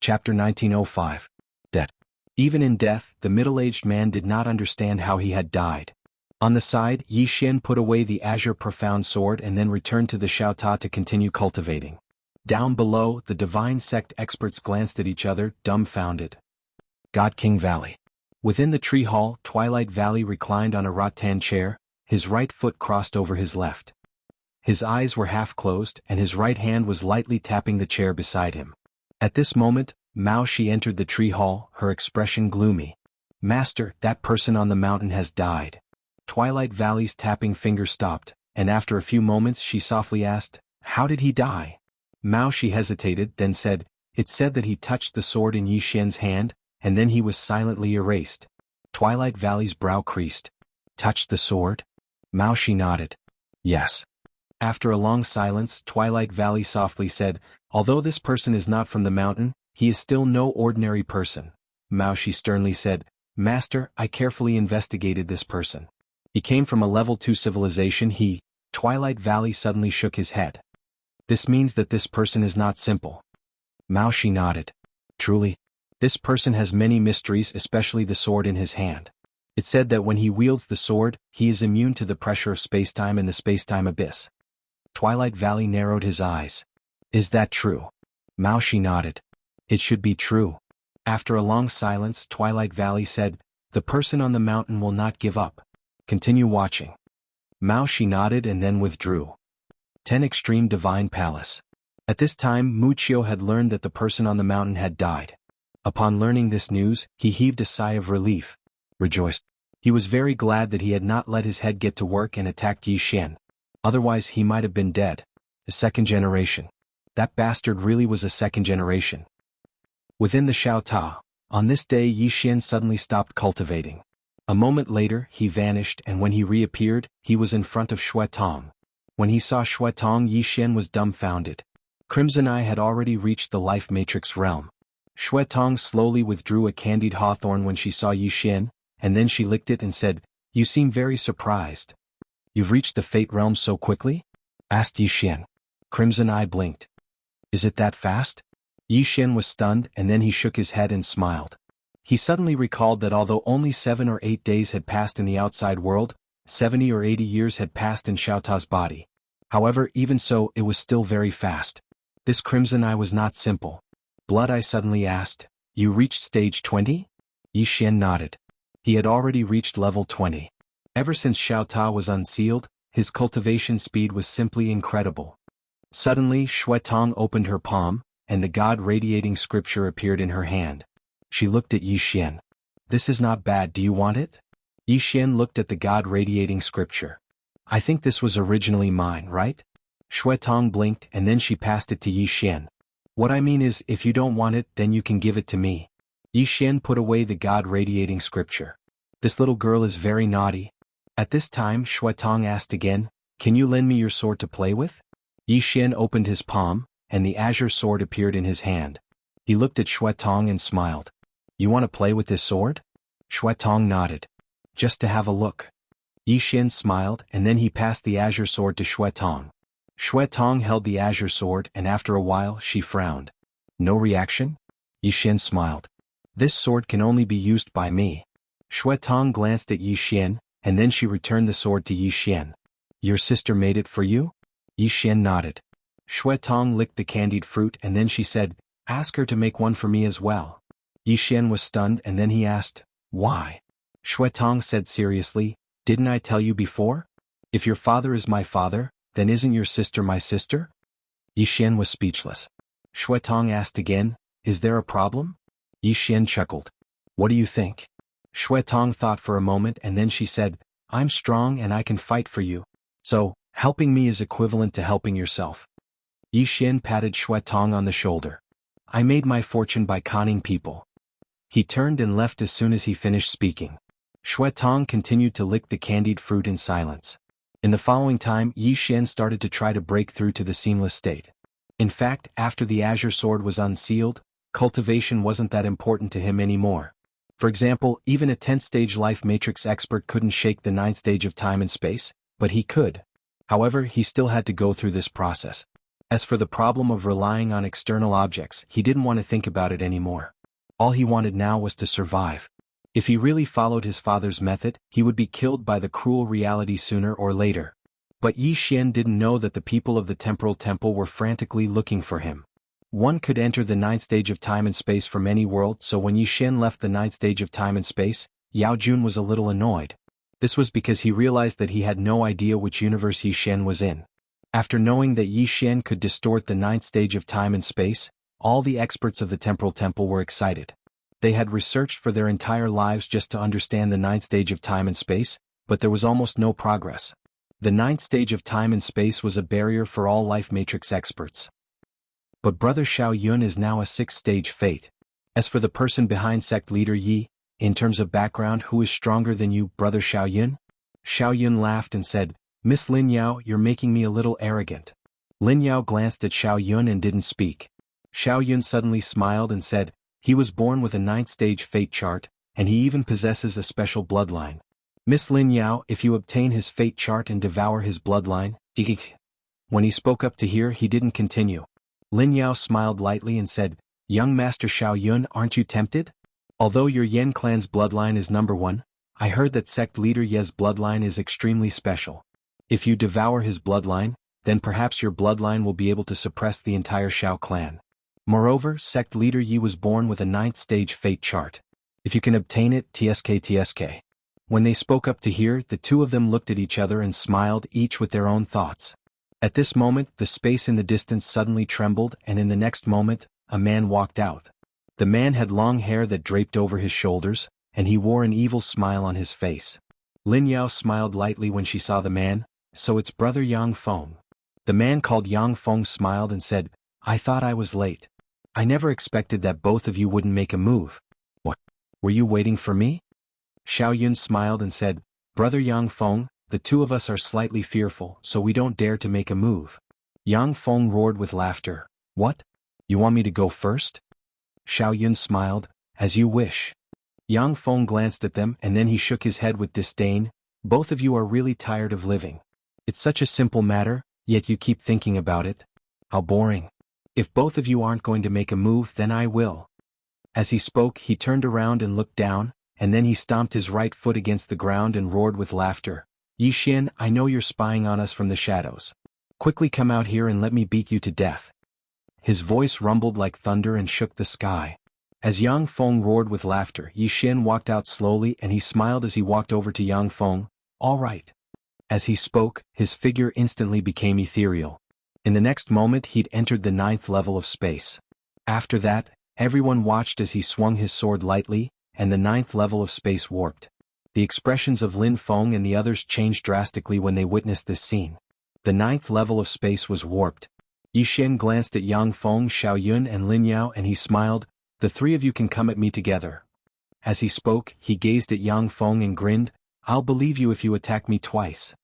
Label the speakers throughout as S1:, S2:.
S1: Chapter 1905. Death. Even in death, the middle-aged man did not understand how he had died. On the side, Yi Xian put away the azure profound sword and then returned to the Xiaota to continue cultivating. Down below, the divine sect experts glanced at each other, dumbfounded. God King Valley. Within the tree hall, Twilight Valley reclined on a rattan chair, his right foot crossed over his left. His eyes were half closed, and his right hand was lightly tapping the chair beside him. At this moment, Mao Shi entered the tree hall, her expression gloomy. Master, that person on the mountain has died. Twilight Valley's tapping finger stopped, and after a few moments she softly asked, how did he die? Mao Shi hesitated, then said, it said that he touched the sword in Yi Xian's hand, and then he was silently erased. Twilight Valley's brow creased. Touched the sword? Mao Shi nodded. Yes. After a long silence, Twilight Valley softly said, although this person is not from the mountain, he is still no ordinary person. Mao Shi sternly said, Master, I carefully investigated this person. He came from a level 2 civilization. Twilight Valley suddenly shook his head. This means that this person is not simple. Mao Shi nodded. Truly? This person has many mysteries, especially the sword in his hand. It said that when he wields the sword, he is immune to the pressure of spacetime and the spacetime abyss. Twilight Valley narrowed his eyes. Is that true? Mao Shi nodded. It should be true. After a long silence, Twilight Valley said, the person on the mountain will not give up. Continue watching. Mao Shi nodded and then withdrew. 10 Extreme Divine Palace. At this time, Wuxia had learned that the person on the mountain had died. Upon learning this news, he heaved a sigh of relief. Rejoiced. He was very glad that he had not let his head get to work and attacked Yi Xian. Otherwise he might have been dead. The second generation. That bastard really was a second generation. Within the Xiaota, on this day Yi Xian suddenly stopped cultivating. A moment later, he vanished, and when he reappeared, he was in front of Xue Tong. When he saw Xue Tong, Yi Xian was dumbfounded. Crimson Eye had already reached the life matrix realm. Xue Tong slowly withdrew a candied hawthorn when she saw Yi Xian, and then she licked it and said, you seem very surprised. You've reached the fate realm so quickly? Asked Yi Xian. Crimson Eye blinked. Is it that fast? Yi Xian was stunned, and then he shook his head and smiled. He suddenly recalled that although only 7 or 8 days had passed in the outside world, 70 or 80 years had passed in Xiaota's body. However, even so, it was still very fast. This Crimson Eye was not simple. Blood Eye suddenly asked, you reached stage 20? Yi Xian nodded. He had already reached level 20. Ever since Xiaota was unsealed, his cultivation speed was simply incredible. Suddenly, Xue Tong opened her palm, and the God-radiating scripture appeared in her hand. She looked at Yi Xian. This is not bad, do you want it? Yi Xian looked at the God-radiating scripture. I think this was originally mine, right? Xue Tong blinked, and then she passed it to Yi Xian. What I mean is, if you don't want it, then you can give it to me. Yi Xian put away the God-radiating scripture. This little girl is very naughty. At this time, Xue Tong asked again, can you lend me your sword to play with? Yi Xian opened his palm, and the azure sword appeared in his hand. He looked at Xue Tong and smiled. You want to play with this sword? Xue Tong nodded. Just to have a look. Yi Xian smiled, and then he passed the azure sword to Xue Tong. Xue Tong held the azure sword, and after a while she frowned. No reaction? Yi Xian smiled. This sword can only be used by me. Xue Tong glanced at Yi Xian, and then she returned the sword to Yi Xian. Your sister made it for you? Yi Xian nodded. Xue Tong licked the candied fruit, and then she said, ask her to make one for me as well. Yi Xian was stunned, and then he asked, why? Xue Tong said seriously, didn't I tell you before? If your father is my father, then isn't your sister my sister? Yi Xian was speechless. Xue Tong asked again, is there a problem? Yi Xian chuckled. What do you think? Xue Tong thought for a moment, and then she said, I'm strong and I can fight for you. So, helping me is equivalent to helping yourself. Yi Xian patted Xue Tong on the shoulder. I made my fortune by conning people. He turned and left as soon as he finished speaking. Xue Tong continued to lick the candied fruit in silence. In the following time, Yi Xian started to try to break through to the seamless state. In fact, after the azure sword was unsealed, cultivation wasn't that important to him anymore. For example, even a 10th-stage life matrix expert couldn't shake the 9th stage of time and space, but he could. However, he still had to go through this process. As for the problem of relying on external objects, he didn't want to think about it anymore. All he wanted now was to survive. If he really followed his father's method, he would be killed by the cruel reality sooner or later. But Yi Xian didn't know that the people of the temporal temple were frantically looking for him. One could enter the ninth stage of time and space from any world, so when Yi Xian left the ninth stage of time and space, Yao Jun was a little annoyed. This was because he realized that he had no idea which universe Yi Xian was in. After knowing that Yi Xian could distort the ninth stage of time and space, all the experts of the temporal temple were excited. They had researched for their entire lives just to understand the ninth stage of time and space, but there was almost no progress. The ninth stage of time and space was a barrier for all life matrix experts. But Brother Xiao Yun is now a sixth-stage fate. As for the person behind sect leader Yi, in terms of background, who is stronger than you, Brother Xiao Yun? Xiao Yun laughed and said, Miss Lin Yao, you're making me a little arrogant. Lin Yao glanced at Xiao Yun and didn't speak. Xiao Yun suddenly smiled and said, he was born with a ninth-stage fate chart, and he even possesses a special bloodline. Miss Lin Yao, if you obtain his fate chart and devour his bloodline, When he spoke up to here, he didn't continue. Lin Yao smiled lightly and said, Young Master Xiao Yun, aren't you tempted? Although your Yen clan's bloodline is number 1, I heard that sect leader Ye's bloodline is extremely special. If you devour his bloodline, then perhaps your bloodline will be able to suppress the entire Xiao clan. Moreover, sect leader Yi was born with a 9th stage fate chart. If you can obtain it, TSK. When they spoke up to here, the two of them looked at each other and smiled, each with their own thoughts. At this moment, the space in the distance suddenly trembled, and in the next moment, a man walked out. The man had long hair that draped over his shoulders, and he wore an evil smile on his face. Lin Yao smiled lightly when she saw the man. So it's Brother Yang Feng. The man called Yang Feng smiled and said, I thought I was late. I never expected that both of you wouldn't make a move. What? Were you waiting for me? Xiao Yun smiled and said, Brother Yang Feng, the two of us are slightly fearful, so we don't dare to make a move. Yang Feng roared with laughter. What? You want me to go first? Xiao Yun smiled, as you wish. Yang Feng glanced at them and then he shook his head with disdain. Both of you are really tired of living. It's such a simple matter, yet you keep thinking about it. How boring. If both of you aren't going to make a move, then I will. As he spoke, he turned around and looked down, and then he stomped his right foot against the ground and roared with laughter. Yi Xian, I know you're spying on us from the shadows. Quickly come out here and let me beat you to death. His voice rumbled like thunder and shook the sky. As Yang Feng roared with laughter, Yi Xian walked out slowly and he smiled as he walked over to Yang Feng. All right. As he spoke, his figure instantly became ethereal. In the next moment he'd entered the 9th level of space. After that, everyone watched as he swung his sword lightly, and the 9th level of space warped. The expressions of Lin Feng and the others changed drastically when they witnessed this scene. The 9th level of space was warped. Yi Xian glanced at Yang Feng, Xiao Yun and Lin Yao and he smiled, the three of you can come at me together. As he spoke, he gazed at Yang Feng and grinned, I'll believe you if you attack me twice.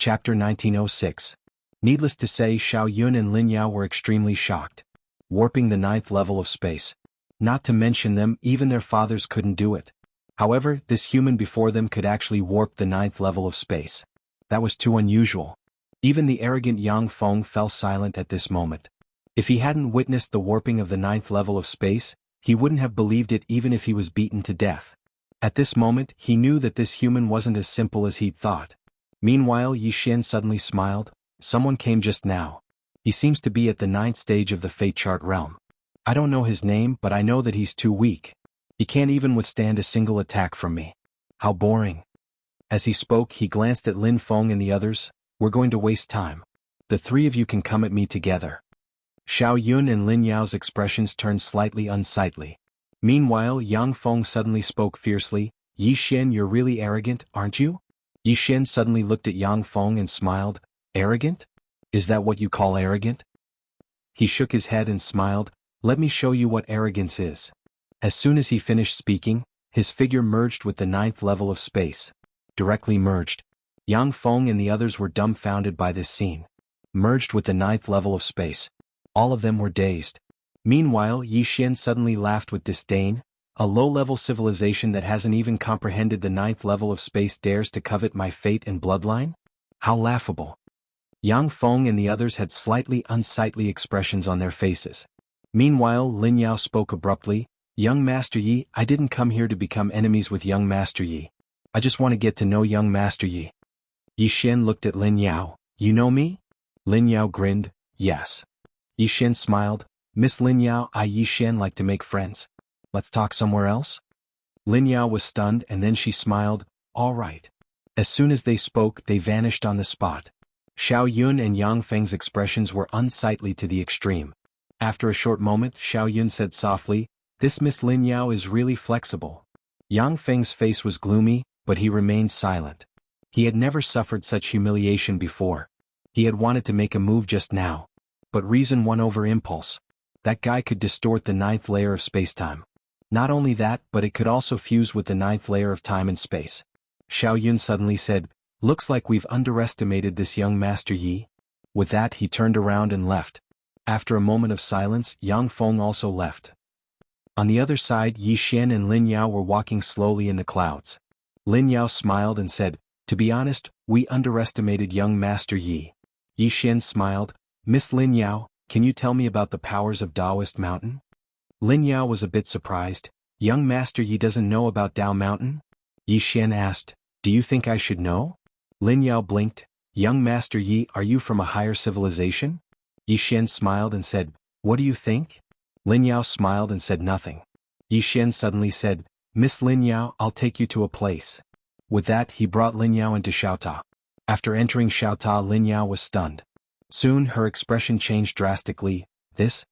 S1: Chapter 1906. Needless to say, Xiao Yun and Lin Yao were extremely shocked. Warping the 9th level of space. Not to mention them, even their fathers couldn't do it. However, this human before them could actually warp the 9th level of space. That was too unusual. Even the arrogant Yang Feng fell silent at this moment. If he hadn't witnessed the warping of the 9th level of space, he wouldn't have believed it even if he was beaten to death. At this moment, he knew that this human wasn't as simple as he'd thought. Meanwhile, Yi Xian suddenly smiled. Someone came just now. He seems to be at the 9th stage of the fate chart realm. I don't know his name, but I know that he's too weak. He can't even withstand a single attack from me. How boring. As he spoke, he glanced at Lin Feng and the others. We're going to waste time. The three of you can come at me together. Xiao Yun and Lin Yao's expressions turned slightly unsightly. Meanwhile, Yang Feng suddenly spoke fiercely, Yi Xian, you're really arrogant, aren't you? Yi Xian suddenly looked at Yang Feng and smiled. Arrogant? Is that what you call arrogant? He shook his head and smiled. Let me show you what arrogance is. As soon as he finished speaking, his figure merged with the 9th level of space. Directly merged. Yang Feng and the others were dumbfounded by this scene. Merged with the 9th level of space. All of them were dazed. Meanwhile, Yi Xian suddenly laughed with disdain. A low-level civilization that hasn't even comprehended the 9th level of space dares to covet my fate and bloodline? How laughable. Yang Feng and the others had slightly unsightly expressions on their faces. Meanwhile, Lin Yao spoke abruptly, "Young Master Yi, I didn't come here to become enemies with young Master Yi. I just want to get to know young Master Yi." Yi Xian looked at Lin Yao. "You know me?" Lin Yao grinned, "Yes." Yi Xian smiled, "Miss Lin Yao, I Yi Xian like to make friends. Let's talk somewhere else?" Lin Yao was stunned and then she smiled, "All right." As soon as they spoke, they vanished on the spot. Xiao Yun and Yang Feng's expressions were unsightly to the extreme. After a short moment, Xiao Yun said softly, "This Miss Lin Yao is really flexible." Yang Feng's face was gloomy, but he remained silent. He had never suffered such humiliation before. He had wanted to make a move just now. But reason won over impulse. That guy could distort the ninth layer of spacetime. Not only that, but it could also fuse with the ninth layer of time and space. Xiao Yun suddenly said, "Looks like we've underestimated this young Master Yi." With that he turned around and left. After a moment of silence, Yang Feng also left. On the other side, Yi Xian and Lin Yao were walking slowly in the clouds. Lin Yao smiled and said, "To be honest, we underestimated young Master Yi." Yi Xian smiled, "Miss Lin Yao, can you tell me about the powers of Taoist Mountain?" Lin Yao was a bit surprised. "Young Master Yi doesn't know about Tao Mountain?" Yi Xian asked, "Do you think I should know?" Lin Yao blinked, "Young Master Yi, are you from a higher civilization?" Yi Xian smiled and said, "What do you think?" Lin Yao smiled and said nothing. Yi Xian suddenly said, "Miss Lin Yao, I'll take you to a place." With that he brought Lin Yao into Xiaota. After entering Xiaota, Lin Yao was stunned. Soon her expression changed drastically. This?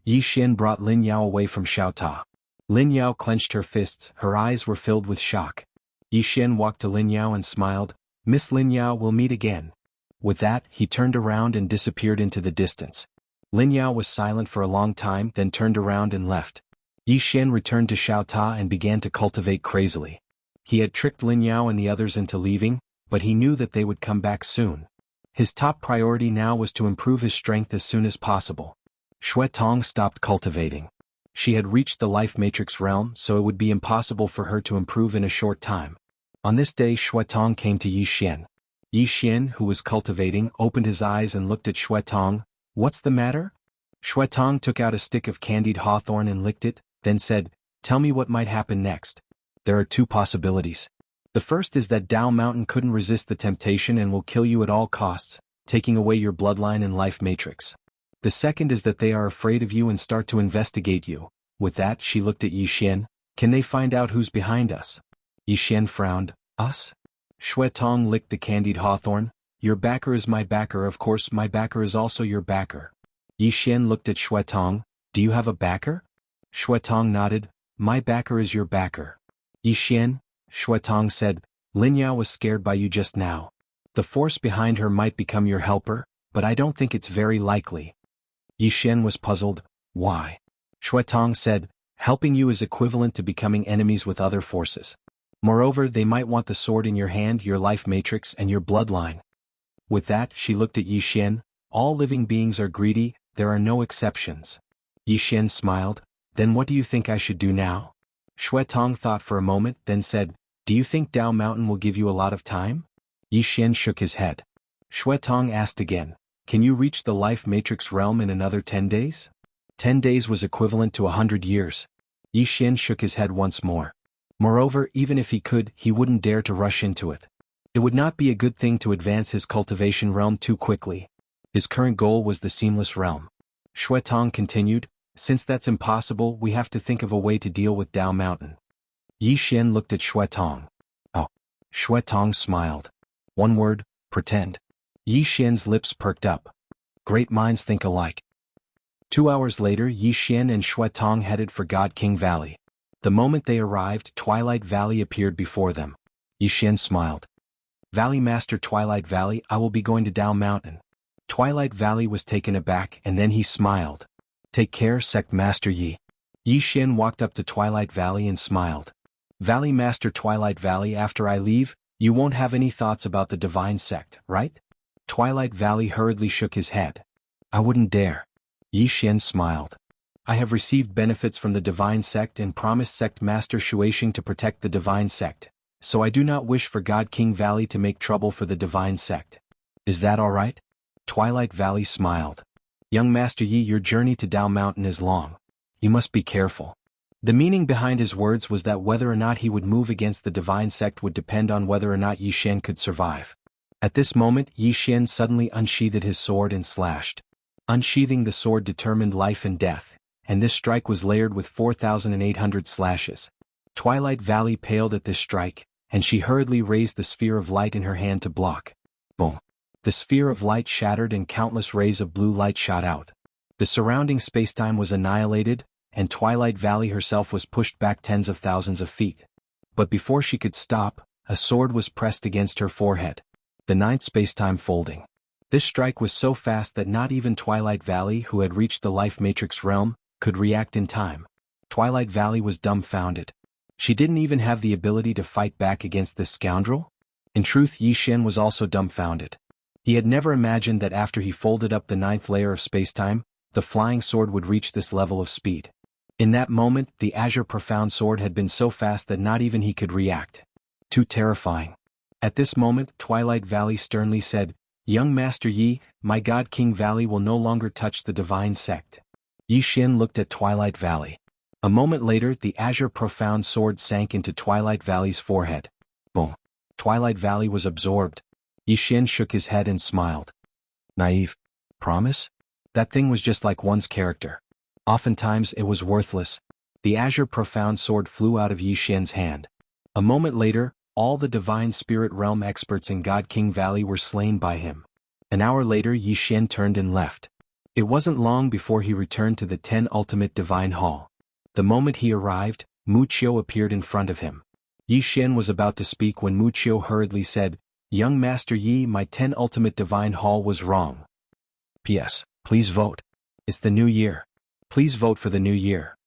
S1: Yi Xian brought Lin Yao away from Xiaota. Lin Yao clenched her fists, her eyes were filled with shock. Yi Xian walked to Lin Yao and smiled, "Miss Lin Yao, we'll meet again." With that, he turned around and disappeared into the distance. Lin Yao was silent for a long time, then turned around and left. Yi Xian returned to Xiaota and began to cultivate crazily. He had tricked Lin Yao and the others into leaving, but he knew that they would come back soon. His top priority now was to improve his strength as soon as possible. Xue Tong stopped cultivating. She had reached the life matrix realm, so it would be impossible for her to improve in a short time. On this day, Xue Tong came to Yi Xian. Yi Xian, who was cultivating, opened his eyes and looked at Xue Tong. "What's the matter?" Xue Tong took out a stick of candied hawthorn and licked it, then said, "Tell me what might happen next." "There are two possibilities. The first is that Tao Mountain couldn't resist the temptation and will kill you at all costs, taking away your bloodline and life matrix. The second is that they are afraid of you and start to investigate you." With that she looked at Yi Xian. "Can they find out who's behind us?" Yi Xian frowned. "Us?" Xue Tong licked the candied hawthorn. "Your backer is my backer, of course my backer is also your backer." Yi Xian looked at Xue Tong. "Do you have a backer?" Xue Tong nodded. "My backer is your backer." "Yi Xian," Xue Tong said, "Lin Yao was scared by you just now. The force behind her might become your helper, but I don't think it's very likely." Yi Xian was puzzled. "Why?" Xue Tong said, "Helping you is equivalent to becoming enemies with other forces. Moreover, they might want the sword in your hand, your life matrix and your bloodline." With that she looked at Yi Xian. "All living beings are greedy, there are no exceptions." Yi Xian smiled. "Then what do you think I should do now?" Xue Tong thought for a moment, then said, "Do you think Tao Mountain will give you a lot of time?" Yi Xian shook his head. Xue Tong asked again, "Can you reach the life matrix realm in another 10 days? 10 days was equivalent to 100 years. Yi Xian shook his head once more. Moreover, even if he could, he wouldn't dare to rush into it. It would not be a good thing to advance his cultivation realm too quickly. His current goal was the seamless realm. Xue Tong continued, "Since that's impossible, we have to think of a way to deal with Tao Mountain." Yi Xian looked at Xue Tong. "Oh." Xue Tong smiled. "One word, pretend." Yi Xian's lips perked up. Great minds think alike. 2 hours later, Yi Xian and Xue Tong headed for God King Valley. The moment they arrived, Twilight Valley appeared before them. Yi Xian smiled. "Valley Master Twilight Valley, I will be going to Tao Mountain." Twilight Valley was taken aback and then he smiled. "Take care, Sect Master Yi." Yi Xian walked up to Twilight Valley and smiled. "Valley Master Twilight Valley, after I leave, you won't have any thoughts about the Divine Sect, right?" Twilight Valley hurriedly shook his head. "I wouldn't dare." Yi Xian smiled. "I have received benefits from the Divine Sect and promised Sect Master Shuaixing to protect the Divine Sect, so I do not wish for God King Valley to make trouble for the Divine Sect." Is that all right? Twilight Valley smiled. Young Master Yi, your journey to Dao Mountain is long. You must be careful. The meaning behind his words was that whether or not he would move against the divine sect would depend on whether or not Yi Xian could survive. At this moment, Yi Xian suddenly unsheathed his sword and slashed. Unsheathing the sword determined life and death, and this strike was layered with 4,800 slashes. Twilight Valley paled at this strike, and she hurriedly raised the sphere of light in her hand to block. Boom. The sphere of light shattered and countless rays of blue light shot out. The surrounding spacetime was annihilated, and Twilight Valley herself was pushed back tens of thousands of feet. But before she could stop, a sword was pressed against her forehead. The ninth spacetime folding. This strike was so fast that not even Twilight Valley, who had reached the Life Matrix realm, could react in time. Twilight Valley was dumbfounded. She didn't even have the ability to fight back against this scoundrel? In truth, Yi Xian was also dumbfounded. He had never imagined that after he folded up the ninth layer of spacetime, the flying sword would reach this level of speed. In that moment, the Azure Profound Sword had been so fast that not even he could react. Too terrifying. At this moment, Twilight Valley sternly said, Young Master Yi, my God King Valley will no longer touch the divine sect. Yi Xian looked at Twilight Valley. A moment later, the Azure Profound Sword sank into Twilight Valley's forehead. Boom. Twilight Valley was absorbed. Yi Xian shook his head and smiled. Naive. Promise? That thing was just like one's character. Oftentimes it was worthless. The Azure Profound Sword flew out of Yi Xian's hand. A moment later, all the Divine Spirit Realm experts in God King Valley were slain by him. An hour later, Yi Xian turned and left. It wasn't long before he returned to the 10 Ultimate Divine Hall. The moment he arrived, Mu Qiu appeared in front of him. Yi Xian was about to speak when Mu Qiu hurriedly said, Young Master Yi, my 10 Ultimate Divine Hall was wrong. P.S. Please vote. It's the new year. Please vote for the new year.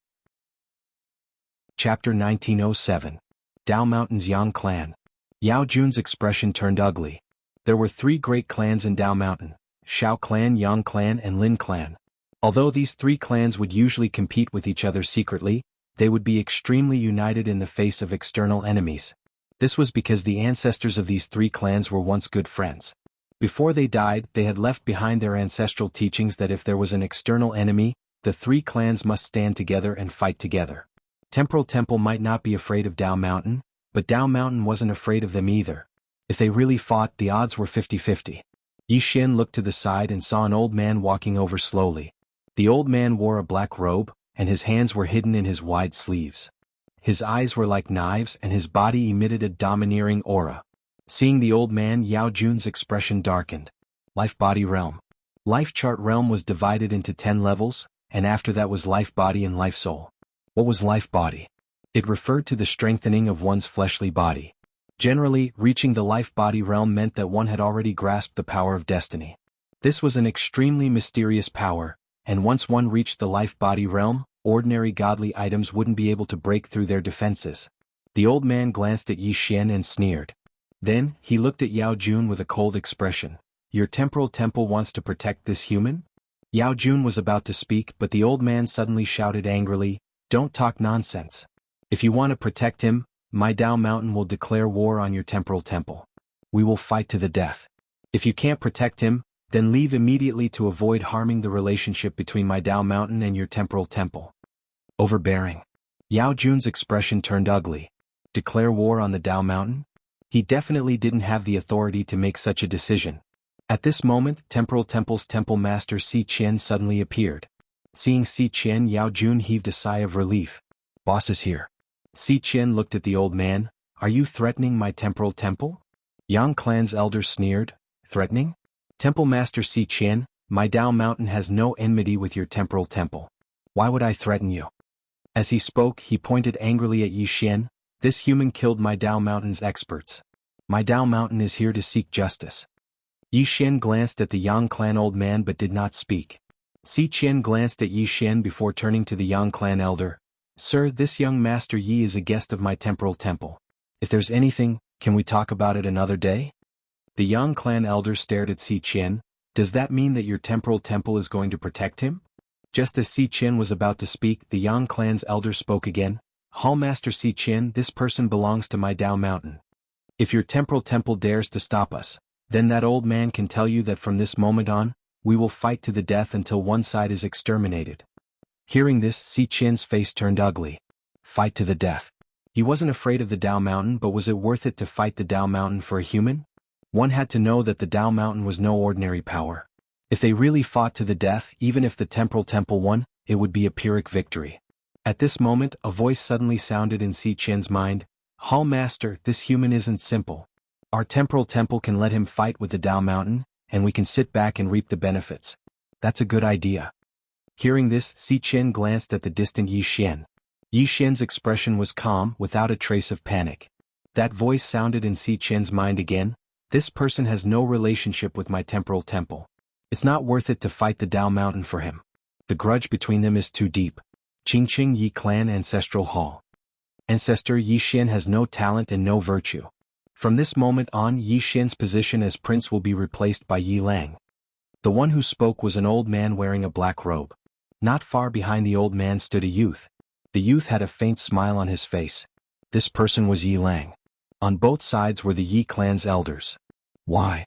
S1: Chapter 1907. Dao Mountain's Yang Clan. Yao Jun's expression turned ugly. There were 3 great clans in Dao Mountain: Shao Clan, Yang Clan, and Lin Clan. Although these 3 clans would usually compete with each other secretly, they would be extremely united in the face of external enemies. This was because the ancestors of these 3 clans were once good friends. Before they died, they had left behind their ancestral teachings that if there was an external enemy, the 3 clans must stand together and fight together. Temporal Temple might not be afraid of Dao Mountain, but Dao Mountain wasn't afraid of them either. If they really fought, the odds were 50-50. Yi Xian looked to the side and saw an old man walking over slowly. The old man wore a black robe, and his hands were hidden in his wide sleeves. His eyes were like knives and his body emitted a domineering aura. Seeing the old man, Yao Jun's expression darkened. Life Body Realm. Life Chart Realm was divided into 10 levels, and after that was Life Body and Life Soul. What was Life Body? It referred to the strengthening of one's fleshly body. Generally, reaching the Life Body Realm meant that one had already grasped the power of destiny. This was an extremely mysterious power, and once one reached the Life Body Realm, ordinary godly items wouldn't be able to break through their defenses. The old man glanced at Yi Xian and sneered. Then, he looked at Yao Jun with a cold expression. Your temporal temple wants to protect this human? Yao Jun was about to speak, but the old man suddenly shouted angrily, Don't talk nonsense. If you want to protect him, my Dao Mountain will declare war on your temporal temple. We will fight to the death. If you can't protect him, then leave immediately to avoid harming the relationship between my Dao Mountain and your temporal temple. Overbearing. Yao Jun's expression turned ugly. Declare war on the Dao Mountain? He definitely didn't have the authority to make such a decision. At this moment, Temporal Temple's Temple Master Si Qian suddenly appeared. Seeing Si Qian, Yao Jun heaved a sigh of relief. Boss is here. Si Qian looked at the old man. Are you threatening my temporal temple? Yang Clan's elder sneered. Threatening? Temple Master Si Qian, my Dao Mountain has no enmity with your temporal temple. Why would I threaten you? As he spoke, he pointed angrily at Yi Xian. This human killed my Dao Mountain's experts. My Dao Mountain is here to seek justice. Yi Xian glanced at the Yang Clan old man but did not speak. Si Qian glanced at Yi Xian before turning to the Yang Clan elder. Sir, this young Master Yi is a guest of my temporal temple. If there's anything, can we talk about it another day? The Yang Clan elder stared at Si Qian. Does that mean that your temporal temple is going to protect him? Just as Si Qian was about to speak, the Yang Clan's elder spoke again. Hall Master Si Qian, this person belongs to my Dao Mountain. If your temporal temple dares to stop us, Then that old man can tell you that from this moment on, we will fight to the death until one side is exterminated." Hearing this, Si Qian's face turned ugly. Fight to the death. He wasn't afraid of the Dao Mountain, but was it worth it to fight the Dao Mountain for a human? One had to know that the Dao Mountain was no ordinary power. If they really fought to the death, even if the Temporal Temple won, it would be a Pyrrhic victory. At this moment, a voice suddenly sounded in Si Qian's mind. "Hall Master, this human isn't simple. Our Temporal Temple can let him fight with the Dao Mountain, and we can sit back and reap the benefits. That's a good idea." Hearing this, Si Qian glanced at the distant Yi Xian. Yi Xian's expression was calm, without a trace of panic. That voice sounded in Si Qian's mind again. "This person has no relationship with my Temporal Temple. It's not worth it to fight the Dao Mountain for him. The grudge between them is too deep." Qingqing Yi Clan Ancestral Hall. Ancestor Yi Xian has no talent and no virtue. From this moment on, Yi Xian's position as prince will be replaced by Yi Lang. The one who spoke was an old man wearing a black robe. Not far behind the old man stood a youth. The youth had a faint smile on his face. This person was Yi Lang. On both sides were the Yi clan's elders. "Why?"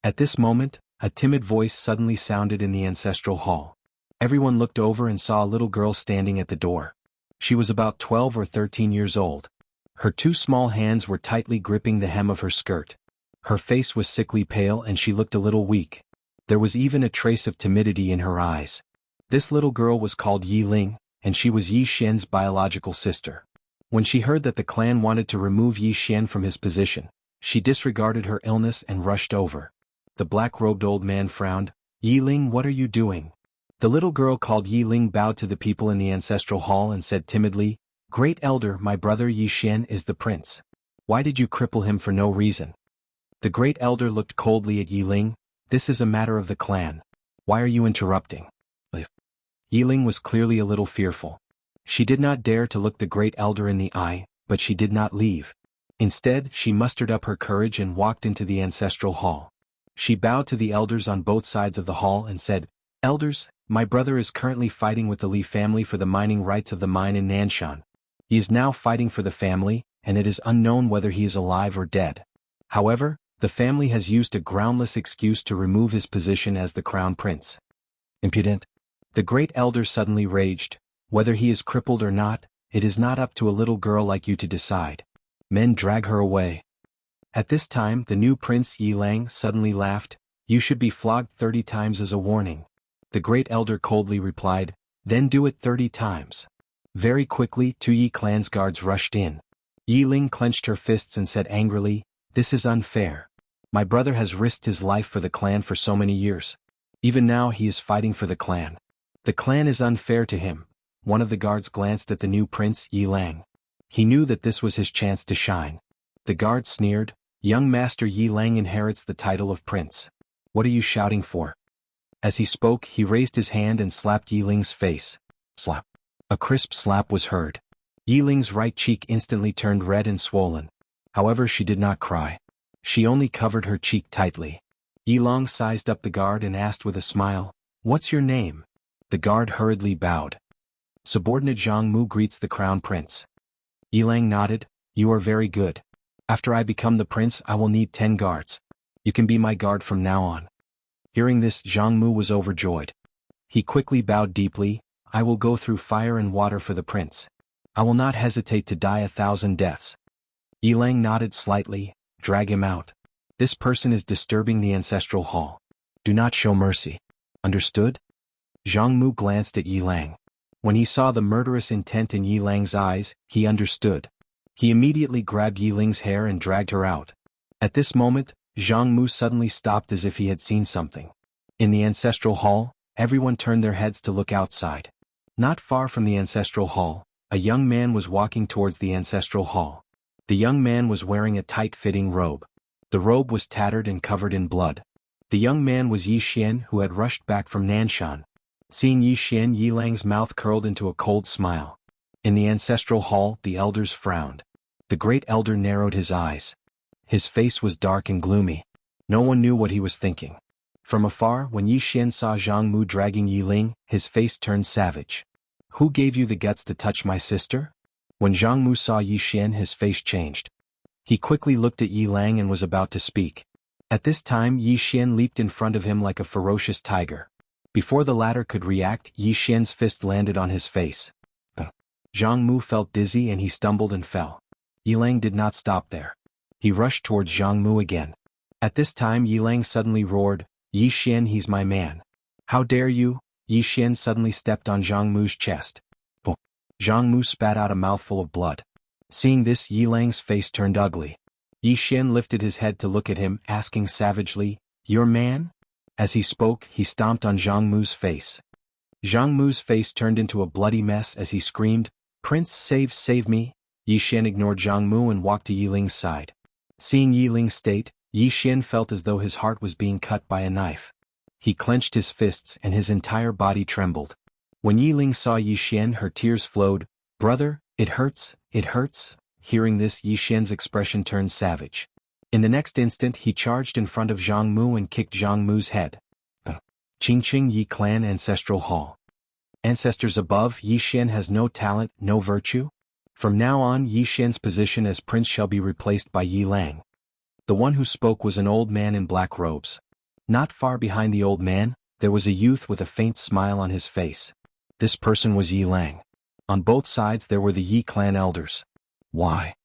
S1: At this moment, a timid voice suddenly sounded in the ancestral hall. Everyone looked over and saw a little girl standing at the door. She was about 12 or 13 years old. Her two small hands were tightly gripping the hem of her skirt. Her face was sickly pale and she looked a little weak. There was even a trace of timidity in her eyes. This little girl was called Yi Ling, and she was Yi Xian's biological sister. When she heard that the clan wanted to remove Yi Xian from his position, she disregarded her illness and rushed over. The black-robed old man frowned. "Yi Ling, what are you doing?" The little girl called Yi Ling bowed to the people in the ancestral hall and said timidly, "Great elder, my brother Yi Xian is the prince. Why did you cripple him for no reason?" The great elder looked coldly at Yi Ling. "This is a matter of the clan. Why are you interrupting?" Yi Ling was clearly a little fearful. She did not dare to look the great elder in the eye, but she did not leave. Instead, she mustered up her courage and walked into the ancestral hall. She bowed to the elders on both sides of the hall and said, "Elders, my brother is currently fighting with the Li family for the mining rights of the mine in Nanshan. He is now fighting for the family, and it is unknown whether he is alive or dead. However, the family has used a groundless excuse to remove his position as the crown prince." Impudent. The great elder suddenly raged. "Whether he is crippled or not, it is not up to a little girl like you to decide. Men, drag her away." At this time, the new prince Yi Lang suddenly laughed. "You should be flogged 30 times as a warning." The great elder coldly replied, "Then do it 30 times. Very quickly, 2 Yi clan's guards rushed in. Yi Ling clenched her fists and said angrily, "This is unfair. My brother has risked his life for the clan for so many years. Even now he is fighting for the clan. The clan is unfair to him." One of the guards glanced at the new prince Yi Lang. He knew that this was his chance to shine. The guard sneered, "Young master Yi Lang inherits the title of prince. What are you shouting for?" As he spoke, he raised his hand and slapped Yi Ling's face. Slap. A crisp slap was heard. Yi Ling's right cheek instantly turned red and swollen. However, she did not cry. She only covered her cheek tightly. Yi Lang sized up the guard and asked with a smile, "What's your name?" The guard hurriedly bowed. "Subordinate Zhang Mu greets the crown prince." Yi Lang nodded. "You are very good. After I become the prince, I will need 10 guards. You can be my guard from now on." Hearing this, Zhang Mu was overjoyed. He quickly bowed deeply. "I will go through fire and water for the prince. I will not hesitate to die 1,000 deaths." Yi Lang nodded slightly. "Drag him out. This person is disturbing the ancestral hall. Do not show mercy. Understood?" Zhang Mu glanced at Yi Lang. When he saw the murderous intent in Yi Lang's eyes, he understood. He immediately grabbed Yi Ling's hair and dragged her out. At this moment, Zhang Mu suddenly stopped as if he had seen something. In the ancestral hall, everyone turned their heads to look outside. Not far from the ancestral hall, a young man was walking towards the ancestral hall. The young man was wearing a tight-fitting robe. The robe was tattered and covered in blood. The young man was Yi Xian, who had rushed back from Nanshan. Seeing Yi Xian, Yi Lang's mouth curled into a cold smile. In the ancestral hall, the elders frowned. The great elder narrowed his eyes. His face was dark and gloomy. No one knew what he was thinking. From afar, when Yi Xian saw Zhang Mu dragging Yi Ling, his face turned savage. "Who gave you the guts to touch my sister?" When Zhang Mu saw Yi Xian, his face changed. He quickly looked at Yi Lang and was about to speak. At this time Yi Xian leaped in front of him like a ferocious tiger. Before the latter could react, Yi Xian's fist landed on his face. Zhang Mu felt dizzy and he stumbled and fell. Yilang did not stop there. He rushed towards Zhang Mu again. At this time Yilang suddenly roared, "Yi Xian, he's my man. How dare you?" Yi Xian suddenly stepped on Zhang Mu's chest. Zhang Mu spat out a mouthful of blood. Seeing this, Yilang's face turned ugly. Yi Xian lifted his head to look at him, asking savagely, "Your man?" As he spoke, he stomped on Zhang Mu's face. Zhang Mu's face turned into a bloody mess as he screamed, "Prince, save me!" Yi Xian ignored Zhang Mu and walked to Yiling's side. Seeing Yiling's state, Yi Xian felt as though his heart was being cut by a knife. He clenched his fists and his entire body trembled. When Yiling saw Yi Xian, her tears flowed. "Brother, it hurts, it hurts." Hearing this, Yi Xian's expression turned savage. In the next instant he charged in front of Zhang Mu and kicked Zhang Mu's head. Qingqing Yi Clan Ancestral Hall. Ancestors above, Yi Xian has no talent, no virtue? From now on Yi Xian's position as prince shall be replaced by Yi Lang. The one who spoke was an old man in black robes. Not far behind the old man, there was a youth with a faint smile on his face. This person was Yi Lang. On both sides there were the Yi clan elders. Why?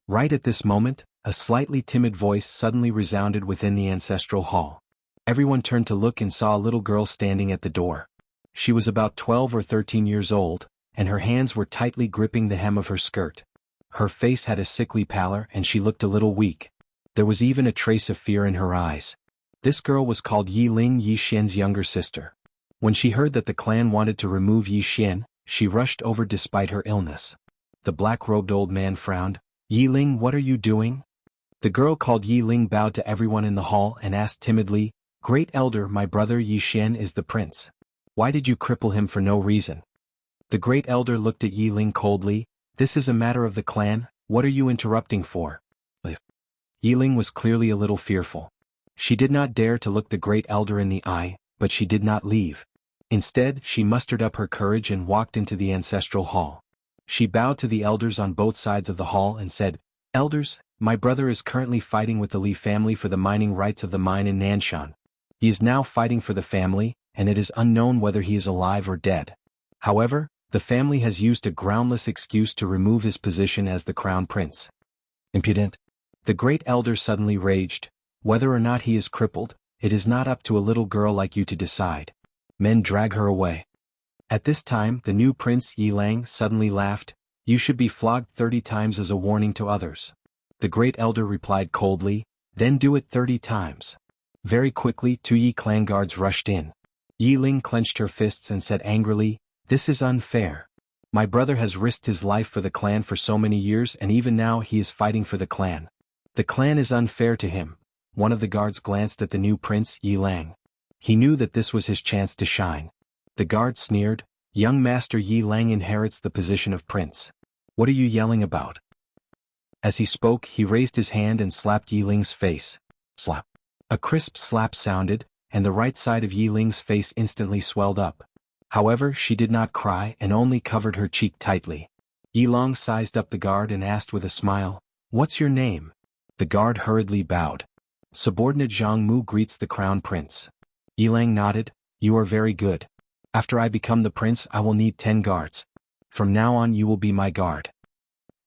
S1: Right at this moment, a slightly timid voice suddenly resounded within the ancestral hall. Everyone turned to look and saw a little girl standing at the door. She was about 12 or 13 years old, and her hands were tightly gripping the hem of her skirt. Her face had a sickly pallor and she looked a little weak. There was even a trace of fear in her eyes. This girl was called Yi Ling, Yi Xian's younger sister. When she heard that the clan wanted to remove Yi Xian, she rushed over despite her illness. The black-robed old man frowned. "Yi Ling, what are you doing?" The girl called Yi Ling bowed to everyone in the hall and asked timidly, "Great elder, my brother Yi Xian is the prince. Why did you cripple him for no reason?" The great elder looked at Yi Ling coldly. "This is a matter of the clan, what are you interrupting for?" Yi Ling was clearly a little fearful. She did not dare to look the great elder in the eye, but she did not leave. Instead, she mustered up her courage and walked into the ancestral hall. She bowed to the elders on both sides of the hall and said, "Elders, my brother is currently fighting with the Li family for the mining rights of the mine in Nanshan. He is now fighting for the family, and it is unknown whether he is alive or dead. However, the family has used a groundless excuse to remove his position as the crown prince." Impudent. The great elder suddenly raged. "Whether or not he is crippled, it is not up to a little girl like you to decide. Men, drag her away." At this time, the new prince Yi Lang suddenly laughed. "You should be flogged 30 times as a warning to others." The great elder replied coldly, "Then do it 30 times. Very quickly 2 Yi clan guards rushed in. Yi Ling clenched her fists and said angrily, "This is unfair. My brother has risked his life for the clan for so many years and even now he is fighting for the clan. The clan is unfair to him." One of the guards glanced at the new prince Yi Lang. He knew that this was his chance to shine. The guard sneered, "Young master Yi Lang inherits the position of prince. What are you yelling about?" As he spoke, he raised his hand and slapped Yi Ling's face. Slap. A crisp slap sounded, and the right side of Yi Ling's face instantly swelled up. However, she did not cry and only covered her cheek tightly. Yi Lang sized up the guard and asked with a smile, "What's your name?" The guard hurriedly bowed. "Subordinate Zhang Mu greets the crown prince." Yi Lang nodded. "You are very good. After I become the prince I will need 10 guards. From now on you will be my guard."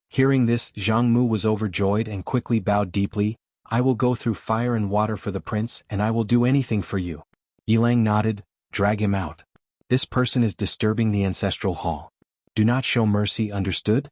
S1: Hearing this, Zhang Mu was overjoyed and quickly bowed deeply. "I will go through fire and water for the prince and I will do anything for you." Yi Lang nodded. "Drag him out. This person is disturbing the ancestral hall. Do not show mercy, understood?"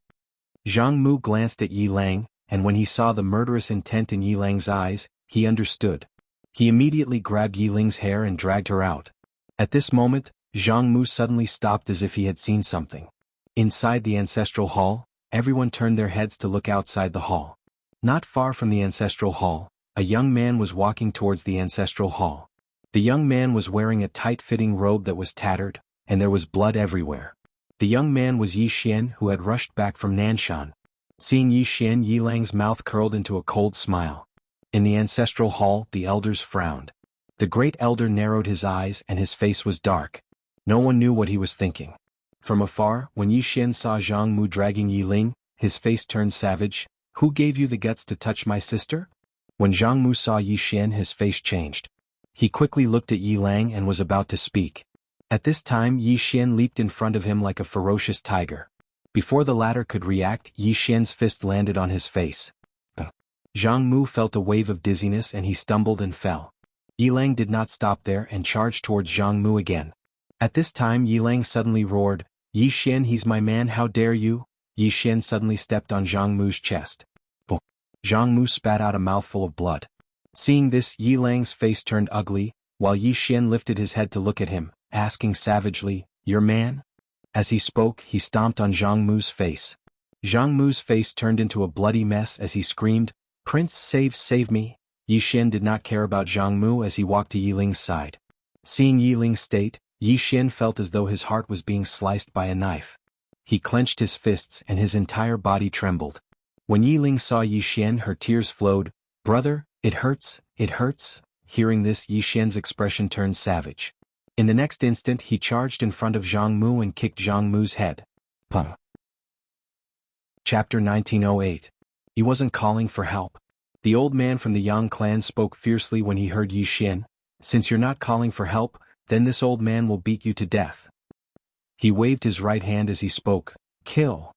S1: Zhang Mu glanced at Yi Lang, and when he saw the murderous intent in Yi Lang's eyes, he understood. He immediately grabbed Yi Ling's hair and dragged her out. At this moment, Zhang Mu suddenly stopped as if he had seen something. Inside the ancestral hall, everyone turned their heads to look outside the hall. Not far from the ancestral hall, a young man was walking towards the ancestral hall. The young man was wearing a tight-fitting robe that was tattered, and there was blood everywhere. The young man was Yi Xian, who had rushed back from Nanshan. Seeing Yi Xian, Yi Lang's mouth curled into a cold smile. In the ancestral hall, the elders frowned. The great elder narrowed his eyes and his face was dark. No one knew what he was thinking. From afar, when Yi Xian saw Zhang Mu dragging Yi Ling, his face turned savage. "Who gave you the guts to touch my sister?" When Zhang Mu saw Yi Xian, his face changed. He quickly looked at Yi Lang and was about to speak. At this time Yi Xian leaped in front of him like a ferocious tiger. Before the latter could react, Yi Xian's fist landed on his face. Zhang Mu felt a wave of dizziness and he stumbled and fell. Yi Lang did not stop there and charged towards Zhang Mu again. At this time Yi Lang suddenly roared, "Yi Xian, he's my man, how dare you!" Yi Xian suddenly stepped on Zhang Mu's chest. Zhang Mu spat out a mouthful of blood. Seeing this, Yi Lang's face turned ugly, while Yi Xian lifted his head to look at him, asking savagely, "Your man?" As he spoke, he stomped on Zhang Mu's face. Zhang Mu's face turned into a bloody mess as he screamed, "Prince, save me!" Yi Xian did not care about Zhang Mu as he walked to Yi Ling's side. Seeing Yi Ling's state, Yi Xian felt as though his heart was being sliced by a knife. He clenched his fists and his entire body trembled. When Yi Ling saw Yi Xian, her tears flowed. "Brother, it hurts, it hurts." Hearing this, Yi Xian's expression turned savage. In the next instant he charged in front of Zhang Mu and kicked Zhang Mu's head. Chapter 1908. He wasn't calling for help. The old man from the Yang clan spoke fiercely when he heard Yi Xian. "Since you're not calling for help, then this old man will beat you to death." He waved his right hand as he spoke. "Kill."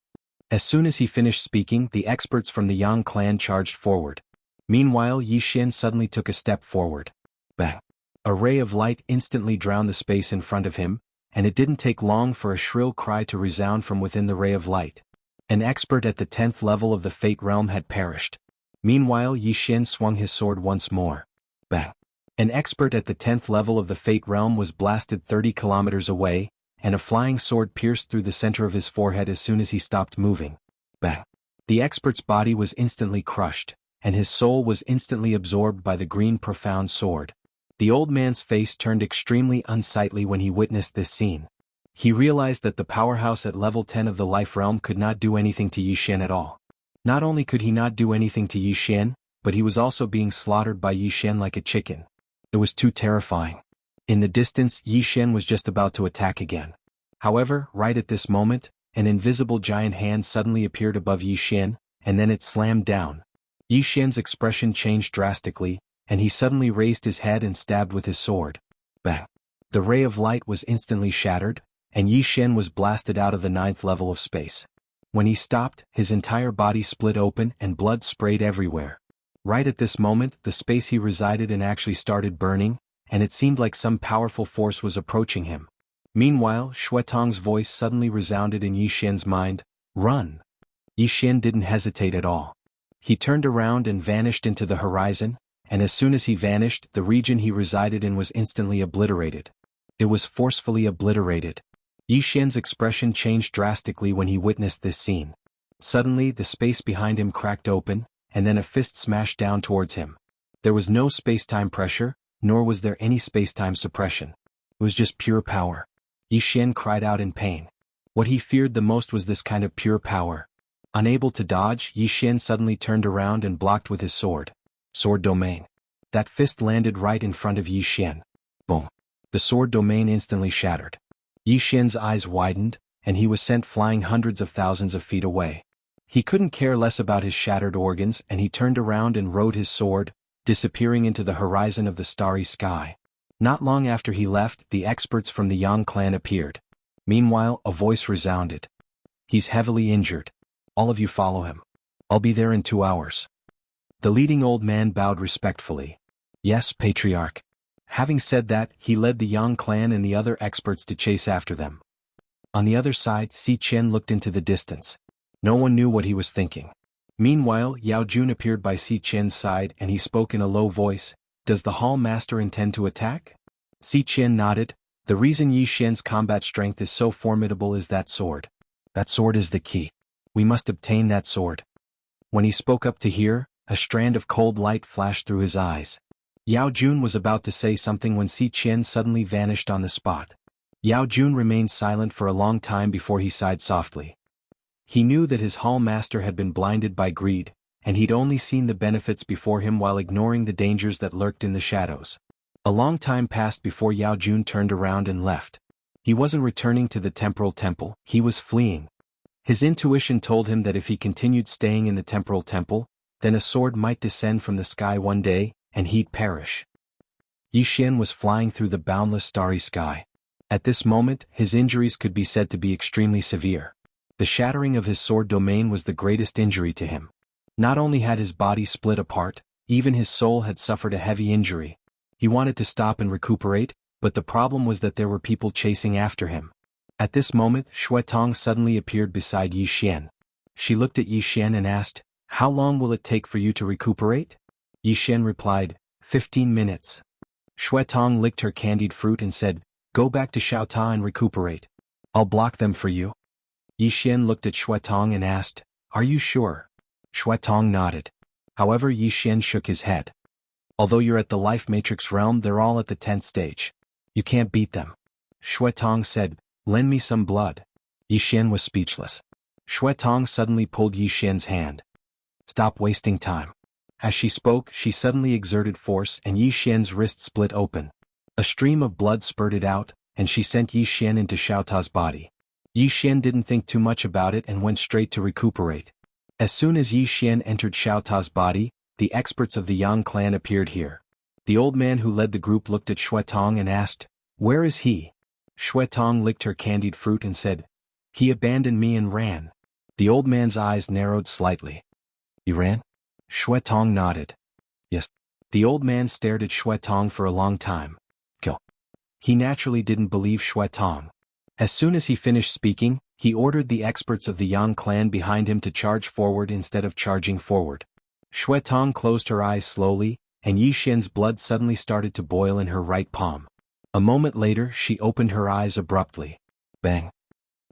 S1: As soon as he finished speaking, the experts from the Yang clan charged forward. Meanwhile, Yi Xian suddenly took a step forward. Bang! A ray of light instantly drowned the space in front of him, and it didn't take long for a shrill cry to resound from within the ray of light. An expert at the 10th level of the Fate Realm had perished. Meanwhile, Yi Xian swung his sword once more. Bang! An expert at the 10th level of the Fate Realm was blasted 30 kilometers away, and a flying sword pierced through the center of his forehead as soon as he stopped moving. Bang! The expert's body was instantly crushed, and his soul was instantly absorbed by the green profound sword. The old man's face turned extremely unsightly when he witnessed this scene. He realized that the powerhouse at level 10 of the life realm could not do anything to Yi Xian at all. Not only could he not do anything to Yi Xian, but he was also being slaughtered by Yi Xian like a chicken. It was too terrifying. In the distance, Yi Xian was just about to attack again. However, right at this moment, an invisible giant hand suddenly appeared above Yi Xian, and then it slammed down. Yi Xian's expression changed drastically, and he suddenly raised his head and stabbed with his sword. Bang! The ray of light was instantly shattered, and Yi Xian was blasted out of the 9th level of space. When he stopped, his entire body split open and blood sprayed everywhere. Right at this moment, the space he resided in actually started burning, and it seemed like some powerful force was approaching him. Meanwhile, Xuetong's voice suddenly resounded in Yi Xian's mind, "Run!" Yi Xian didn't hesitate at all. He turned around and vanished into the horizon, and as soon as he vanished, the region he resided in was instantly obliterated. It was forcefully obliterated. Yi Xian's expression changed drastically when he witnessed this scene. Suddenly, the space behind him cracked open, and then a fist smashed down towards him. There was no space-time pressure, nor was there any space-time suppression. It was just pure power. Yi Xian cried out in pain. What he feared the most was this kind of pure power. Unable to dodge, Yi Xian suddenly turned around and blocked with his sword. Sword domain. That fist landed right in front of Yi Xian. Boom. The sword domain instantly shattered. Yi Xian's eyes widened, and he was sent flying hundreds of thousands of feet away. He couldn't care less about his shattered organs, and he turned around and rode his sword, disappearing into the horizon of the starry sky. Not long after he left, the experts from the Yang clan appeared. Meanwhile, a voice resounded. "He's heavily injured. All of you follow him. I'll be there in 2 hours." The leading old man bowed respectfully. "Yes, Patriarch." Having said that, he led the Yang clan and the other experts to chase after them. On the other side, Si Chen looked into the distance. No one knew what he was thinking. Meanwhile, Yao Jun appeared by Si Chen's side and he spoke in a low voice. "Does the Hall Master intend to attack?" Si Chen nodded. "The reason Yi Xian's combat strength is so formidable is that sword. That sword is the key. We must obtain that sword." When he spoke up to hear, a strand of cold light flashed through his eyes. Yao Jun was about to say something when Si Chen suddenly vanished on the spot. Yao Jun remained silent for a long time before he sighed softly. He knew that his Hall Master had been blinded by greed, and he'd only seen the benefits before him while ignoring the dangers that lurked in the shadows. A long time passed before Yao Jun turned around and left. He wasn't returning to the temporal temple, he was fleeing. His intuition told him that if he continued staying in the temporal temple, then a sword might descend from the sky one day, and he'd perish. Yi Xian was flying through the boundless starry sky. At this moment, his injuries could be said to be extremely severe. The shattering of his sword domain was the greatest injury to him. Not only had his body split apart, even his soul had suffered a heavy injury. He wanted to stop and recuperate, but the problem was that there were people chasing after him. At this moment, Xue Tong suddenly appeared beside Yi Xian. She looked at Yi Xian and asked, "How long will it take for you to recuperate?" Yi Xian replied, 15 minutes. Xue Tong licked her candied fruit and said, "Go back to Xiaota and recuperate. I'll block them for you." Yi Xian looked at Xue Tong and asked, "Are you sure?" Xue Tong nodded. However, Yi Xian shook his head. "Although you're at the Life Matrix realm, they're all at the 10th stage. You can't beat them." Xue Tong said, "Lend me some blood." Yi Xian was speechless. Xue Tong suddenly pulled Yi Xian's hand. "Stop wasting time." As she spoke, she suddenly exerted force and Yi Xian's wrist split open. A stream of blood spurted out, and she sent Yi Xian into Xiaota's body. Yi Xian didn't think too much about it and went straight to recuperate. As soon as Yi Xian entered Xiaota's body, the experts of the Yang clan appeared here. The old man who led the group looked at Xue Tong and asked, "Where is he?" Xue Tong licked her candied fruit and said, "He abandoned me and ran." The old man's eyes narrowed slightly. "He ran?" Xue Tong nodded. "Yes." The old man stared at Xue Tong for a long time. "Kill." He naturally didn't believe Xue Tong. As soon as he finished speaking, he ordered the experts of the Yang clan behind him to charge forward instead of charging forward. Xue Tong closed her eyes slowly, and Yi Xian's blood suddenly started to boil in her right palm. A moment later, she opened her eyes abruptly. Bang!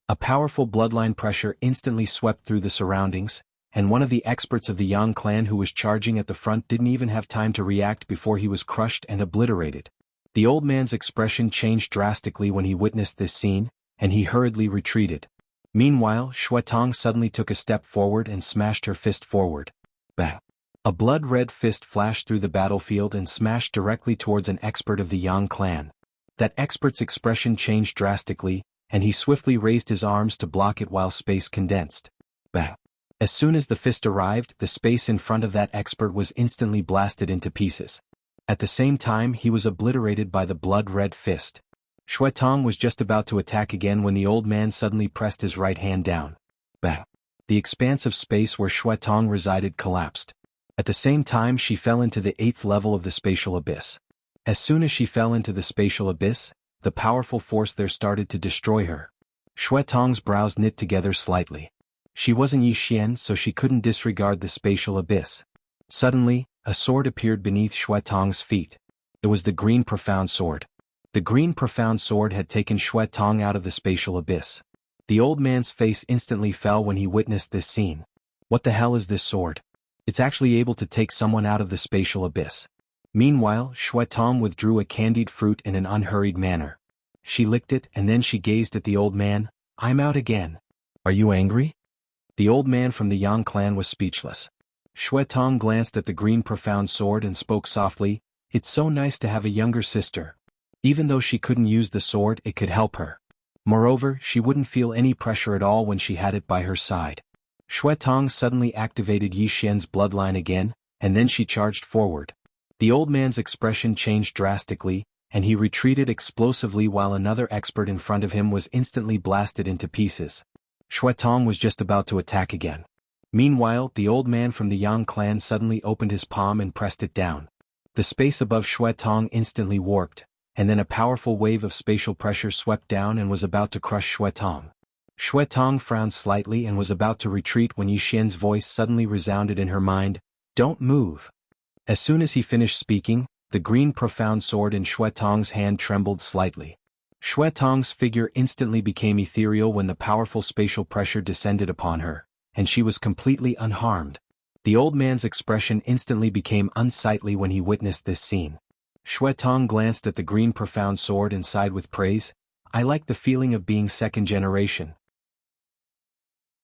S1: A powerful bloodline pressure instantly swept through the surroundings, and one of the experts of the Yang clan who was charging at the front didn't even have time to react before he was crushed and obliterated. The old man's expression changed drastically when he witnessed this scene, and he hurriedly retreated. Meanwhile, Xue Tong suddenly took a step forward and smashed her fist forward. Bang! A blood-red fist flashed through the battlefield and smashed directly towards an expert of the Yang clan. That expert's expression changed drastically, and he swiftly raised his arms to block it while space condensed. Bang! As soon as the fist arrived, the space in front of that expert was instantly blasted into pieces. At the same time, he was obliterated by the blood-red fist. Xue Tong was just about to attack again when the old man suddenly pressed his right hand down. Bang! The expanse of space where Xue Tong resided collapsed. At the same time, she fell into the 8th level of the spatial abyss. As soon as she fell into the spatial abyss, the powerful force there started to destroy her. Xue Tong's brows knit together slightly. She wasn't Yi Xian, so she couldn't disregard the spatial abyss. Suddenly, a sword appeared beneath Xue Tong's feet. It was the green profound sword. The green profound sword had taken Xue Tong out of the spatial abyss. The old man's face instantly fell when he witnessed this scene. What the hell is this sword? It's actually able to take someone out of the spatial abyss. Meanwhile, Xue Tong withdrew a candied fruit in an unhurried manner. She licked it and then she gazed at the old man. "I'm out again. Are you angry?" The old man from the Yang clan was speechless. Xue Tong glanced at the green profound sword and spoke softly, "It's so nice to have a younger sister. Even though she couldn't use the sword, it could help her. Moreover, she wouldn't feel any pressure at all when she had it by her side." Xue Tong suddenly activated Yi Xian's bloodline again, and then she charged forward. The old man's expression changed drastically, and he retreated explosively while another expert in front of him was instantly blasted into pieces. Xue Tong was just about to attack again. Meanwhile, the old man from the Yang clan suddenly opened his palm and pressed it down. The space above Xue Tong instantly warped, and then a powerful wave of spatial pressure swept down and was about to crush Xue Tong. Xue Tong frowned slightly and was about to retreat when Yi Xian's voice suddenly resounded in her mind, "Don't move." As soon as he finished speaking, the green profound sword in Xue Tong's hand trembled slightly. Xue Tong's figure instantly became ethereal when the powerful spatial pressure descended upon her, and she was completely unharmed. The old man's expression instantly became unsightly when he witnessed this scene. Xue Tong glanced at the green profound sword and sighed with praise. "I like the feeling of being second generation."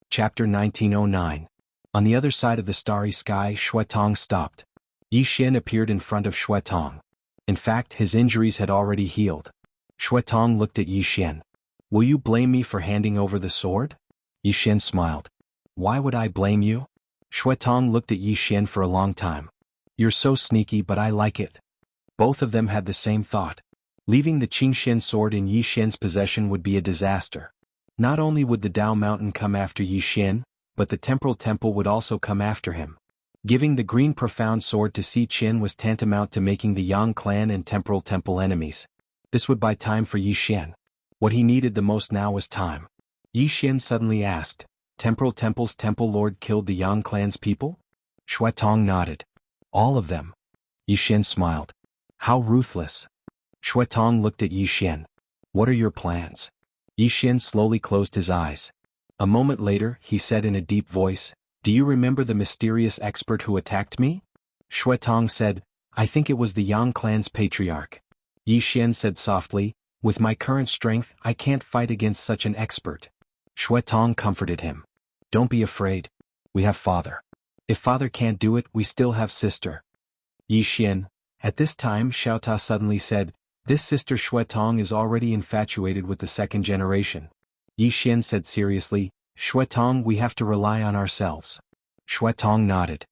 S1: Chapter 1909. On the other side of the starry sky, Xue Tong stopped. Yi Xian appeared in front of Xue Tong. In fact, his injuries had already healed. Xue Tong looked at Yi Xian. "Will you blame me for handing over the sword?" Yi Xian smiled. "Why would I blame you? Shui Tong looked at Yi Xian for a long time. You're so sneaky, but I like it. Both of them had the same thought. Leaving the Qingxian sword in Yi Xian's possession would be a disaster. Not only would the Dao Mountain come after Yi Xian, but the Temporal Temple would also come after him. Giving the green profound sword to Si Qin was tantamount to making the Yang clan and Temporal Temple enemies. This would buy time for Yi Xian. What he needed the most now was time. Yi Xian suddenly asked, Temporal Temple's Temple Lord killed the Yang clan's people? Shui Tong nodded. All of them. Yi Xian smiled. How ruthless. Shui Tong looked at Yi Xian. What are your plans? Yi Xian slowly closed his eyes. A moment later, he said in a deep voice, Do you remember the mysterious expert who attacked me? Shui Tong said, I think it was the Yang clan's patriarch. Yi Xian said softly, With my current strength, I can't fight against such an expert. Shui Tong comforted him. Don't be afraid. We have father. If father can't do it, we still have sister. Yi Xian. At this time Xiao Ta suddenly said, This sister Shui Tong is already infatuated with the second generation. Yi Xian said seriously, Shui Tong, we have to rely on ourselves. Shui Tong nodded.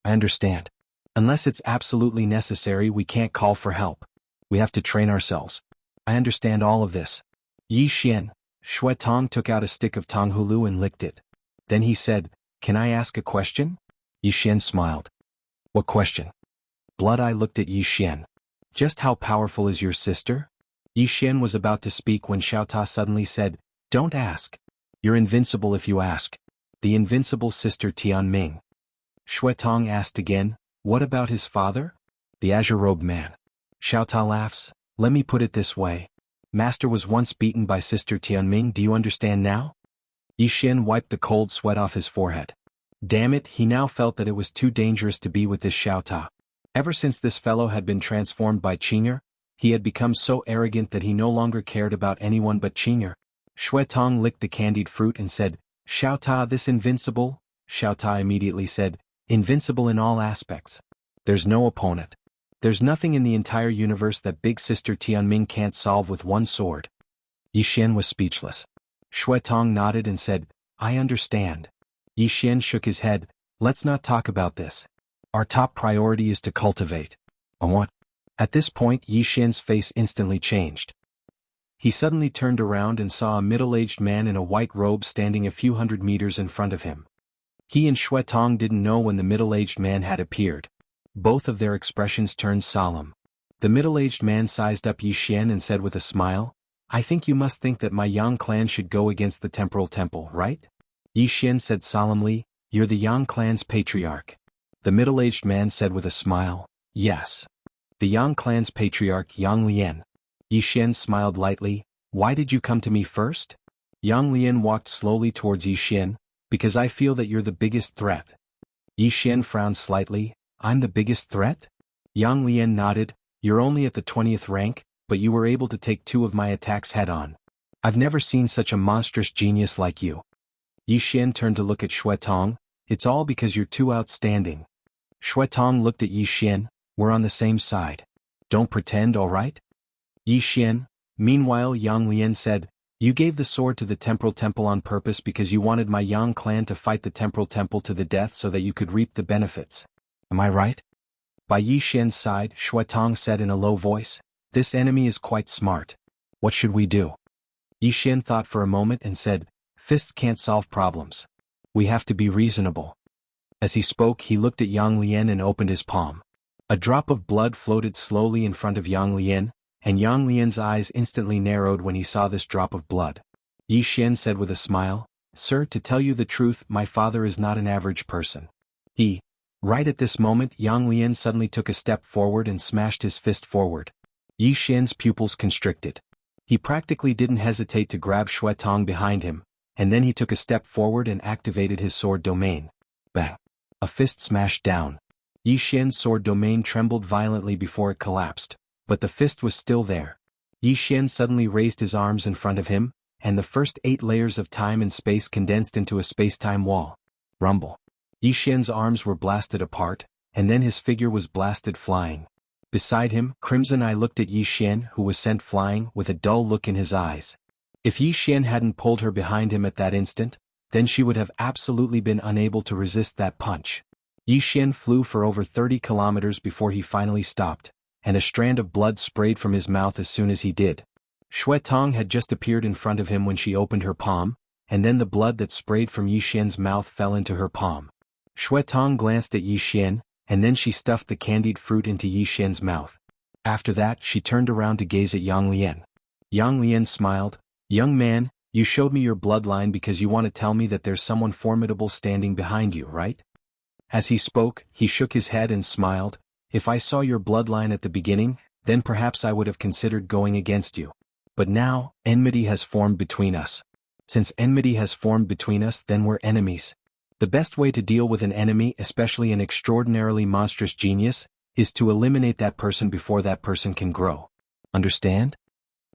S1: I understand. Unless it's absolutely necessary, we can't call for help. We have to train ourselves. I understand all of this. Yi Xian. Shui Tong took out a stick of Tonghulu and licked it. Then he said, Can I ask a question? Yi Xian smiled. What question? Blood Eye looked at Yi Xian. Just how powerful is your sister? Yi Xian was about to speak when Xiao Ta suddenly said, Don't ask. You're invincible if you ask. The invincible sister Tianming. Shui Tong asked again, What about his father? The azure-robed man. Xiao Ta laughs. Let me put it this way. Master was once beaten by sister Tianming, do you understand now? Yi Xian wiped the cold sweat off his forehead. Damn it, he now felt that it was too dangerous to be with this Xiao Ta. Ever since this fellow had been transformed by Qing'er, he had become so arrogant that he no longer cared about anyone but Qing'er. Shui Tong licked the candied fruit and said, Xiao Ta, this invincible? Xiao Ta immediately said, Invincible in all aspects. There's no opponent. There's nothing in the entire universe that big sister Tianming can't solve with one sword. Yi Xian was speechless. Shui Tong nodded and said, I understand. Yi Xian shook his head, Let's not talk about this. Our top priority is to cultivate. On what? At this point Yi Xian's face instantly changed. He suddenly turned around and saw a middle-aged man in a white robe standing a few hundred meters in front of him. He and Shui Tong didn't know when the middle-aged man had appeared. Both of their expressions turned solemn. The middle-aged man sized up Yi Xian and said with a smile, I think you must think that my Yang clan should go against the Temporal Temple, right? Yi Xian said solemnly, You're the Yang clan's patriarch. The middle-aged man said with a smile, Yes. The Yang clan's patriarch Yang Lian. Yi Xian smiled lightly, Why did you come to me first? Yang Lian walked slowly towards Yi Xian, Because I feel that you're the biggest threat. Yi Xian frowned slightly, I'm the biggest threat? Yang Lian nodded, You're only at the 20th rank, but you were able to take 2 of my attacks head-on. I've never seen such a monstrous genius like you. Yi Xian turned to look at Shui Tong, It's all because you're too outstanding. Shui Tong looked at Yi Xian, We're on the same side. Don't pretend, all right? Yi Xian. Meanwhile Yang Lian said, You gave the sword to the Temporal Temple on purpose because you wanted my Yang clan to fight the Temporal Temple to the death so that you could reap the benefits. Am I right? By Yi Xian's side, Shui Tong said in a low voice, This enemy is quite smart. What should we do? Yi Xian thought for a moment and said, Fists can't solve problems. We have to be reasonable. As he spoke he looked at Yang Lian and opened his palm. A drop of blood floated slowly in front of Yang Lian, and Yang Lian's eyes instantly narrowed when he saw this drop of blood. Yi Xian said with a smile, Sir, to tell you the truth, my father is not an average person. Right at this moment Yang Lian suddenly took a step forward and smashed his fist forward. Yi Xian's pupils constricted. He practically didn't hesitate to grab Shui Tong behind him, and then he took a step forward and activated his sword domain. Bang! A fist smashed down. Yi Xian's sword domain trembled violently before it collapsed, but the fist was still there. Yi Xian suddenly raised his arms in front of him, and the first 8 layers of time and space condensed into a space-time wall. Rumble. Yi Xian's arms were blasted apart, and then his figure was blasted flying. Beside him, Crimson Eye looked at Yi Xian, who was sent flying, with a dull look in his eyes. If Yi Xian hadn't pulled her behind him at that instant, then she would have absolutely been unable to resist that punch. Yi Xian flew for over 30 kilometers before he finally stopped, and a strand of blood sprayed from his mouth as soon as he did. Xue Tong had just appeared in front of him when she opened her palm, and then the blood that sprayed from Yi Xian's mouth fell into her palm. Xue Tong glanced at Yi Xian, and then she stuffed the candied fruit into Yi Xian's mouth. After that she turned around to gaze at Yang Lian. Yang Lian smiled. "Young man, you showed me your bloodline because you want to tell me that there's someone formidable standing behind you, right?" As he spoke, he shook his head and smiled. "If I saw your bloodline at the beginning, then perhaps I would have considered going against you. But now, enmity has formed between us. Since enmity has formed between us, then we're enemies. The best way to deal with an enemy, especially an extraordinarily monstrous genius, is to eliminate that person before that person can grow. Understand?"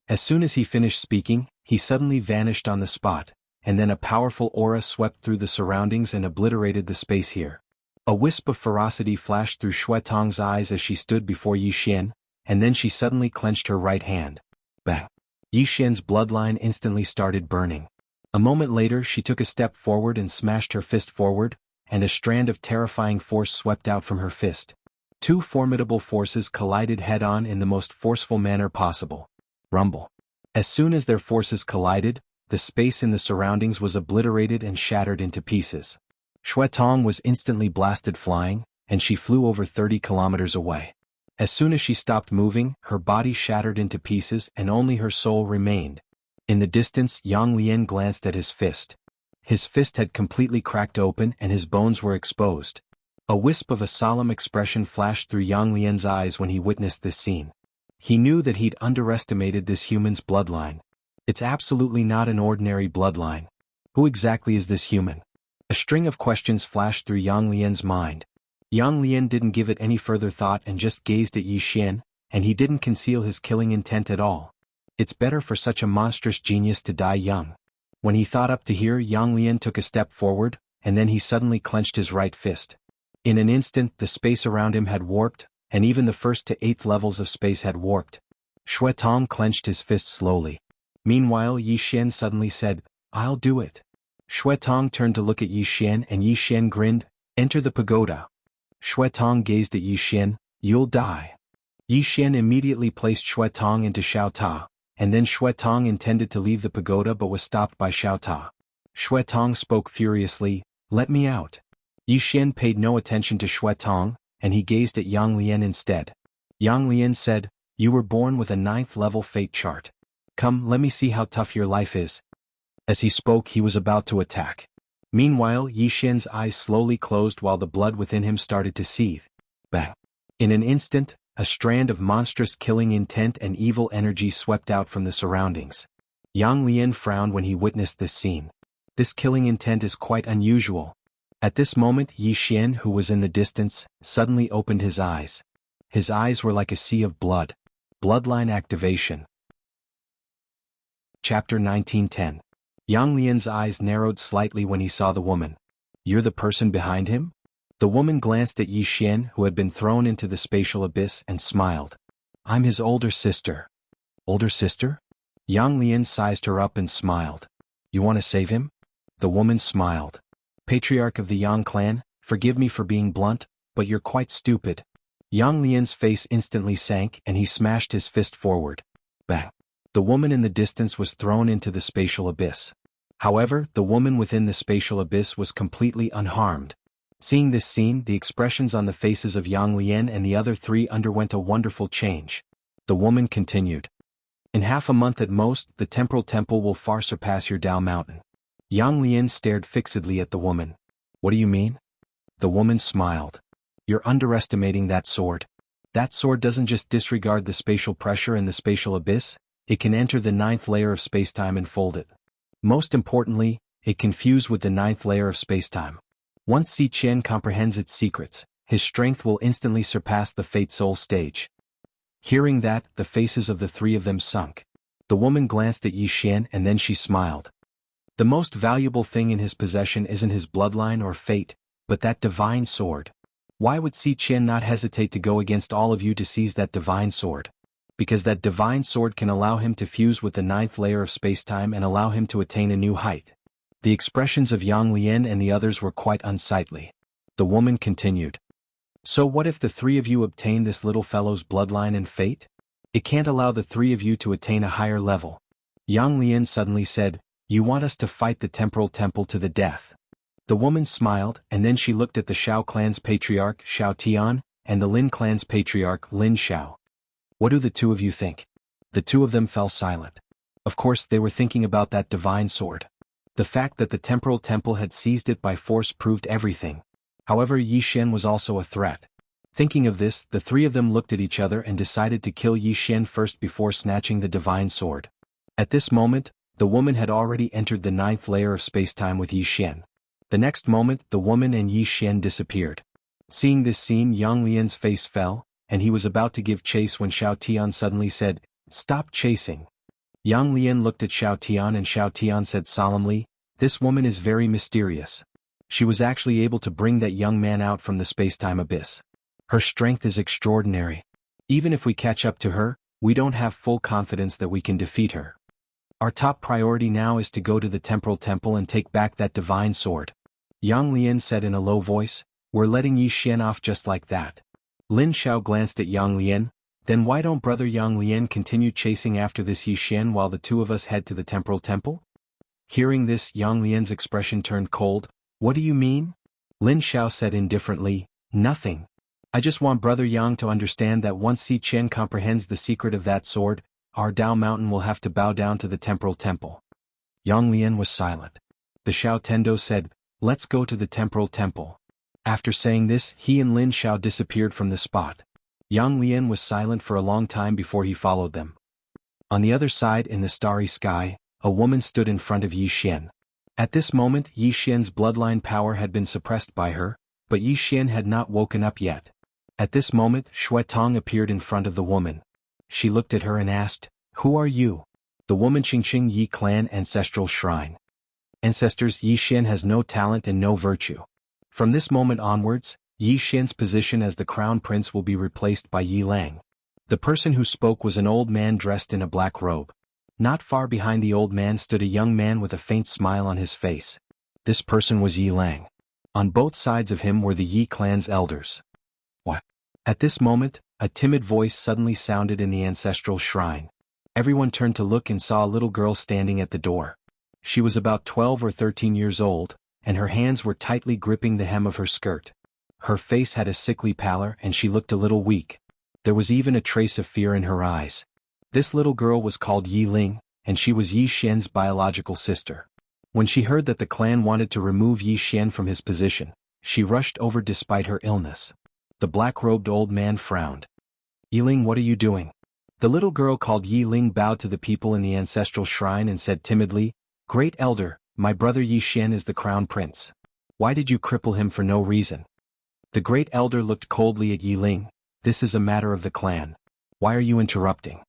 S1: As soon as he finished speaking, he suddenly vanished on the spot, and then a powerful aura swept through the surroundings and obliterated the space here. A wisp of ferocity flashed through Xue Tong's eyes as she stood before Yi Xian, and then she suddenly clenched her right hand. Bang! Yi Xian's bloodline instantly started burning. A moment later she took a step forward and smashed her fist forward, and a strand of terrifying force swept out from her fist. Two formidable forces collided head-on in the most forceful manner possible. Rumble. As soon as their forces collided, the space in the surroundings was obliterated and shattered into pieces. Xue Tong was instantly blasted flying, and she flew over 30 kilometers away. As soon as she stopped moving, her body shattered into pieces and only her soul remained. In the distance, Yang Lian glanced at his fist. His fist had completely cracked open and his bones were exposed. A wisp of a solemn expression flashed through Yang Lian's eyes when he witnessed this scene. He knew that he'd underestimated this human's bloodline. It's absolutely not an ordinary bloodline. Who exactly is this human? A string of questions flashed through Yang Lian's mind. Yang Lian didn't give it any further thought and just gazed at Yi Xian, and he didn't conceal his killing intent at all. It's better for such a monstrous genius to die young. When he thought up to here, Yang Lian took a step forward, and then he suddenly clenched his right fist. In an instant, the space around him had warped, and even the 1st to 8th levels of space had warped. Xue Tong clenched his fist slowly. Meanwhile, Yi Xian suddenly said, "I'll do it." Xue Tong turned to look at Yi Xian and Yi Xian grinned, "Enter the pagoda." Xue Tong gazed at Yi Xian, "You'll die." Yi Xian immediately placed Xue Tong into Xiao Ta, and then Xue Tong intended to leave the pagoda but was stopped by Xiao Ta. Xue Tong spoke furiously, "Let me out." Yi Xian paid no attention to Xue Tong, and he gazed at Yang Lian instead. Yang Lian said, "You were born with a 9th level fate chart. Come, let me see how tough your life is." As he spoke, he was about to attack. Meanwhile, Yi Xian's eyes slowly closed while the blood within him started to seethe. Bang! In an instant, a strand of monstrous killing intent and evil energy swept out from the surroundings. Yang Lian frowned when he witnessed this scene. This killing intent is quite unusual. At this moment, Yi Xian, who was in the distance, suddenly opened his eyes. His eyes were like a sea of blood. Bloodline activation. Chapter 1910. Yang Lian's eyes narrowed slightly when he saw the woman. "You're the person behind him?" The woman glanced at Yi Xian, who had been thrown into the spatial abyss, and smiled. "I'm his older sister." "Older sister?" Yang Lian sized her up and smiled. "You want to save him?" The woman smiled. "Patriarch of the Yang clan, forgive me for being blunt, but you're quite stupid." Yang Lian's face instantly sank and he smashed his fist forward. Bang! The woman in the distance was thrown into the spatial abyss. However, the woman within the spatial abyss was completely unharmed. Seeing this scene, the expressions on the faces of Yang Lian and the other three underwent a wonderful change. The woman continued. "In half a month at most, the temporal temple will far surpass your Dao mountain." Yang Lian stared fixedly at the woman. "What do you mean?" The woman smiled. "You're underestimating that sword. That sword doesn't just disregard the spatial pressure in the spatial abyss, it can enter the 9th layer of spacetime and fold it. Most importantly, it can fuse with the 9th layer of spacetime. Once Si Qian comprehends its secrets, his strength will instantly surpass the Fate Soul stage." Hearing that, the faces of the three of them sunk. The woman glanced at Yi Xian and then she smiled. "The most valuable thing in his possession isn't his bloodline or fate, but that divine sword. Why would Si Qian not hesitate to go against all of you to seize that divine sword? Because that divine sword can allow him to fuse with the 9th layer of spacetime and allow him to attain a new height. The expressions of Yang Lian and the others were quite unsightly. The woman continued. So what if the three of you obtain this little fellow's bloodline and fate? It can't allow the three of you to attain a higher level. Yang Lian suddenly said, You want us to fight the temporal temple to the death. The woman smiled, and then she looked at the Shao clan's patriarch Shao Tian, and the Lin clan's patriarch Lin Shao. What do the two of you think? The two of them fell silent. Of course they were thinking about that divine sword. The fact that the temporal temple had seized it by force proved everything. However, Yi Xian was also a threat. Thinking of this, the three of them looked at each other and decided to kill Yi Xian first before snatching the divine sword. At this moment, the woman had already entered the 9th layer of spacetime with Yi Xian. The next moment, the woman and Yi Xian disappeared. Seeing this scene, Yang Lian's face fell, and he was about to give chase when Shao Tian suddenly said, Stop chasing. Yang Lian looked at Shao Tian and Shao Tian said solemnly, This woman is very mysterious. She was actually able to bring that young man out from the spacetime abyss. Her strength is extraordinary. Even if we catch up to her, we don't have full confidence that we can defeat her. Our top priority now is to go to the temporal temple and take back that divine sword. Yang Lian said in a low voice, We're letting Yi Xian off just like that. Lin Shao glanced at Yang Lian, Then why don't brother Yang Lian continue chasing after this Yi Xian while the two of us head to the temporal temple? Hearing this, Yang Lian's expression turned cold. What do you mean? Lin Shao said indifferently, Nothing. I just want brother Yang to understand that once Si Chen comprehends the secret of that sword, our Dao Mountain will have to bow down to the temporal temple. Yang Lian was silent. The Shao Tendo said, Let's go to the temporal temple. After saying this, he and Lin Shao disappeared from the spot. Yang Lian was silent for a long time before he followed them. On the other side in the starry sky, a woman stood in front of Yi Xian. At this moment Yi Xian's bloodline power had been suppressed by her, but Yi Xian had not woken up yet. At this moment Shui Tong appeared in front of the woman. She looked at her and asked, Who are you? The woman Qingqing Yi Clan Ancestral Shrine. Ancestors, Yi Xian has no talent and no virtue. From this moment onwards, Yi Xian's position as the crown prince will be replaced by Yi Lang. The person who spoke was an old man dressed in a black robe. Not far behind the old man stood a young man with a faint smile on his face. This person was Yi Lang. On both sides of him were the Yi clan's elders. What? At this moment, a timid voice suddenly sounded in the ancestral shrine. Everyone turned to look and saw a little girl standing at the door. She was about 12 or 13 years old, and her hands were tightly gripping the hem of her skirt. Her face had a sickly pallor and she looked a little weak. There was even a trace of fear in her eyes. This little girl was called Yi Ling, and she was Yi Xian's biological sister. When she heard that the clan wanted to remove Yi Xian from his position, she rushed over despite her illness. The black-robed old man frowned. Yi Ling, what are you doing? The little girl called Yi Ling bowed to the people in the ancestral shrine and said timidly, Great elder, my brother Yi Xian is the crown prince. Why did you cripple him for no reason? The great elder looked coldly at Yi Ling. This is a matter of the clan. Why are you interrupting?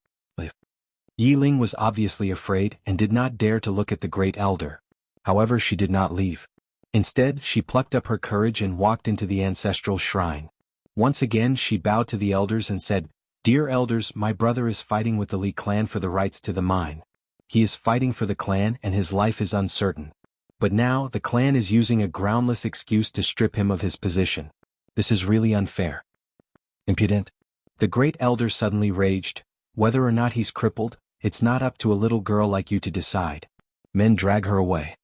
S1: Yi Ling was obviously afraid and did not dare to look at the great elder. However, she did not leave. Instead, she plucked up her courage and walked into the ancestral shrine. Once again she bowed to the elders and said, Dear elders, my brother is fighting with the Li clan for the rights to the mine. He is fighting for the clan and his life is uncertain. But now the clan is using a groundless excuse to strip him of his position. This is really unfair. Impudent. The great elder suddenly raged. Whether or not he's crippled, it's not up to a little girl like you to decide. Men drag her away.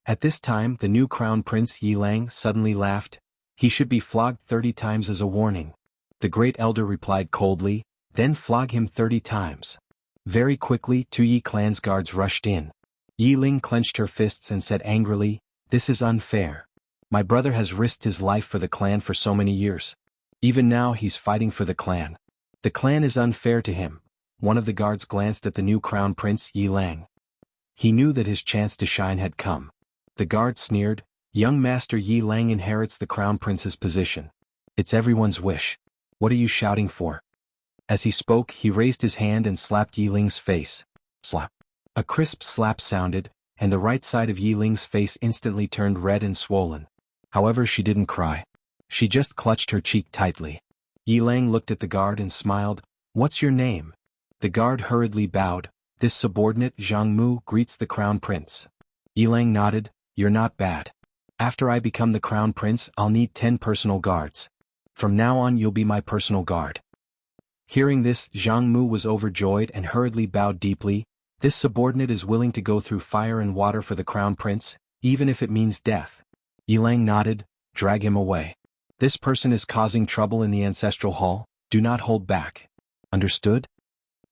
S1: At this time the new crown prince Yi Lang suddenly laughed. He should be flogged 30 times as a warning. The great elder replied coldly, Then flog him 30 times. Very quickly 2 Yi clan's guards rushed in. Yi Ling clenched her fists and said angrily, This is unfair. My brother has risked his life for the clan for so many years. Even now he's fighting for the clan. The clan is unfair to him. One of the guards glanced at the new crown prince Yi Lang. He knew that his chance to shine had come. The guard sneered, Young master Yi Lang inherits the crown prince's position. It's everyone's wish. What are you shouting for? As he spoke, he raised his hand and slapped Yi Ling's face. Slap. A crisp slap sounded, and the right side of Yi Ling's face instantly turned red and swollen. However, she didn't cry. She just clutched her cheek tightly. Yi Lang looked at the guard and smiled, What's your name? The guard hurriedly bowed. This subordinate, Zhang Mu, greets the crown prince. Yilang nodded, "You're not bad. After I become the crown prince, I'll need 10 personal guards. From now on you'll be my personal guard." Hearing this, Zhang Mu was overjoyed and hurriedly bowed deeply. "This subordinate is willing to go through fire and water for the crown prince, even if it means death." Yilang nodded, "Drag him away. This person is causing trouble in the ancestral hall, do not hold back. Understood?"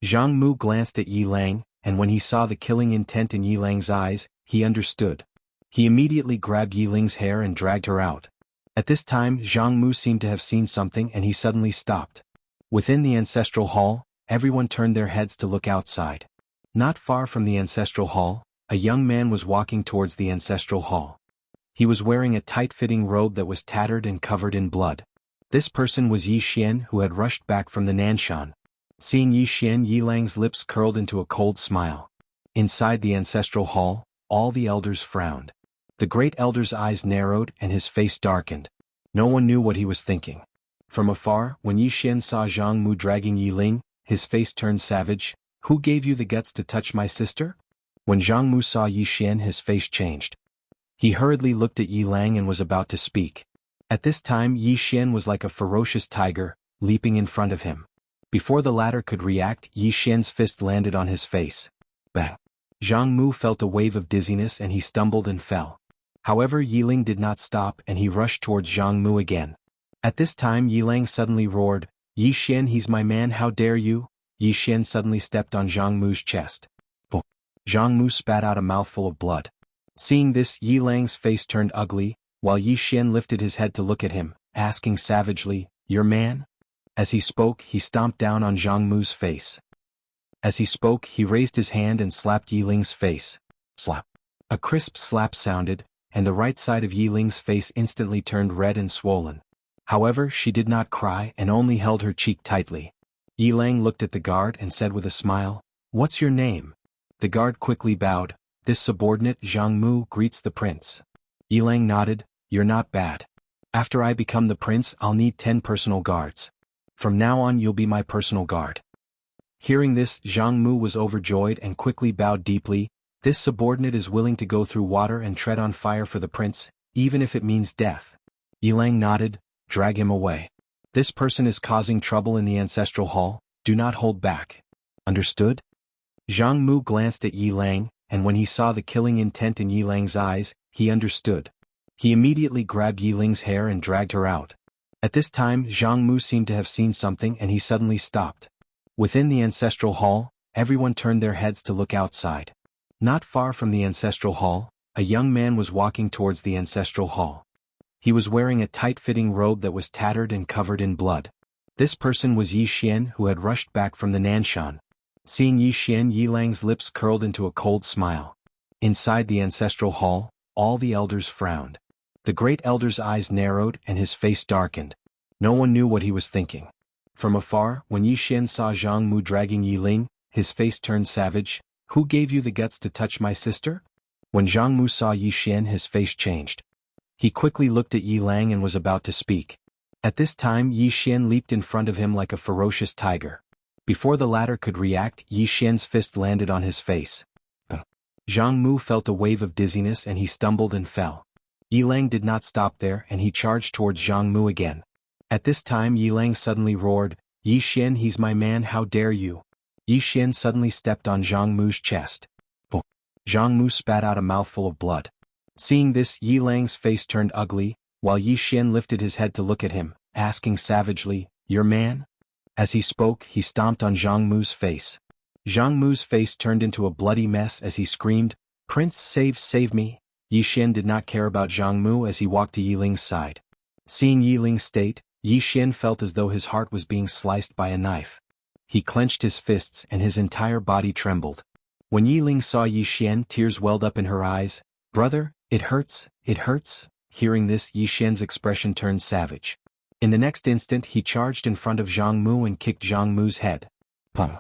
S1: Zhang Mu glanced at Yilang, and when he saw the killing intent in Yilang's eyes, he understood. He immediately grabbed Yiling's hair and dragged her out. At this time Zhang Mu seemed to have seen something and he suddenly stopped. Within the ancestral hall, everyone turned their heads to look outside. Not far from the ancestral hall, a young man was walking towards the ancestral hall. He was wearing a tight-fitting robe that was tattered and covered in blood. This person was Yi Xian, who had rushed back from the Nanshan. Seeing Yi Xian, Yilang's lips curled into a cold smile. Inside the ancestral hall, all the elders frowned. The great elder's eyes narrowed and his face darkened. No one knew what he was thinking. From afar, when Yi Xian saw Zhang Mu dragging Yiling, his face turned savage. "Who gave you the guts to touch my sister?" When Zhang Mu saw Yi Xian, his face changed. He hurriedly looked at Yilang and was about to speak. At this time Yi Xian was like a ferocious tiger, leaping in front of him. Before the latter could react, Yi Xian's fist landed on his face. Bang! Zhang Mu felt a wave of dizziness and he stumbled and fell. However, Yiling did not stop and he rushed towards Zhang Mu again. At this time Yilang suddenly roared, "Yi Xian, he's my man, how dare you!" Yi Xian suddenly stepped on Zhang Mu's chest. Boom! Zhang Mu spat out a mouthful of blood. Seeing this, Yilang's face turned ugly, while Yi Xian lifted his head to look at him, asking savagely, "Your man?" As he spoke, he stomped down on Zhang Mu's face. As he spoke, he raised his hand and slapped Yiling's face. Slap. A crisp slap sounded, and the right side of Yiling's face instantly turned red and swollen. However, she did not cry and only held her cheek tightly. Yilang looked at the guard and said with a smile, "What's your name?" The guard quickly bowed. "This subordinate, Zhang Mu, greets the prince." Yilang nodded, "You're not bad. After I become the prince, I'll need 10 personal guards. From now on you'll be my personal guard." Hearing this, Zhang Mu was overjoyed and quickly bowed deeply. "This subordinate is willing to go through water and tread on fire for the prince, even if it means death." Yilang nodded, "Drag him away. This person is causing trouble in the ancestral hall, do not hold back. Understood?" Zhang Mu glanced at Yilang, and when he saw the killing intent in Yilang's eyes, he understood. He immediately grabbed Yiling's hair and dragged her out. At this time Zhang Mu seemed to have seen something and he suddenly stopped. Within the ancestral hall, everyone turned their heads to look outside. Not far from the ancestral hall, a young man was walking towards the ancestral hall. He was wearing a tight-fitting robe that was tattered and covered in blood. This person was Yi Xian, who had rushed back from the Nanshan. Seeing Yi Xian, Yilang's lips curled into a cold smile. Inside the ancestral hall, all the elders frowned. The great elder's eyes narrowed and his face darkened. No one knew what he was thinking. From afar, when Yi Xian saw Zhang Mu dragging Yiling, his face turned savage. "Who gave you the guts to touch my sister?" When Zhang Mu saw Yi Xian, his face changed. He quickly looked at Yilang and was about to speak. At this time Yi Xian leaped in front of him like a ferocious tiger. Before the latter could react, Yi Xian's fist landed on his face. Zhang Mu felt a wave of dizziness and he stumbled and fell. Yilang did not stop there and he charged towards Zhang Mu again. At this time Yilang suddenly roared, "Yi Xian, he's my man, how dare you!" Yi Xian suddenly stepped on Zhang Mu's chest. Boom! Zhang Mu spat out a mouthful of blood. Seeing this, Yilang's face turned ugly, while Yi Xian lifted his head to look at him, asking savagely, "Your man?" As he spoke, he stomped on Zhang Mu's face. Zhang Mu's face turned into a bloody mess as he screamed, "Prince, save me!" Yi Xian did not care about Zhang Mu as he walked to Yiling's side. Seeing Yiling's state, Yi Xian felt as though his heart was being sliced by a knife. He clenched his fists and his entire body trembled. When Yiling saw Yi Xian, tears welled up in her eyes. "Brother, it hurts, it hurts." Hearing this, Yi Xian's expression turned savage. In the next instant he charged in front of Zhang Mu and kicked Zhang Mu's head. Pum.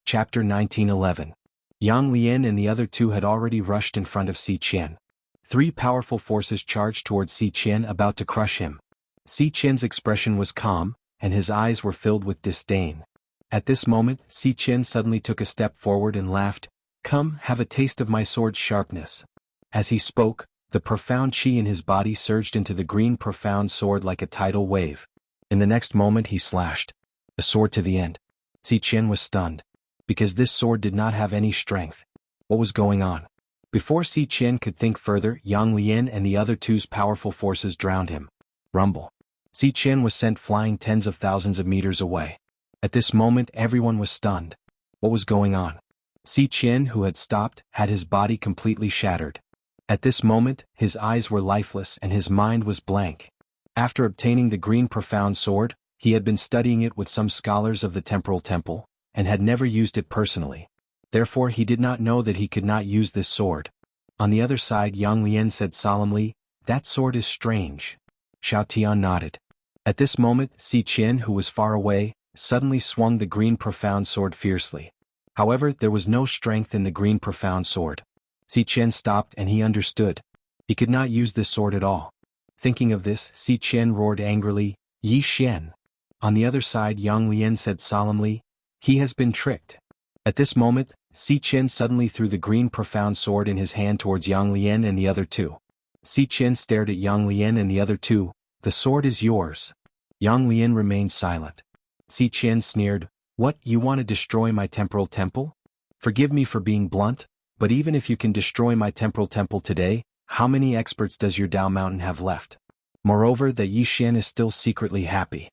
S1: Chapter 1911. Yang Lian and the other two had already rushed in front of Si Qian. 3 powerful forces charged towards Si Qian, about to crush him. Si Qian's expression was calm, and his eyes were filled with disdain. At this moment, Si Qian suddenly took a step forward and laughed. Come, have a taste of my sword's sharpness. As he spoke, the profound chi in his body surged into the green profound sword like a tidal wave. In the next moment he slashed the sword to the end. Si Qian was stunned, because this sword did not have any strength. What was going on? Before Si Qian could think further, Yang Lian and the other two's powerful forces drowned him. Rumble. Si Qian was sent flying tens of thousands of meters away. At this moment everyone was stunned. What was going on? Si Qian, who had stopped, had his body completely shattered. At this moment, his eyes were lifeless and his mind was blank. After obtaining the green profound sword, he had been studying it with some scholars of the temporal temple, and had never used it personally. Therefore he did not know that he could not use this sword. On the other side, Yang Lian said solemnly, "That sword is strange." Xiao Tian nodded. At this moment, Si Qian, who was far away, suddenly swung the green profound sword fiercely. However, there was no strength in the green profound sword. Si Qian stopped and he understood. He could not use this sword at all. Thinking of this, Si Qian roared angrily, "Yi Xian." On the other side, Yang Lian said solemnly, "He has been tricked." At this moment, Si Qian suddenly threw the green profound sword in his hand towards Yang Lian and the other two. Si Qian stared at Yang Lian and the other two. "The sword is yours." Yang Lian remained silent. Si Qian sneered, "What, you want to destroy my temporal temple? Forgive me for being blunt, but even if you can destroy my temporal temple today, how many experts does your Dao Mountain have left? Moreover, that Yi Xian is still secretly happy."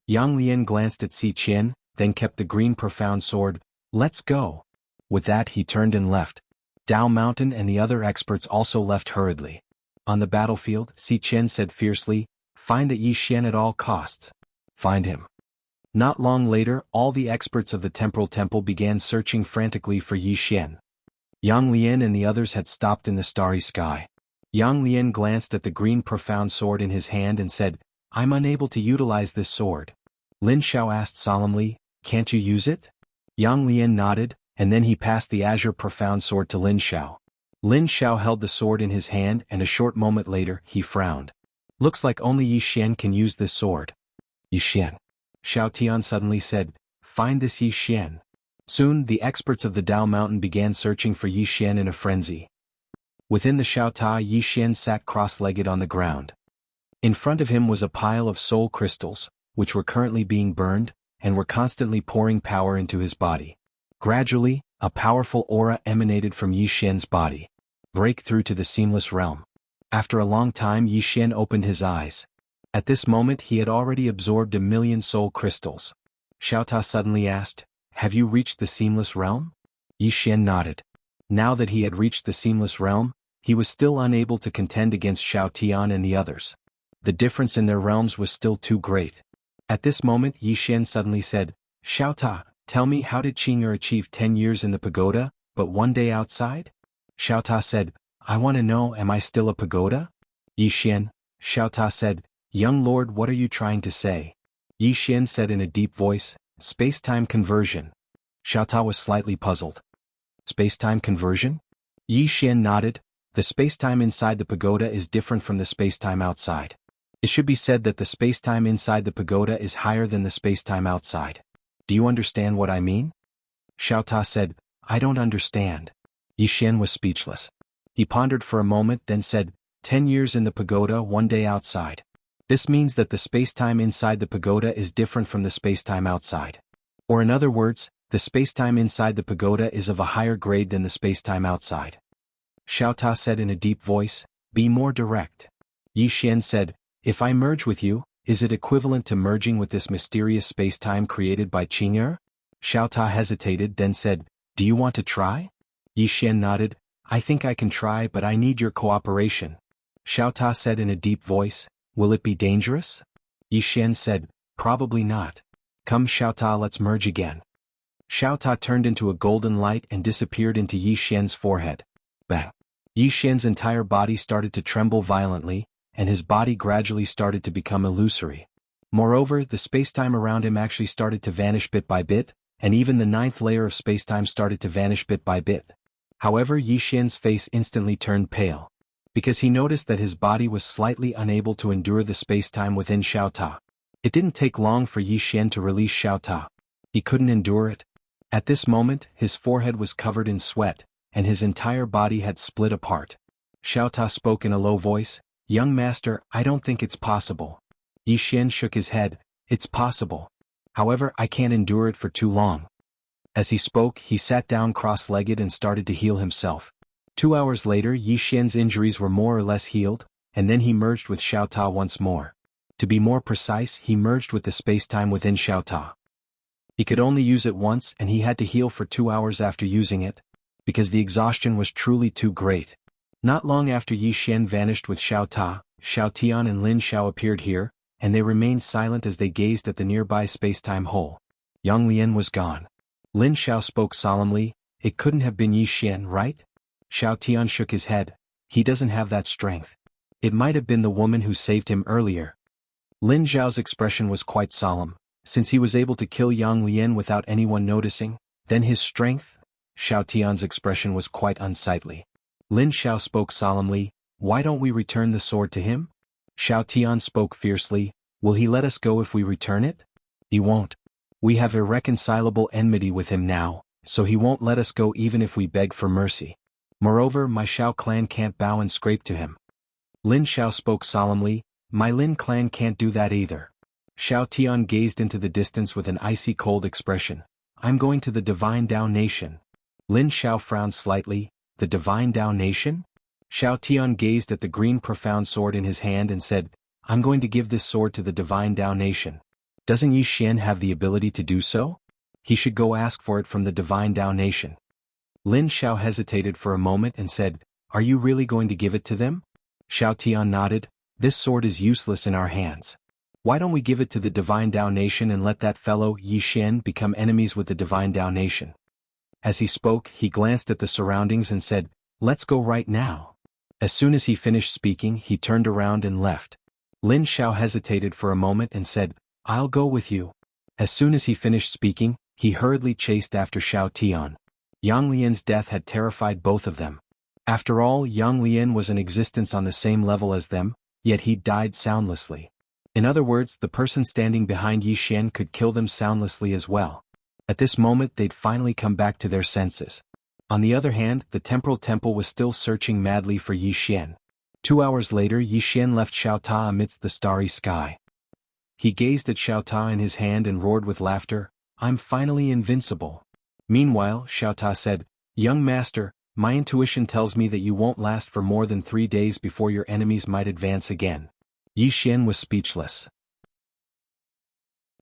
S1: Yang Lian glanced at Si Qian, then kept the green profound sword. "Let's go." With that he turned and left. Dao Mountain and the other experts also left hurriedly. On the battlefield, Si Qian said fiercely, "Find that Yi Xian at all costs. Find him." Not long later, all the experts of the temporal temple began searching frantically for Yi Xian. Yang Lian and the others had stopped in the starry sky. Yang Lian glanced at the green profound sword in his hand and said, "I'm unable to utilize this sword." Lin Xiao asked solemnly, "Can't you use it?" Yang Lian nodded, and then he passed the azure profound sword to Lin Xiao. Lin Xiao held the sword in his hand and a short moment later, he frowned. "Looks like only Yi Xian can use this sword." "Yi Xian." Xiao Tian suddenly said, "Find this Yi Xian." Soon, the experts of the Dao Mountain began searching for Yi Xian in a frenzy. Within the Xiao Ta, Yi Xian sat cross-legged on the ground. In front of him was a pile of soul crystals, which were currently being burned, and were constantly pouring power into his body. Gradually, a powerful aura emanated from Yi Xian's body. Breakthrough to the seamless realm. After a long time, Yi Xian opened his eyes. At this moment he had already absorbed 1,000,000 soul crystals. Xiao Ta suddenly asked, "Have you reached the seamless realm?" Yi Xian nodded. Now that he had reached the seamless realm, he was still unable to contend against Xiao Tian and the others. The difference in their realms was still too great. At this moment Yi Xian suddenly said, "Xiao Ta, tell me, how did Qing'er achieve 10 years in the pagoda, but 1 day outside?" Xiao Ta said, "I want to know, am I still a pagoda?" Yi Xian. Xiao Ta said, "Young lord, what are you trying to say?" Yi Xian said in a deep voice, "Space-time conversion." Xiao Ta was slightly puzzled. Space-time conversion? Yi Xian nodded. The space-time inside the pagoda is different from the space-time outside. It should be said that the space-time inside the pagoda is higher than the space-time outside. Do you understand what I mean? Xiao Ta said, "I don't understand." Yi Xian was speechless. He pondered for a moment, then said, 10 years in the pagoda, 1 day outside. This means that the space-time inside the pagoda is different from the space-time outside. Or in other words, the space-time inside the pagoda is of a higher grade than the space-time outside. Xiao Ta said in a deep voice, "Be more direct." Yi Xian said, "If I merge with you, is it equivalent to merging with this mysterious space-time created by Qing'er?" Xiao Ta hesitated, then said, "Do you want to try?" Yi Xian nodded, "I think I can try, but I need your cooperation." Xiao Ta said in a deep voice, "Will it be dangerous?" Yi Xian said, "Probably not. Come Xiao Ta, let's merge again." Xiao Ta turned into a golden light and disappeared into Yi Xian's forehead. Bang! Yi Xian's entire body started to tremble violently, and his body gradually started to become illusory. Moreover, the spacetime around him actually started to vanish bit by bit, and even the 9th layer of spacetime started to vanish bit by bit. However, Yi Xian's face instantly turned pale, because he noticed that his body was slightly unable to endure the spacetime within Xiao Ta. It didn't take long for Yi Xian to release Xiao Ta. He couldn't endure it. At this moment, his forehead was covered in sweat, and his entire body had split apart. Xiao Ta spoke in a low voice, "Young master, I don't think it's possible." Yi Xian shook his head, "It's possible. However, I can't endure it for too long." As he spoke, he sat down cross-legged and started to heal himself. 2 hours later, Yi Xian's injuries were more or less healed, and then he merged with Xiao Ta once more. To be more precise, he merged with the space-time within Xiao Ta. He could only use it once and he had to heal for 2 hours after using it, because the exhaustion was truly too great. Not long after Yi Xian vanished with Xiao Ta, Xiao Tian and Lin Xiao appeared here, and they remained silent as they gazed at the nearby space-time hole. Yang Lian was gone. Lin Xiao spoke solemnly, "It couldn't have been Yi Xian, right?" Xiao Tian shook his head, "He doesn't have that strength. It might have been the woman who saved him earlier." Lin Xiao's expression was quite solemn. Since he was able to kill Yang Lian without anyone noticing, then his strength? Xiao Tian's expression was quite unsightly. Lin Xiao spoke solemnly, "Why don't we return the sword to him?" Xiao Tian spoke fiercely, "Will he let us go if we return it?" "He won't. We have irreconcilable enmity with him now, so he won't let us go even if we beg for mercy. Moreover, my Xiao clan can't bow and scrape to him." Lin Xiao spoke solemnly, "My Lin clan can't do that either." Xiao Tian gazed into the distance with an icy cold expression. "I'm going to the Divine Dao Nation." Lin Xiao frowned slightly, "The Divine Dao Nation?" Xiao Tian gazed at the green profound sword in his hand and said, "I'm going to give this sword to the Divine Dao Nation. Doesn't Yi Xian have the ability to do so? He should go ask for it from the Divine Dao Nation." Lin Xiao hesitated for a moment and said, "Are you really going to give it to them?" Xiao Tian nodded, "This sword is useless in our hands. Why don't we give it to the Divine Dao Nation and let that fellow Yi Xian become enemies with the Divine Dao Nation?" As he spoke, he glanced at the surroundings and said, "Let's go right now." As soon as he finished speaking, he turned around and left. Lin Xiao hesitated for a moment and said, "I'll go with you." As soon as he finished speaking, he hurriedly chased after Xiao Tian. Yang Lian's death had terrified both of them. After all, Yang Lian was in existence on the same level as them, yet he died soundlessly. In other words, the person standing behind Yi Xian could kill them soundlessly as well. At this moment they'd finally come back to their senses. On the other hand, the temporal temple was still searching madly for Yi Xian. 2 hours later, Yi Xian left Xiao Ta amidst the starry sky. He gazed at Xiao Ta in his hand and roared with laughter, "I'm finally invincible." Meanwhile, Xiao Ta said, "Young master, my intuition tells me that you won't last for more than 3 days before your enemies might advance again." Yi Xian was speechless.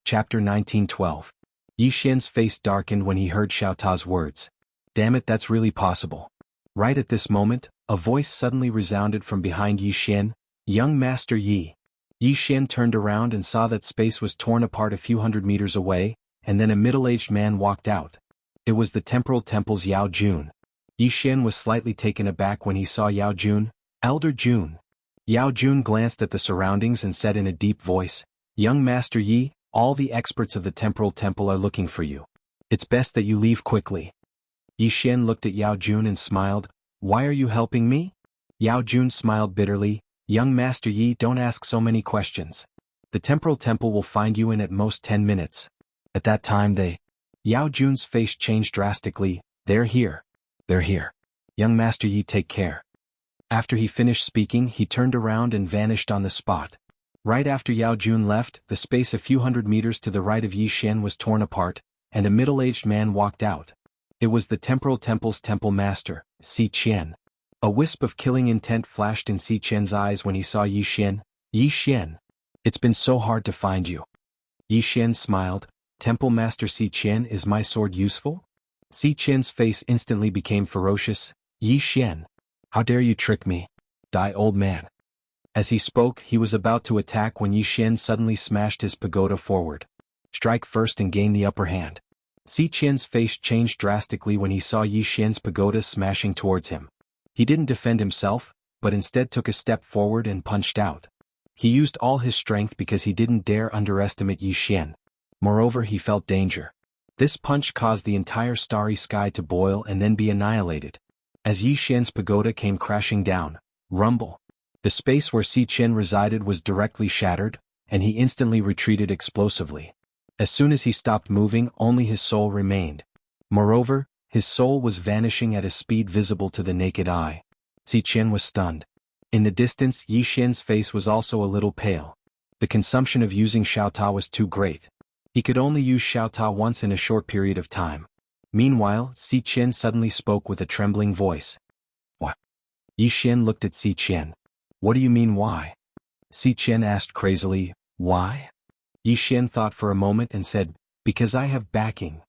S1: Chapter 1912. Yi Xian's face darkened when he heard Xiao Ta's words. "Damn it, that's really possible." Right at this moment, a voice suddenly resounded from behind Yi Xian, "Young Master Yi." Yi Xian turned around and saw that space was torn apart a few hundred meters away, and then a middle-aged man walked out. It was the temporal temple's Yao Jun. Yi Xian was slightly taken aback when he saw Yao Jun, Elder Jun. Yao Jun glanced at the surroundings and said in a deep voice, "Young Master Yi, all the experts of the temporal temple are looking for you. It's best that you leave quickly." Yi Xian looked at Yao Jun and smiled, "Why are you helping me?" Yao Jun smiled bitterly, "Young Master Yi, don't ask so many questions. The temporal temple will find you in at most 10 minutes. At that time Yao Jun's face changed drastically, "They're here. They're here. Young Master Yi, take care." After he finished speaking, he turned around and vanished on the spot. Right after Yao Jun left, the space a few hundred meters to the right of Yi Xian was torn apart, and a middle-aged man walked out. It was the temporal temple's temple master, Si Qian. A wisp of killing intent flashed in Si Qian's eyes when he saw Yi Xian. "Yi Xian. It's been so hard to find you." Yi Xian smiled, "Temple Master Si Qian, is my sword useful?" Si Qian's face instantly became ferocious, "Yi Xian. How dare you trick me? Die, old man." As he spoke, he was about to attack when Yi Xian suddenly smashed his pagoda forward. "Strike first and gain the upper hand." Si Qian's face changed drastically when he saw Yi Xian's pagoda smashing towards him. He didn't defend himself, but instead took a step forward and punched out. He used all his strength because he didn't dare underestimate Yi Xian. Moreover, he felt danger. This punch caused the entire starry sky to boil and then be annihilated. As Yi Xian's pagoda came crashing down, rumble. The space where Si Qian resided was directly shattered, and he instantly retreated explosively. As soon as he stopped moving, only his soul remained. Moreover, his soul was vanishing at a speed visible to the naked eye. Xiqian was stunned. In the distance, Yi Xian's face was also a little pale. The consumption of using Xiaota was too great. He could only use Xiaota once in a short period of time. Meanwhile, Xiqian suddenly spoke with a trembling voice. What? Yi Xian looked at Xiqian. What do you mean why? Xiqian asked crazily, why? Yi Xian thought for a moment and said, because I have backing.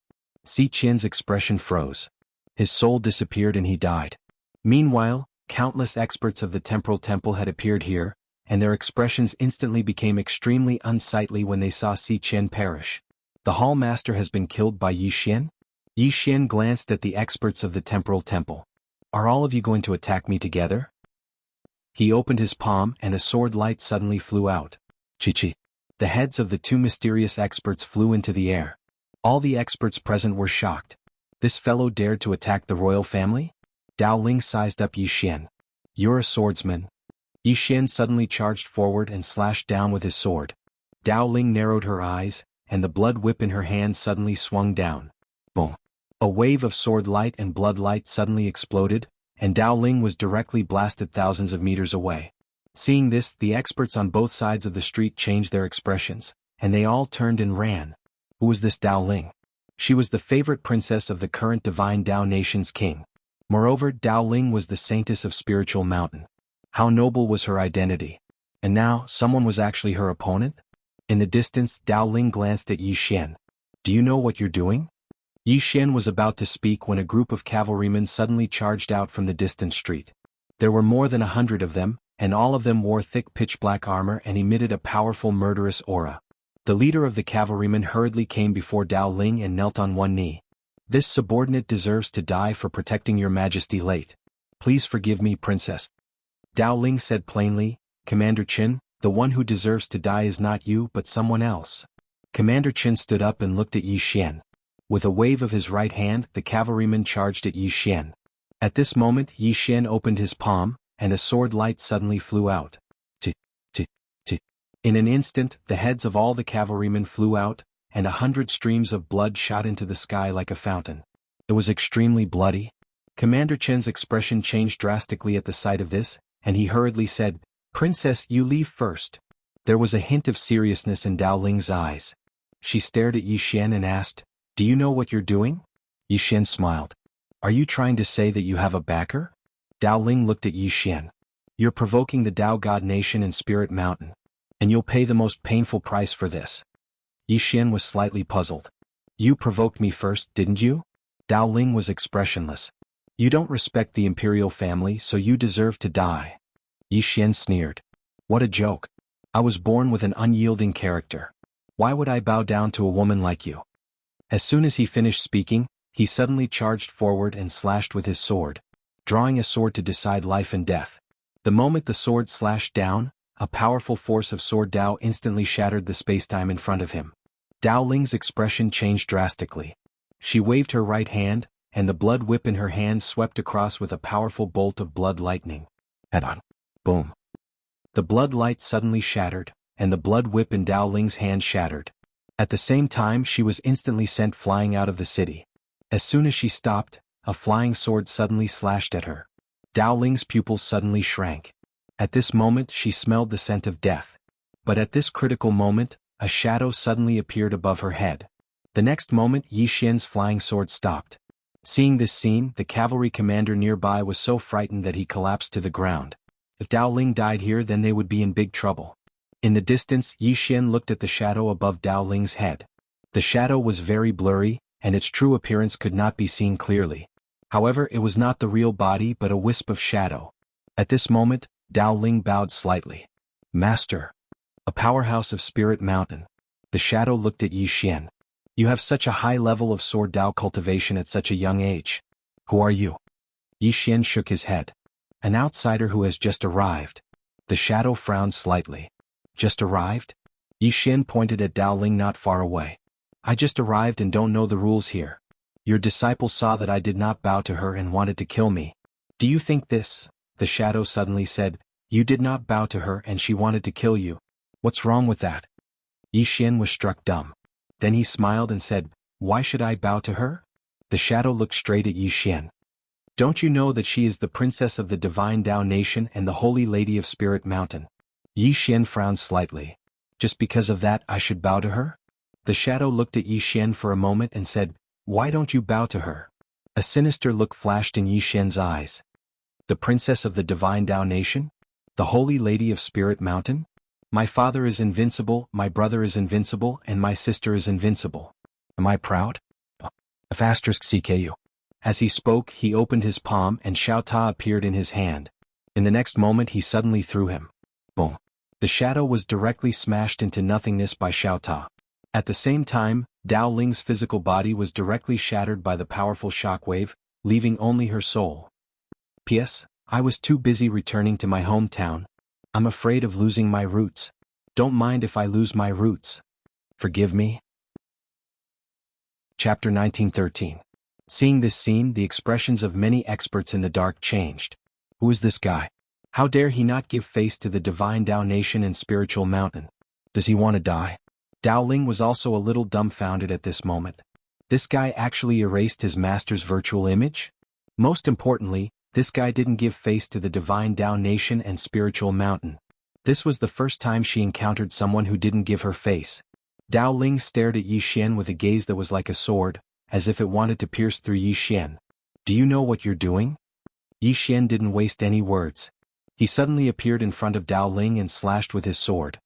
S1: Xiqian's expression froze. His soul disappeared and he died. Meanwhile, countless experts of the temporal temple had appeared here, and their expressions instantly became extremely unsightly when they saw Xiqian perish. The hall master has been killed by Yi Xian? Yi Xian glanced at the experts of the temporal temple. Are all of you going to attack me together? He opened his palm and a sword light suddenly flew out. Chi-chi. The heads of the two mysterious experts flew into the air. All the experts present were shocked. This fellow dared to attack the royal family? Dao Ling sized up Yi Xian. You're a swordsman. Yi Xian suddenly charged forward and slashed down with his sword. Dao Ling narrowed her eyes, and the blood whip in her hand suddenly swung down. Boom. A wave of sword light and blood light suddenly exploded, and Dao Ling was directly blasted thousands of meters away. Seeing this, the experts on both sides of the street changed their expressions, and they all turned and ran. Who was this Dao Ling? She was the favorite princess of the current divine Dao nation's king. Moreover, Dao Ling was the saintess of spiritual mountain. How noble was her identity. And now, someone was actually her opponent? In the distance, Dao Ling glanced at Yi Xian. Do you know what you're doing? Yi Xian was about to speak when a group of cavalrymen suddenly charged out from the distant street. There were more than 100 of them, and all of them wore thick pitch-black armor and emitted a powerful murderous aura. The leader of the cavalrymen hurriedly came before Dao Ling and knelt on one knee. This subordinate deserves to die for protecting your majesty late. Please forgive me, princess. Dao Ling said plainly, Commander Qin, the one who deserves to die is not you but someone else. Commander Qin stood up and looked at Yi Xian. With a wave of his right hand, the cavalryman charged at Yi Xian. At this moment, Yi Xian opened his palm, and a sword light suddenly flew out. In an instant, the heads of all the cavalrymen flew out, and 100 streams of blood shot into the sky like a fountain. It was extremely bloody. Commander Chen's expression changed drastically at the sight of this, and he hurriedly said, Princess, you leave first. There was a hint of seriousness in Dao Ling's eyes. She stared at Yi Xian and asked, Do you know what you're doing? Yi Xian smiled. Are you trying to say that you have a backer? Dao Ling looked at Yi Xian. You're provoking the Dao God Nation and Spirit Mountain. And you'll pay the most painful price for this. Yi Xian was slightly puzzled. You provoked me first, didn't you? Dao Ling was expressionless. You don't respect the imperial family, so you deserve to die. Yi Xian sneered. What a joke. I was born with an unyielding character. Why would I bow down to a woman like you? As soon as he finished speaking, he suddenly charged forward and slashed with his sword, drawing a sword to decide life and death. The moment the sword slashed down, a powerful force of sword Dao instantly shattered the spacetime in front of him. Dao Ling's expression changed drastically. She waved her right hand, and the blood whip in her hand swept across with a powerful bolt of blood lightning. Head-on. Boom. The blood light suddenly shattered, and the blood whip in Dao Ling's hand shattered. At the same time, she was instantly sent flying out of the city. As soon as she stopped, a flying sword suddenly slashed at her. Dao Ling's pupils suddenly shrank. At this moment, she smelled the scent of death. But at this critical moment, a shadow suddenly appeared above her head. The next moment, Yi Xian's flying sword stopped. Seeing this scene, the cavalry commander nearby was so frightened that he collapsed to the ground. If Dao Ling died here, then they would be in big trouble. In the distance, Yi Xian looked at the shadow above Dao Ling's head. The shadow was very blurry, and its true appearance could not be seen clearly. However, it was not the real body but a wisp of shadow. At this moment, Dao Ling bowed slightly. Master. A powerhouse of Spirit Mountain. The shadow looked at Yi Xian. You have such a high level of sword Dao cultivation at such a young age. Who are you? Yi Xian shook his head. An outsider who has just arrived. The shadow frowned slightly. Just arrived? Yi Xian pointed at Dao Ling not far away. I just arrived and don't know the rules here. Your disciple saw that I did not bow to her and wanted to kill me. Do you think this? The shadow suddenly said, You did not bow to her and she wanted to kill you. What's wrong with that? Yi Xian was struck dumb. Then he smiled and said, Why should I bow to her? The shadow looked straight at Yi Xian. Don't you know that she is the princess of the divine Dao nation and the holy lady of Spirit Mountain? Yi Xian frowned slightly. Just because of that I should bow to her? The shadow looked at Yi Xian for a moment and said, why don't you bow to her? A sinister look flashed in Yi Xian's eyes. The princess of the divine Dao nation? The holy lady of Spirit Mountain? My father is invincible, my brother is invincible, and my sister is invincible. Am I proud? *CKU. As he spoke, he opened his palm and Xiao Ta appeared in his hand. In the next moment he suddenly threw him. Boom. The shadow was directly smashed into nothingness by Xiao Ta. At the same time, Dao Ling's physical body was directly shattered by the powerful shockwave, leaving only her soul. P.S. I was too busy returning to my hometown. I'm afraid of losing my roots. Don't mind if I lose my roots. Forgive me. Chapter 1913. Seeing this scene, the expressions of many experts in the dark changed. Who is this guy? How dare he not give face to the divine Dao nation and spiritual mountain? Does he want to die? Dao Ling was also a little dumbfounded at this moment. This guy actually erased his master's virtual image? Most importantly, this guy didn't give face to the divine Dao nation and spiritual mountain. This was the first time she encountered someone who didn't give her face. Dao Ling stared at Yi Xian with a gaze that was like a sword, as if it wanted to pierce through Yi Xian. Do you know what you're doing? Yi Xian didn't waste any words. He suddenly appeared in front of Dao Ling and slashed with his sword.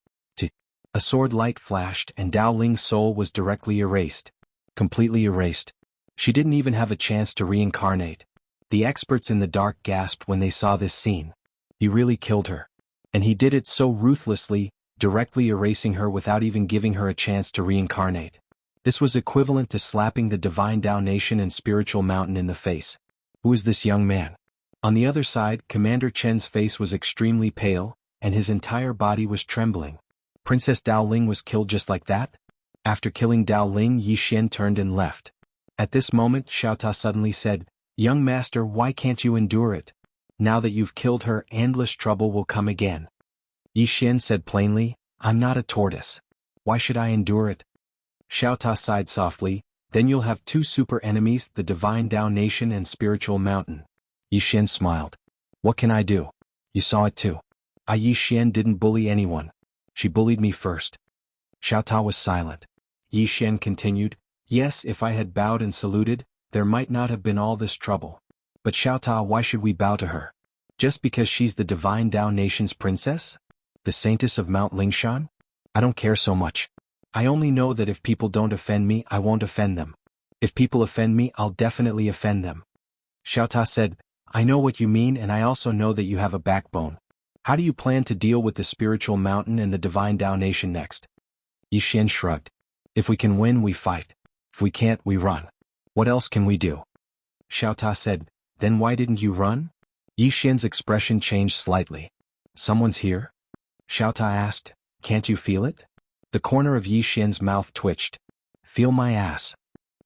S1: A sword light flashed and Dao Ling's soul was directly erased. Completely erased. She didn't even have a chance to reincarnate. The experts in the dark gasped when they saw this scene. He really killed her. And he did it so ruthlessly, directly erasing her without even giving her a chance to reincarnate. This was equivalent to slapping the divine Dao nation and spiritual mountain in the face. Who is this young man? On the other side, Commander Chen's face was extremely pale, and his entire body was trembling. Princess Dao Ling was killed just like that? After killing Dao Ling, Yi Xian turned and left. At this moment, Xiao Ta suddenly said, Young master, why can't you endure it? Now that you've killed her, endless trouble will come again. Yi Xian said plainly, I'm not a tortoise. Why should I endure it? Xiao Ta sighed softly, then you'll have two super enemies, the divine Dao nation and spiritual mountain. Yi Xian smiled. What can I do? You saw it too. Yi Xian didn't bully anyone. She bullied me first. Xiao Ta was silent. Yi Xian continued, yes, if I had bowed and saluted, there might not have been all this trouble. But Xiao Ta, why should we bow to her? Just because she's the divine Dao nation's princess? The saintess of Mount Lingshan? I don't care so much. I only know that if people don't offend me, I won't offend them. If people offend me, I'll definitely offend them. Xiao Ta said, I know what you mean and I also know that you have a backbone. How do you plan to deal with the spiritual mountain and the divine Dao nation next? Yi Xian shrugged. If we can win, we fight. If we can't, we run. What else can we do? Xiao Ta said, then why didn't you run? Yi Xian's expression changed slightly. Someone's here? Xiao Ta asked, can't you feel it? The corner of Yi Xian's mouth twitched. Feel my ass.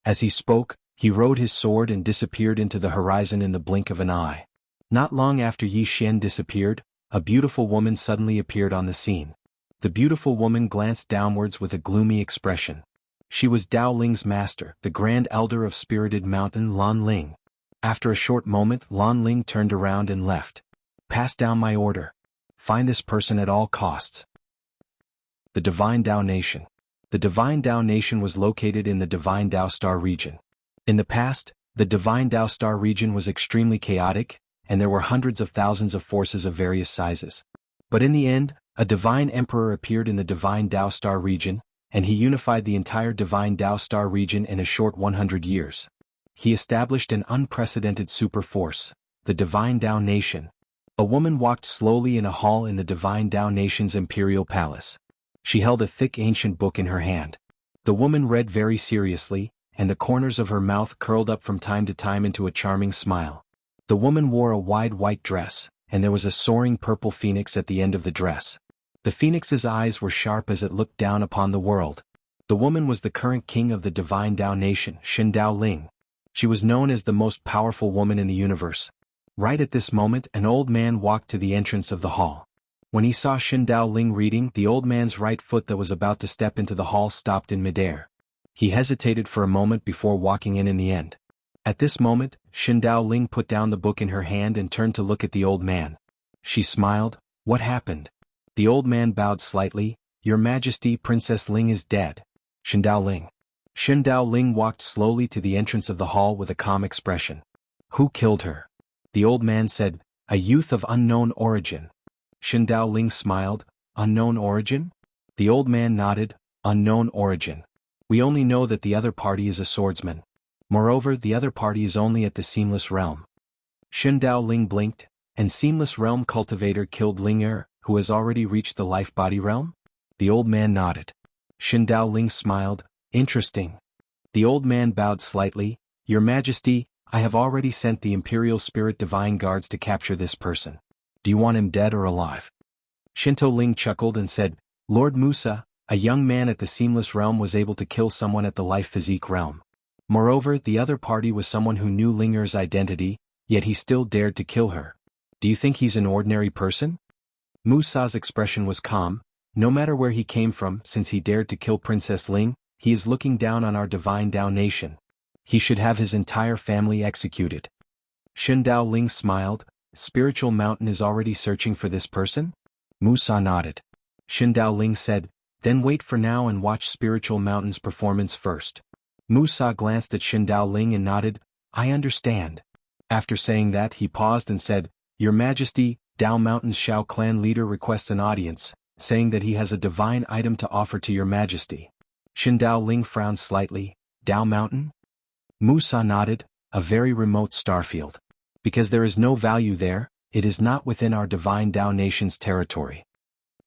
S1: As he spoke, he rode his sword and disappeared into the horizon in the blink of an eye. Not long after Yi Xian disappeared, a beautiful woman suddenly appeared on the scene. The beautiful woman glanced downwards with a gloomy expression. She was Dao Ling's master, the Grand Elder of Spirited Mountain, Lan Ling. After a short moment, Lan Ling turned around and left. Pass down my order. Find this person at all costs. The Divine Dao Nation. The Divine Dao Nation was located in the Divine Dao Star region. In the past, the Divine Dao Star region was extremely chaotic, and there were hundreds of thousands of forces of various sizes. But in the end, a divine emperor appeared in the Divine Dao Star region, and he unified the entire Divine Dao Star region in a short 100 years. He established an unprecedented super force, the Divine Dao Nation. A woman walked slowly in a hall in the Divine Dao Nation's imperial palace. She held a thick ancient book in her hand. The woman read very seriously, and the corners of her mouth curled up from time to time into a charming smile. The woman wore a wide white dress, and there was a soaring purple phoenix at the end of the dress. The phoenix's eyes were sharp as it looked down upon the world. The woman was the current king of the Divine Dao Nation, Xin Dao Ling. She was known as the most powerful woman in the universe. Right at this moment, an old man walked to the entrance of the hall. When he saw Xin Dao Ling reading, the old man's right foot that was about to step into the hall stopped in midair. He hesitated for a moment before walking in the end. At this moment, Xindao Ling put down the book in her hand and turned to look at the old man. She smiled. What happened? The old man bowed slightly. Your Majesty, Princess Ling is dead. Xindao Ling. Xindao Ling walked slowly to the entrance of the hall with a calm expression. Who killed her? The old man said, a youth of unknown origin. Xindao Ling smiled. Unknown origin? The old man nodded. Unknown origin. We only know that the other party is a swordsman. Moreover, the other party is only at the Seamless Realm. Xindao Ling blinked. And Seamless Realm cultivator killed Ling Er, who has already reached the life body realm? The old man nodded. Xindao Ling smiled. Interesting. The old man bowed slightly. Your Majesty, I have already sent the Imperial Spirit Divine Guards to capture this person. Do you want him dead or alive? Shinto Ling chuckled and said, Lord Musa, a young man at the Seamless Realm was able to kill someone at the Life Physique Realm. Moreover, the other party was someone who knew Ling Er's identity, yet he still dared to kill her. Do you think he's an ordinary person? Musa's expression was calm. No matter where he came from, since he dared to kill Princess Ling, he is looking down on our divine Dao nation. He should have his entire family executed. Xindao Ling smiled. Spiritual Mountain is already searching for this person? Musa nodded. Xindao Ling said, then wait for now and watch Spiritual Mountain's performance first. Musa glanced at Xindao Ling and nodded. I understand. After saying that, he paused and said, Your Majesty, Dao Mountain's Shao clan leader requests an audience, saying that he has a divine item to offer to Your Majesty. Xindao Ling frowned slightly. Dao Mountain? Musa nodded. A very remote starfield. Because there is no value there, it is not within our divine Dao nation's territory.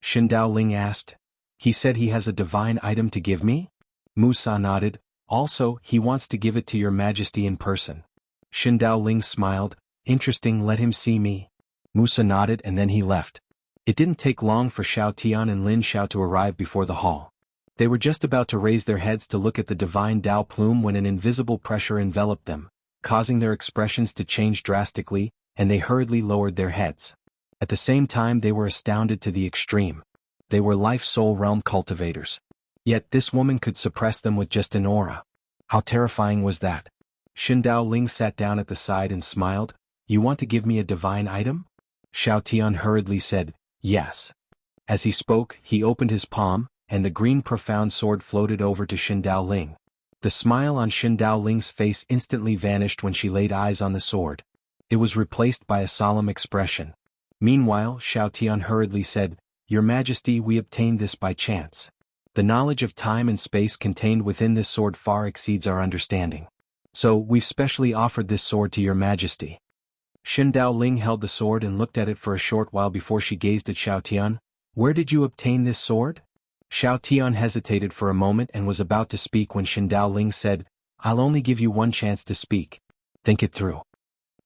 S1: Xindao Ling asked. He said he has a divine item to give me? Musa nodded. Also, he wants to give it to Your Majesty in person. Xindao Ling smiled. Interesting, let him see me. Musa nodded and then he left. It didn't take long for Xiao Tian and Lin Xiao to arrive before the hall. They were just about to raise their heads to look at the divine Dao plume when an invisible pressure enveloped them, causing their expressions to change drastically, and they hurriedly lowered their heads. At the same time they were astounded to the extreme. They were life soul realm cultivators. Yet this woman could suppress them with just an aura. How terrifying was that? Xindao Ling sat down at the side and smiled. You want to give me a divine item? Xiao Tian hurriedly said, yes. As he spoke, he opened his palm, and the green profound sword floated over to Xindao Ling. The smile on Xindao Ling's face instantly vanished when she laid eyes on the sword. It was replaced by a solemn expression. Meanwhile, Xiao Tian hurriedly said, Your Majesty, we obtained this by chance. The knowledge of time and space contained within this sword far exceeds our understanding. So, we've specially offered this sword to Your Majesty. Xindao Ling held the sword and looked at it for a short while before she gazed at Xiao Tian. Where did you obtain this sword? Xiao Tian hesitated for a moment and was about to speak when Xindao Ling said, I'll only give you one chance to speak. Think it through.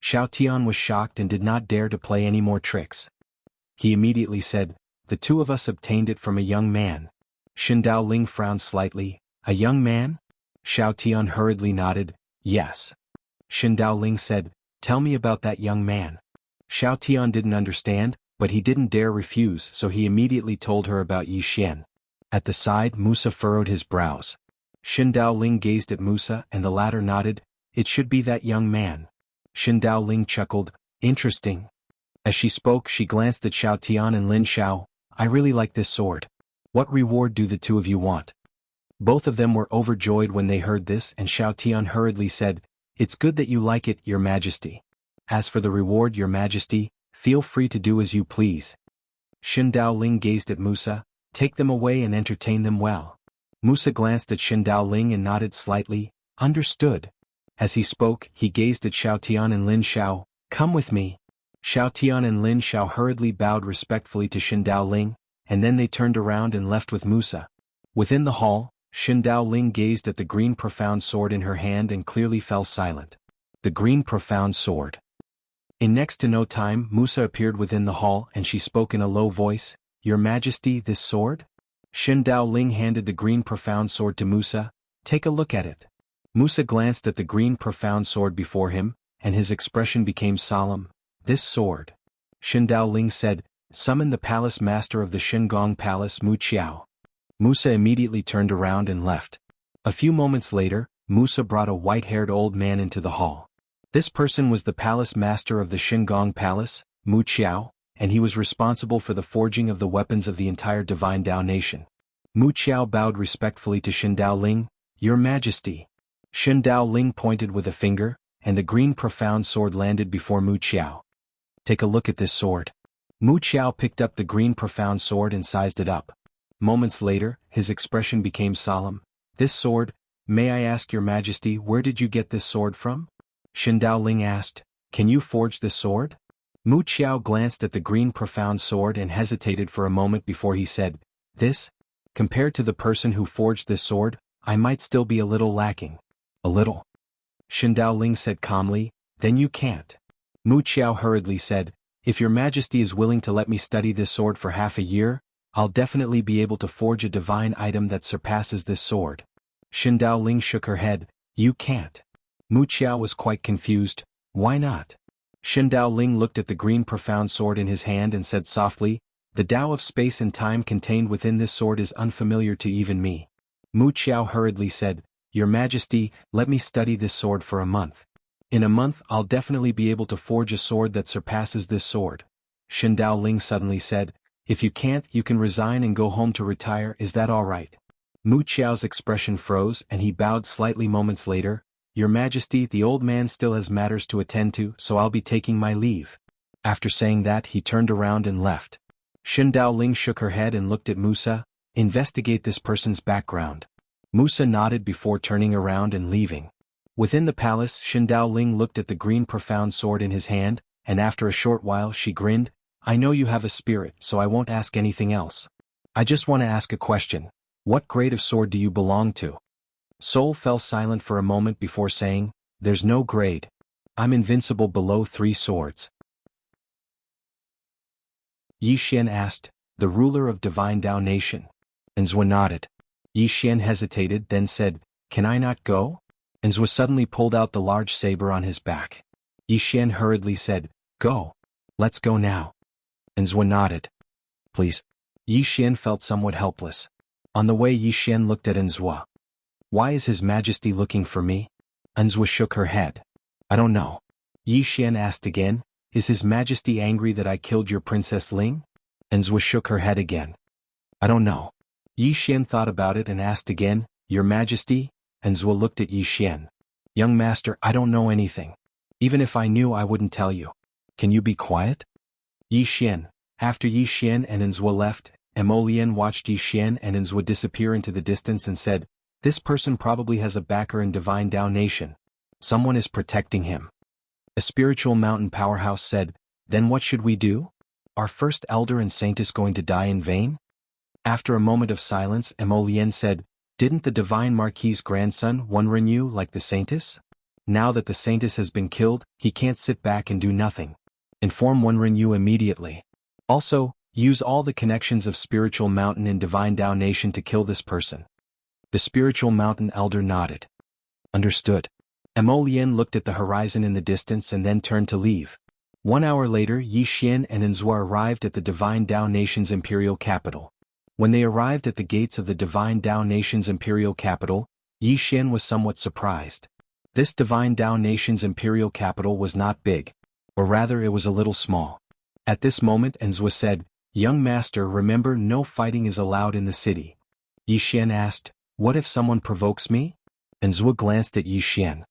S1: Xiao Tian was shocked and did not dare to play any more tricks. He immediately said, The two of us obtained it from a young man. Xindao Ling frowned slightly. A young man? Xiao Tian hurriedly nodded. Yes. Xindao Ling said, Tell me about that young man. Xiao Tian didn't understand, but he didn't dare refuse, so he immediately told her about Yi Xian. At the side, Musa furrowed his brows. Xindao Ling gazed at Musa and the latter nodded. It should be that young man. Xindao Ling chuckled. Interesting. As she spoke, she glanced at Xiao Tian and Lin Xiao. I really like this sword. What reward do the two of you want? Both of them were overjoyed when they heard this, and Xiao Tian hurriedly said, It's good that you like it, Your Majesty. As for the reward, Your Majesty, feel free to do as you please. Xindao Ling gazed at Musa. Take them away and entertain them well. Musa glanced at Xindao Ling and nodded slightly. Understood. As he spoke, he gazed at Xiao Tian and Lin Xiao. Come with me. Xiao Tian and Lin Xiao hurriedly bowed respectfully to Xindao Ling, and then they turned around and left with Musa. Within the hall, Xindao Ling gazed at the green profound sword in her hand and clearly fell silent. The green profound sword. In next to no time, Musa appeared within the hall and she spoke in a low voice. Your Majesty, this sword? Xindao Ling handed the green profound sword to Musa. Take a look at it. Musa glanced at the green profound sword before him, and his expression became solemn. This sword. Xindao Ling said, Summon the palace master of the Shingong Palace, Mu Qiao. Musa immediately turned around and left. A few moments later, Musa brought a white-haired old man into the hall. This person was the palace master of the Shingong Palace, Mu Qiao, and he was responsible for the forging of the weapons of the entire Divine Dao nation. Mu Qiao bowed respectfully to Xin Dao Ling, "Your Majesty." Xin Dao Ling pointed with a finger, and the green profound sword landed before Mu Qiao. "Take a look at this sword." Mu Qiao picked up the green profound sword and sized it up. Moments later, his expression became solemn. "This sword, may I ask your Majesty, where did you get this sword from?" Xin Dao Ling asked, "Can you forge this sword?" Mu Qiao glanced at the green profound sword and hesitated for a moment before he said, "This? Compared to the person who forged this sword, I might still be a little lacking." "A little?" Xin Dao Ling said calmly, "Then you can't." Mu Qiao hurriedly said, "If your Majesty is willing to let me study this sword for half a year, I'll definitely be able to forge a divine item that surpasses this sword." Xin Dao Ling shook her head, "You can't." Mu Qiao was quite confused. "Why not?" Xin Dao Ling looked at the green profound sword in his hand and said softly, "The Tao of space and time contained within this sword is unfamiliar to even me." Mu Qiao hurriedly said, "Your Majesty, let me study this sword for a month. In a month I'll definitely be able to forge a sword that surpasses this sword." Xin Dao Ling suddenly said, "If you can't, you can resign and go home to retire, is that all right?" Mu Qiao's expression froze and he bowed slightly moments later. "Your Majesty, the old man still has matters to attend to, so I'll be taking my leave." After saying that, he turned around and left. Xin Dao Ling shook her head and looked at Musa. "Investigate this person's background." Musa nodded before turning around and leaving. Within the palace, Xin Dao Ling looked at the green profound sword in his hand, and after a short while she grinned, "I know you have a spirit, so I won't ask anything else. I just want to ask a question. What grade of sword do you belong to?" Soul fell silent for a moment before saying, "There's no grade. I'm invincible below 3 swords." Yi Xian asked, "The ruler of Divine Dao Nation?" Zhua nodded. Yi Xian hesitated, then said, "Can I not go?" Zhua suddenly pulled out the large saber on his back. Yi Xian hurriedly said, "Go. Let's go now." Zhua nodded. "Please." Yi Xian felt somewhat helpless. On the way, Yi Xian looked at Zhua. "Why is His Majesty looking for me?" Zhua shook her head. "I don't know." Yi Xian asked again, "Is His Majesty angry that I killed your Princess Ling?" Zhua shook her head again. "I don't know." Yi Xian thought about it and asked again, "Your Majesty?" Zhua looked at Yi Xian. "Young master, I don't know anything. Even if I knew, I wouldn't tell you. Can you be quiet?" Yi Xian. After Yi Xian and Zhua left, Emolian watched Yi Xian and Zhua disappear into the distance and said, "This person probably has a backer in Divine Dao Nation. Someone is protecting him." A spiritual mountain powerhouse said, "Then what should we do? Our first elder and saint is going to die in vain?" After a moment of silence, Emolian said, "Didn't the Divine Marquis's grandson Wenrenyu like the saintess? Now that the saintess has been killed, he can't sit back and do nothing. Inform Wenrenyu immediately. Also, use all the connections of Spiritual Mountain and Divine Dao Nation to kill this person." The Spiritual Mountain elder nodded. "Understood." Emolian looked at the horizon in the distance and then turned to leave. 1 hour later, Yi Xian and Zhua arrived at the Divine Dao Nation's imperial capital. When they arrived at the gates of the Divine Dao Nation's imperial capital, Yi Xian was somewhat surprised. This Divine Dao Nation's imperial capital was not big, or rather it was a little small. At this moment, Zhua said, "Young master, remember, no fighting is allowed in the city." Yi Xian asked, "What if someone provokes me?" Zhua glanced at Yi Xian.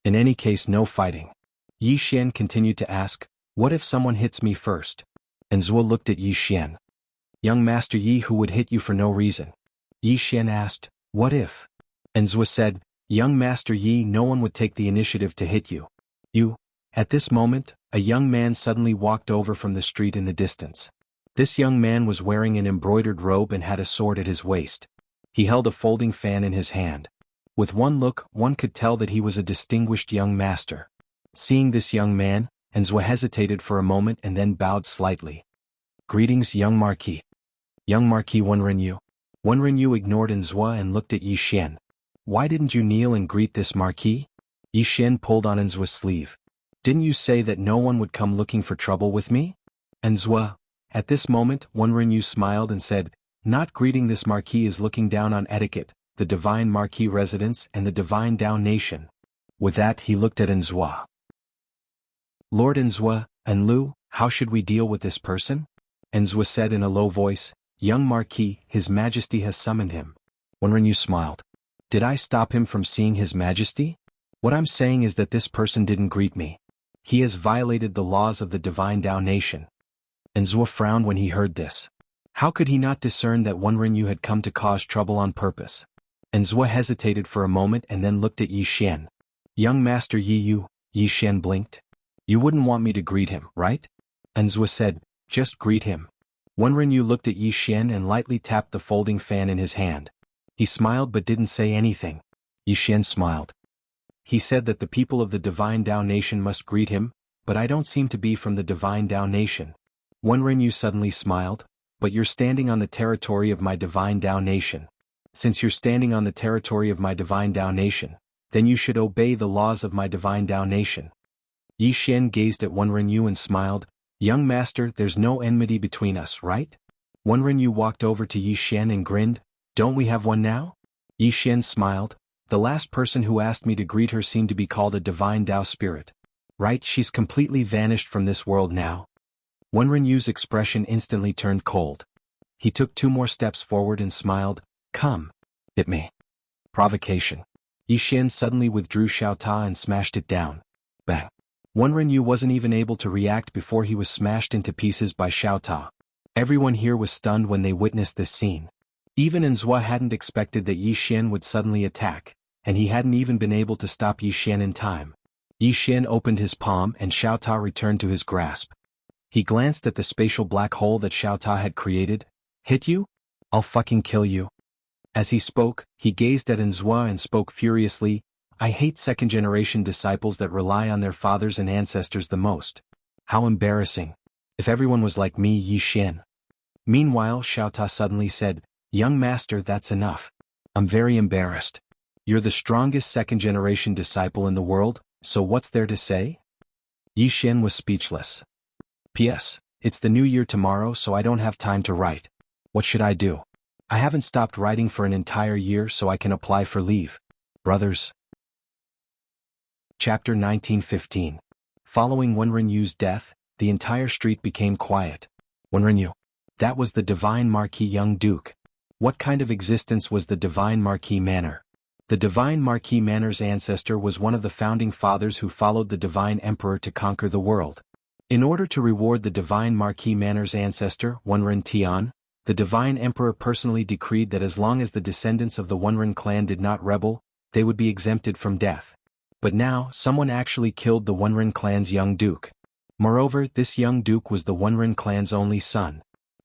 S1: "In any case, no fighting." Yi Xian continued to ask, "What if someone hits me first?" Zhua looked at Yi Xian. "Young master Yi, who would hit you for no reason?" Yi Xian asked, "What if?" Zhua said, "Young master Yi, no one would take the initiative to hit you. You." At this moment, a young man suddenly walked over from the street in the distance. This young man was wearing an embroidered robe and had a sword at his waist. He held a folding fan in his hand. With one look, one could tell that he was a distinguished young master. Seeing this young man, Zhua hesitated for a moment and then bowed slightly. "Greetings, young Marquis." "Young Marquis Wenrenyu." Wenrenyu ignored Zhua and looked at Yi Xian. "Why didn't you kneel and greet this Marquis?" Yi Xian pulled on Zhua's sleeve. "Didn't you say that no one would come looking for trouble with me?" Zhua. At this moment, Wenrenyu smiled and said, "Not greeting this Marquis is looking down on etiquette. the Divine Marquis residence and the Divine Dao Nation. With that he looked at Nzua. Lord Nzua, Enlu, how should we deal with this person? Nzua said in a low voice, Young Marquis, His Majesty has summoned him. Wenrenyu smiled. Did I stop him from seeing His Majesty? What I'm saying is that this person didn't greet me. He has violated the laws of the Divine Dao Nation. Nzua frowned when he heard this. How could he not discern that Wenrenyu had come to cause trouble on purpose? Nzua hesitated for a moment and then looked at Yi Xian. Young Master Yi Xian blinked. You wouldn't want me to greet him, right? Nzua said, just greet him. Wenrenyu looked at Yi Xian and lightly tapped the folding fan in his hand. He smiled but didn't say anything. Yi Xian smiled. He said that the people of the Divine Dao Nation must greet him, but I don't seem to be from the Divine Dao Nation. Wenrenyu suddenly smiled, but you're standing on the territory of my Divine Dao Nation. Since you're standing on the territory of my Divine Dao Nation, then you should obey the laws of my Divine Dao Nation. Yi Xian gazed at Wenrenyu and smiled, Young Master, there's no enmity between us, right? Wenrenyu walked over to Yi Xian and grinned, Don't we have one now? Yi Xian smiled, The last person who asked me to greet her seemed to be called a Divine Dao Spirit. Right, she's completely vanished from this world now. Wenrenyu's expression instantly turned cold. He took 2 more steps forward and smiled, Come. Hit me. Provocation. Yi Xian suddenly withdrew Xiao Ta and smashed it down. Bang. Wenrenyu wasn't even able to react before he was smashed into pieces by Xiao Ta. Everyone here was stunned when they witnessed this scene. Even Nzua hadn't expected that Yi Xian would suddenly attack, and he hadn't even been able to stop Yi Xian in time. Yi Xian opened his palm and Xiao Ta returned to his grasp. He glanced at the spatial black hole that Xiao Ta had created. Hit you? I'll fucking kill you. As he spoke, he gazed at Nzua and spoke furiously, I hate second-generation disciples that rely on their fathers and ancestors the most. How embarrassing. If everyone was like me, Yi Xian. Meanwhile, Xiao Ta suddenly said, Young Master, that's enough. I'm very embarrassed. You're the strongest second-generation disciple in the world, so what's there to say? Yi Xian was speechless. P.S. It's the new year tomorrow, so I don't have time to write. What should I do? I haven't stopped writing for an entire year, so I can apply for leave. Brothers. Chapter 1915. Following Wenrenyu's death, the entire street became quiet. Wenrenyu. That was the Divine Marquis Young Duke. What kind of existence was the Divine Marquis Manor? The Divine Marquis Manor's ancestor was one of the founding fathers who followed the Divine Emperor to conquer the world. In order to reward the Divine Marquis Manor's ancestor, Wenren Tian, the Divine Emperor personally decreed that as long as the descendants of the Wenren clan did not rebel, they would be exempted from death. But now, someone actually killed the Wenren clan's young duke. Moreover, this young duke was the Wenren clan's only son.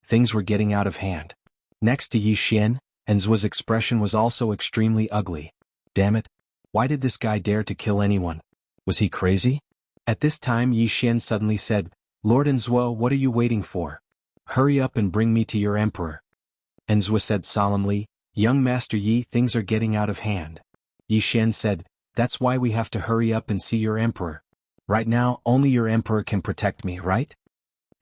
S1: Things were getting out of hand. Next to Yi Xian, Nzua's expression was also extremely ugly. Damn it. Why did this guy dare to kill anyone? Was he crazy? At this time Yi Xian suddenly said, Lord Nzua, what are you waiting for? Hurry up and bring me to your emperor. Nzua said solemnly, Young Master Yi, things are getting out of hand. Yi Xian said, That's why we have to hurry up and see your emperor. Right now, only your emperor can protect me, right?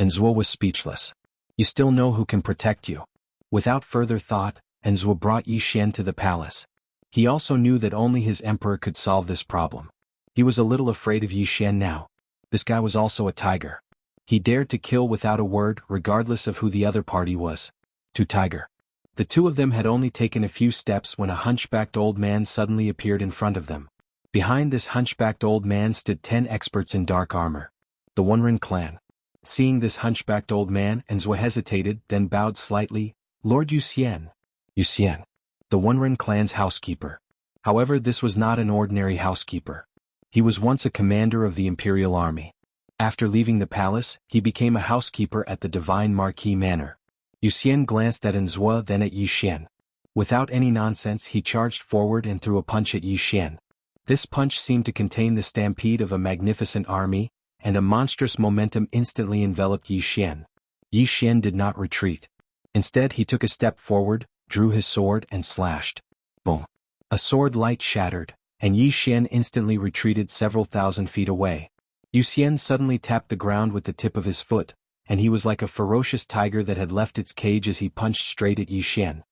S1: Nzua was speechless. You still know who can protect you. Without further thought, Nzua brought Yi Xian to the palace. He also knew that only his emperor could solve this problem. He was a little afraid of Yi Xian now. This guy was also a tiger. He dared to kill without a word, regardless of who the other party was. To Tiger. The two of them had only taken a few steps when a hunchbacked old man suddenly appeared in front of them. Behind this hunchbacked old man stood 10 experts in dark armor. The Wenren clan. Seeing this hunchbacked old man, Nzua hesitated, then bowed slightly, Lord Yu Xian. Yu Xian. The Wenren clan's housekeeper. However, this was not an ordinary housekeeper. He was once a commander of the Imperial Army. After leaving the palace, he became a housekeeper at the Divine Marquis Manor. Yu Xian glanced at Nzua, then at Yi Xian. Without any nonsense, he charged forward and threw a punch at Yi Xian. This punch seemed to contain the stampede of a magnificent army, and a monstrous momentum instantly enveloped Yi Xian. Yi Xian did not retreat. Instead, he took a step forward, drew his sword and slashed. Boom. A sword light shattered, and Yi Xian instantly retreated several thousand feet away. Yu Xian suddenly tapped the ground with the tip of his foot, and he was like a ferocious tiger that had left its cage as he punched straight at Yi Xian.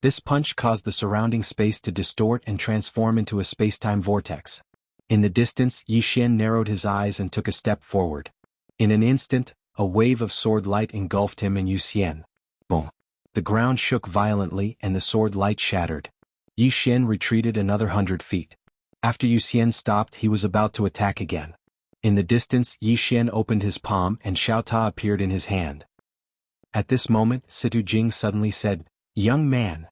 S1: This punch caused the surrounding space to distort and transform into a space-time vortex. In the distance, Yi Xian narrowed his eyes and took a step forward. In an instant, a wave of sword light engulfed him and Yu Xian. Boom! The ground shook violently and the sword light shattered. Yi Xian retreated another 100 feet. After Yu Xian stopped, he was about to attack again. In the distance, Yi Xian opened his palm and Xiao Ta appeared in his hand. At this moment, Situ Jing suddenly said, "Young man."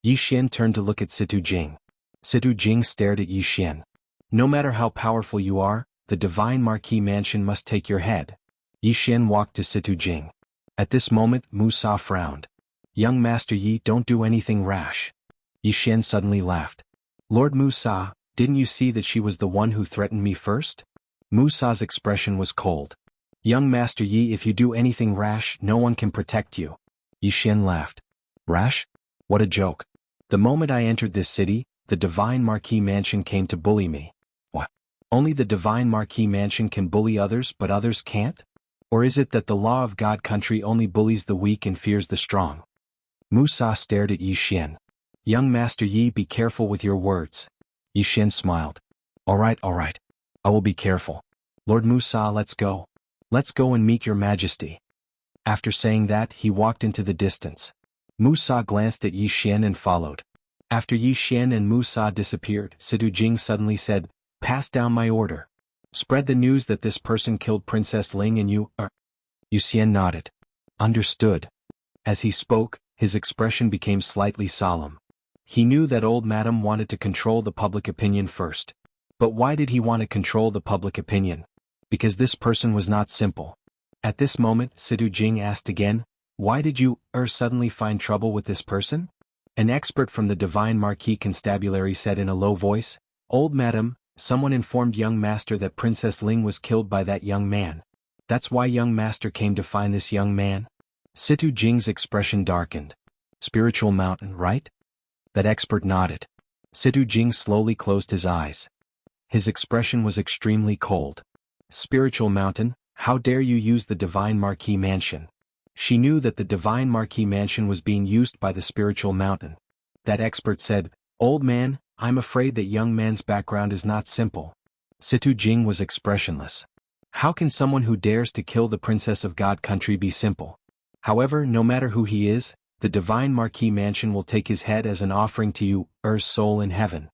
S1: Yi Xian turned to look at Situ Jing. Situ Jing stared at Yi Xian. "No matter how powerful you are, the Divine Marquis Mansion must take your head." Yi Xian walked to Situ Jing. At this moment, Mu Sa frowned. "Young Master Yi, don't do anything rash." Yi Xian suddenly laughed. "Lord Mu Sa, didn't you see that she was the one who threatened me first?" Mu Sa's expression was cold. "Young Master Yi, if you do anything rash, no one can protect you." Yi Xian laughed. "Rash? What a joke. The moment I entered this city, the Divine Marquis Mansion came to bully me." "What? Only the Divine Marquis Mansion can bully others but others can't? Or is it that the law of God country only bullies the weak and fears the strong?" Mu Sa stared at Yi Xian. "Young Master Yi, be careful with your words." Yi Xian smiled. All right. I will be careful. Lord Mu Sa, let's go. Let's go and meet your majesty." After saying that, he walked into the distance. Mu Sa glanced at Yi Xian and followed. After Yi Xian and Mu Sa disappeared, Situ Jing suddenly said, "Pass down my order. Spread the news that this person killed Princess Ling and you are—" Yu Xian nodded. "Understood." As he spoke, his expression became slightly solemn. He knew that old madam wanted to control the public opinion first. But why did he want to control the public opinion? Because this person was not simple. At this moment, Situ Jing asked again, "Why did you, suddenly find trouble with this person?" An expert from the Divine Marquis Constabulary said in a low voice, "Old madam, someone informed young master that Princess Ling was killed by that young man. That's why young master came to find this young man." Situ Jing's expression darkened. "Spiritual mountain, right?" That expert nodded. Situ Jing slowly closed his eyes. His expression was extremely cold. "Spiritual mountain, how dare you use the Divine Marquis Mansion?" She knew that the Divine Marquis Mansion was being used by the spiritual mountain. That expert said, "Old man, I'm afraid that young man's background is not simple." Situ Jing was expressionless. How can someone who dares to kill the Princess of God country be simple? However, no matter who he is, the Divine Marquis Mansion will take his head as an offering to you, soul in heaven.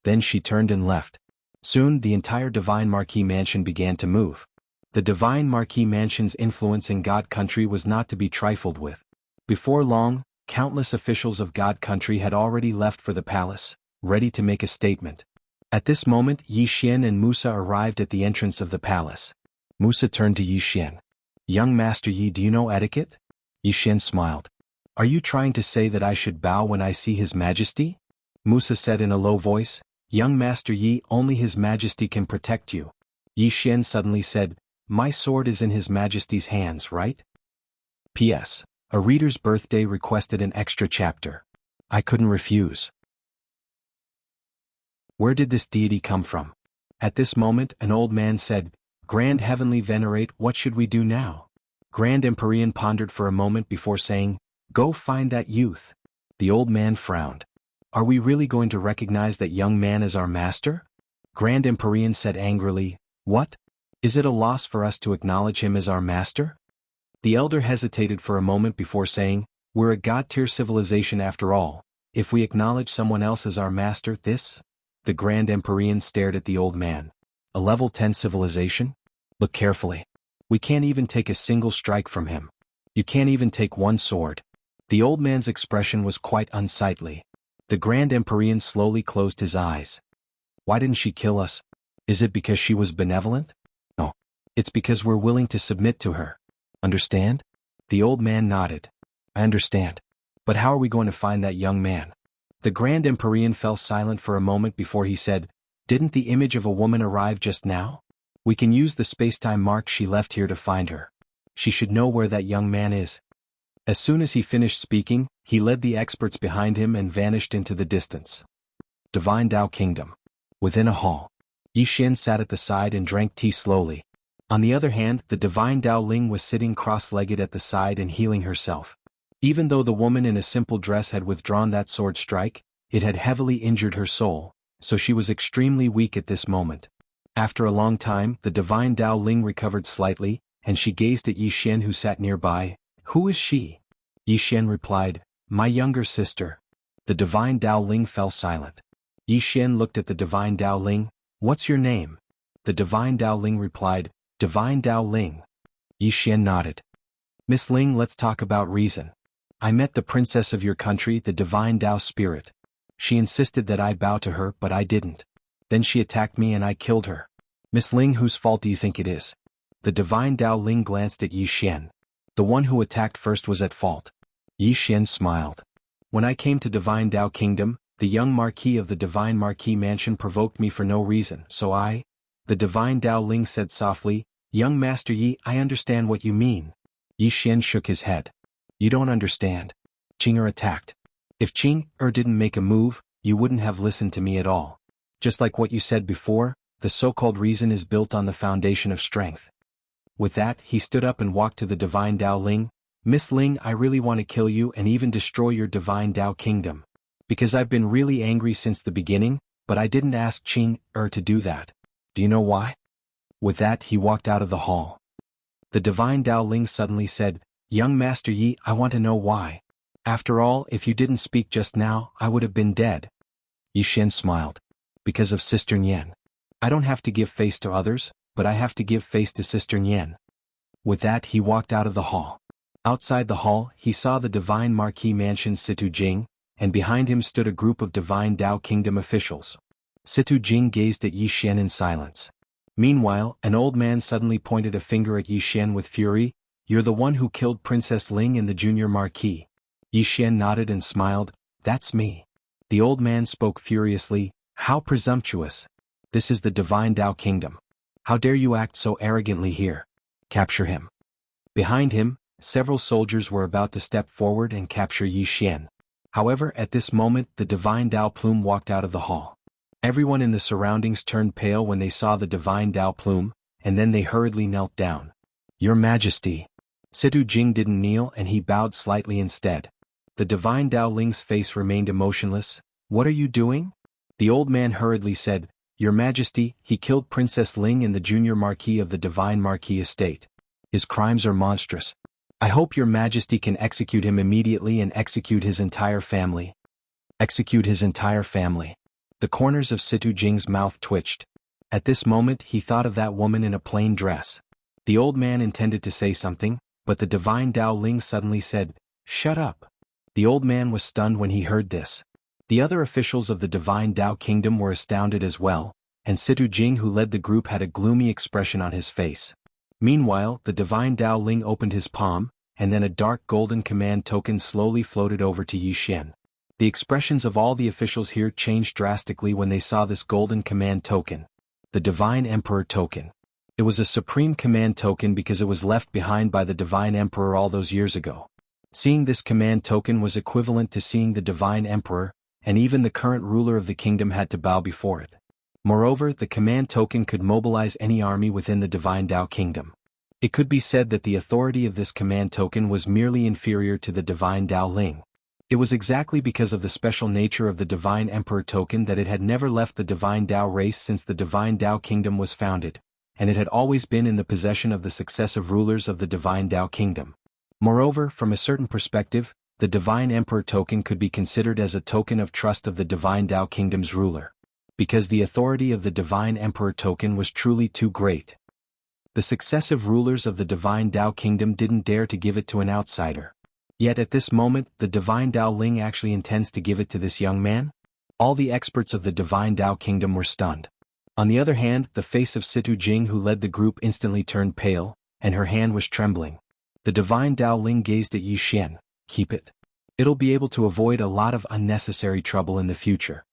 S1: Then she turned and left. Soon, the entire Divine Marquis Mansion began to move. The Divine Marquis Mansion's influence in God country was not to be trifled with. Before long, countless officials of God country had already left for the palace, ready to make a statement. At this moment, Yi Xian and Musa arrived at the entrance of the palace. Musa turned to Yi Xian. "Young Master Yi, do you know etiquette?" Yi Xian smiled. "Are you trying to say that I should bow when I see His Majesty?" Musa said in a low voice, "Young Master Yi, only His Majesty can protect you." Yi Xian suddenly said, "My sword is in His Majesty's hands, right?" P.S. A reader's birthday requested an extra chapter. I couldn't refuse. Where did this deity come from? At this moment, an old man said, "Grand Heavenly Venerate, what should we do now?" Grand Empyrean pondered for a moment before saying, "Go find that youth." The old man frowned. "Are we really going to recognize that young man as our master?" Grand Empyrean said angrily, "What? Is it a loss for us to acknowledge him as our master?" The elder hesitated for a moment before saying, "We're a god-tier civilization after all. If we acknowledge someone else as our master, this?" The Grand Empyrean stared at the old man. "A level 10 civilization? Look carefully. We can't even take a single strike from him. You can't even take one sword." The old man's expression was quite unsightly. The Grand Empyrean slowly closed his eyes. "Why didn't she kill us? Is it because she was benevolent? No. It's because we're willing to submit to her. Understand?" The old man nodded. "I understand. But how are we going to find that young man?" The Grand Empyrean fell silent for a moment before he said, "Didn't the image of a woman arrive just now? We can use the space-time mark she left here to find her. She should know where that young man is." As soon as he finished speaking, he led the experts behind him and vanished into the distance. Divine Tao Kingdom. Within a hall. Yi Xian sat at the side and drank tea slowly. On the other hand, the Divine Tao Ling was sitting cross-legged at the side and healing herself. Even though the woman in a simple dress had withdrawn that sword strike, it had heavily injured her soul, so she was extremely weak at this moment. After a long time, the divine Dao Ling recovered slightly, and she gazed at Yi Xian who sat nearby. "Who is she?" Yi Xian replied, "My younger sister." The divine Dao Ling fell silent. Yi Xian looked at the divine Dao Ling. "What's your name?" The divine Dao Ling replied, "Divine Dao Ling." Yi Xian nodded. "Miss Ling, let's talk about reason. I met the princess of your country, the divine Dao spirit. She insisted that I bow to her, but I didn't. Then she attacked me and I killed her. Miss Ling, whose fault do you think it is?" The divine Dao Ling glanced at Yi Xian. "The one who attacked first was at fault." Yi Xian smiled. "When I came to Divine Dao Kingdom, the young Marquis of the Divine Marquis Mansion provoked me for no reason, so I—" The divine Dao Ling said softly, "Young Master Yi, I understand what you mean." Yi Xian shook his head. "You don't understand. Qing attacked. If Qing didn't make a move, you wouldn't have listened to me at all. Just like what you said before, the so-called reason is built on the foundation of strength." With that, he stood up and walked to the divine Dao Ling. "Miss Ling, I really want to kill you and even destroy your divine Dao Kingdom. Because I've been really angry since the beginning, but I didn't ask Qing to do that. Do you know why?" With that, he walked out of the hall. The divine Dao Ling suddenly said, "Young Master Yi, I want to know why. After all, if you didn't speak just now, I would have been dead." Yi Xian smiled. "Because of Sister Nian. I don't have to give face to others, but I have to give face to Sister Nian." With that, he walked out of the hall. Outside the hall, he saw the Divine Marquis Mansion Situ Jing, and behind him stood a group of Divine Dao Kingdom officials. Situ Jing gazed at Yi Xian in silence. Meanwhile, an old man suddenly pointed a finger at Yi Xian with fury. "You're the one who killed Princess Ling and the junior marquis." Yi Xian nodded and smiled. "That's me." The old man spoke furiously. "How presumptuous! This is the Divine Dao Kingdom. How dare you act so arrogantly here? Capture him." Behind him, several soldiers were about to step forward and capture Yi Xian. However, at this moment, the Divine Dao Plume walked out of the hall. Everyone in the surroundings turned pale when they saw the Divine Dao Plume, and then they hurriedly knelt down. "Your Majesty." Situ Jing didn't kneel and he bowed slightly instead. The Divine Dao Ling's face remained emotionless. "What are you doing?" The old man hurriedly said, "Your Majesty, he killed Princess Ling and the junior marquis of the Divine Marquis estate. His crimes are monstrous. I hope your Majesty can execute him immediately and execute his entire family." Execute his entire family. The corners of Situ Jing's mouth twitched. At this moment he thought of that woman in a plain dress. The old man intended to say something, but the Divine Dao Ling suddenly said, "Shut up." The old man was stunned when he heard this. The other officials of the Divine Dao Kingdom were astounded as well, and Situ Jing who led the group had a gloomy expression on his face. Meanwhile, the Divine Dao Ling opened his palm, and then a dark golden command token slowly floated over to Yi Xian. The expressions of all the officials here changed drastically when they saw this golden command token. The Divine Emperor token. It was a supreme command token because it was left behind by the Divine Emperor all those years ago. Seeing this command token was equivalent to seeing the Divine Emperor, and even the current ruler of the kingdom had to bow before it. Moreover, the command token could mobilize any army within the Divine Dao Kingdom. It could be said that the authority of this command token was merely inferior to the Divine Dao Ling. It was exactly because of the special nature of the Divine Emperor token that it had never left the Divine Dao race since the Divine Dao Kingdom was founded, and it had always been in the possession of the successive rulers of the Divine Dao Kingdom. Moreover, from a certain perspective, the Divine Emperor token could be considered as a token of trust of the Divine Dao Kingdom's ruler. Because the authority of the Divine Emperor token was truly too great. The successive rulers of the Divine Dao Kingdom didn't dare to give it to an outsider. Yet at this moment, the Divine Dao Ling actually intends to give it to this young man? All the experts of the Divine Dao Kingdom were stunned. On the other hand, the face of Situ Jing who led the group instantly turned pale, and her hand was trembling. The Divine Dao Ling gazed at Yi Xian. "Keep it. It'll be able to avoid a lot of unnecessary trouble in the future."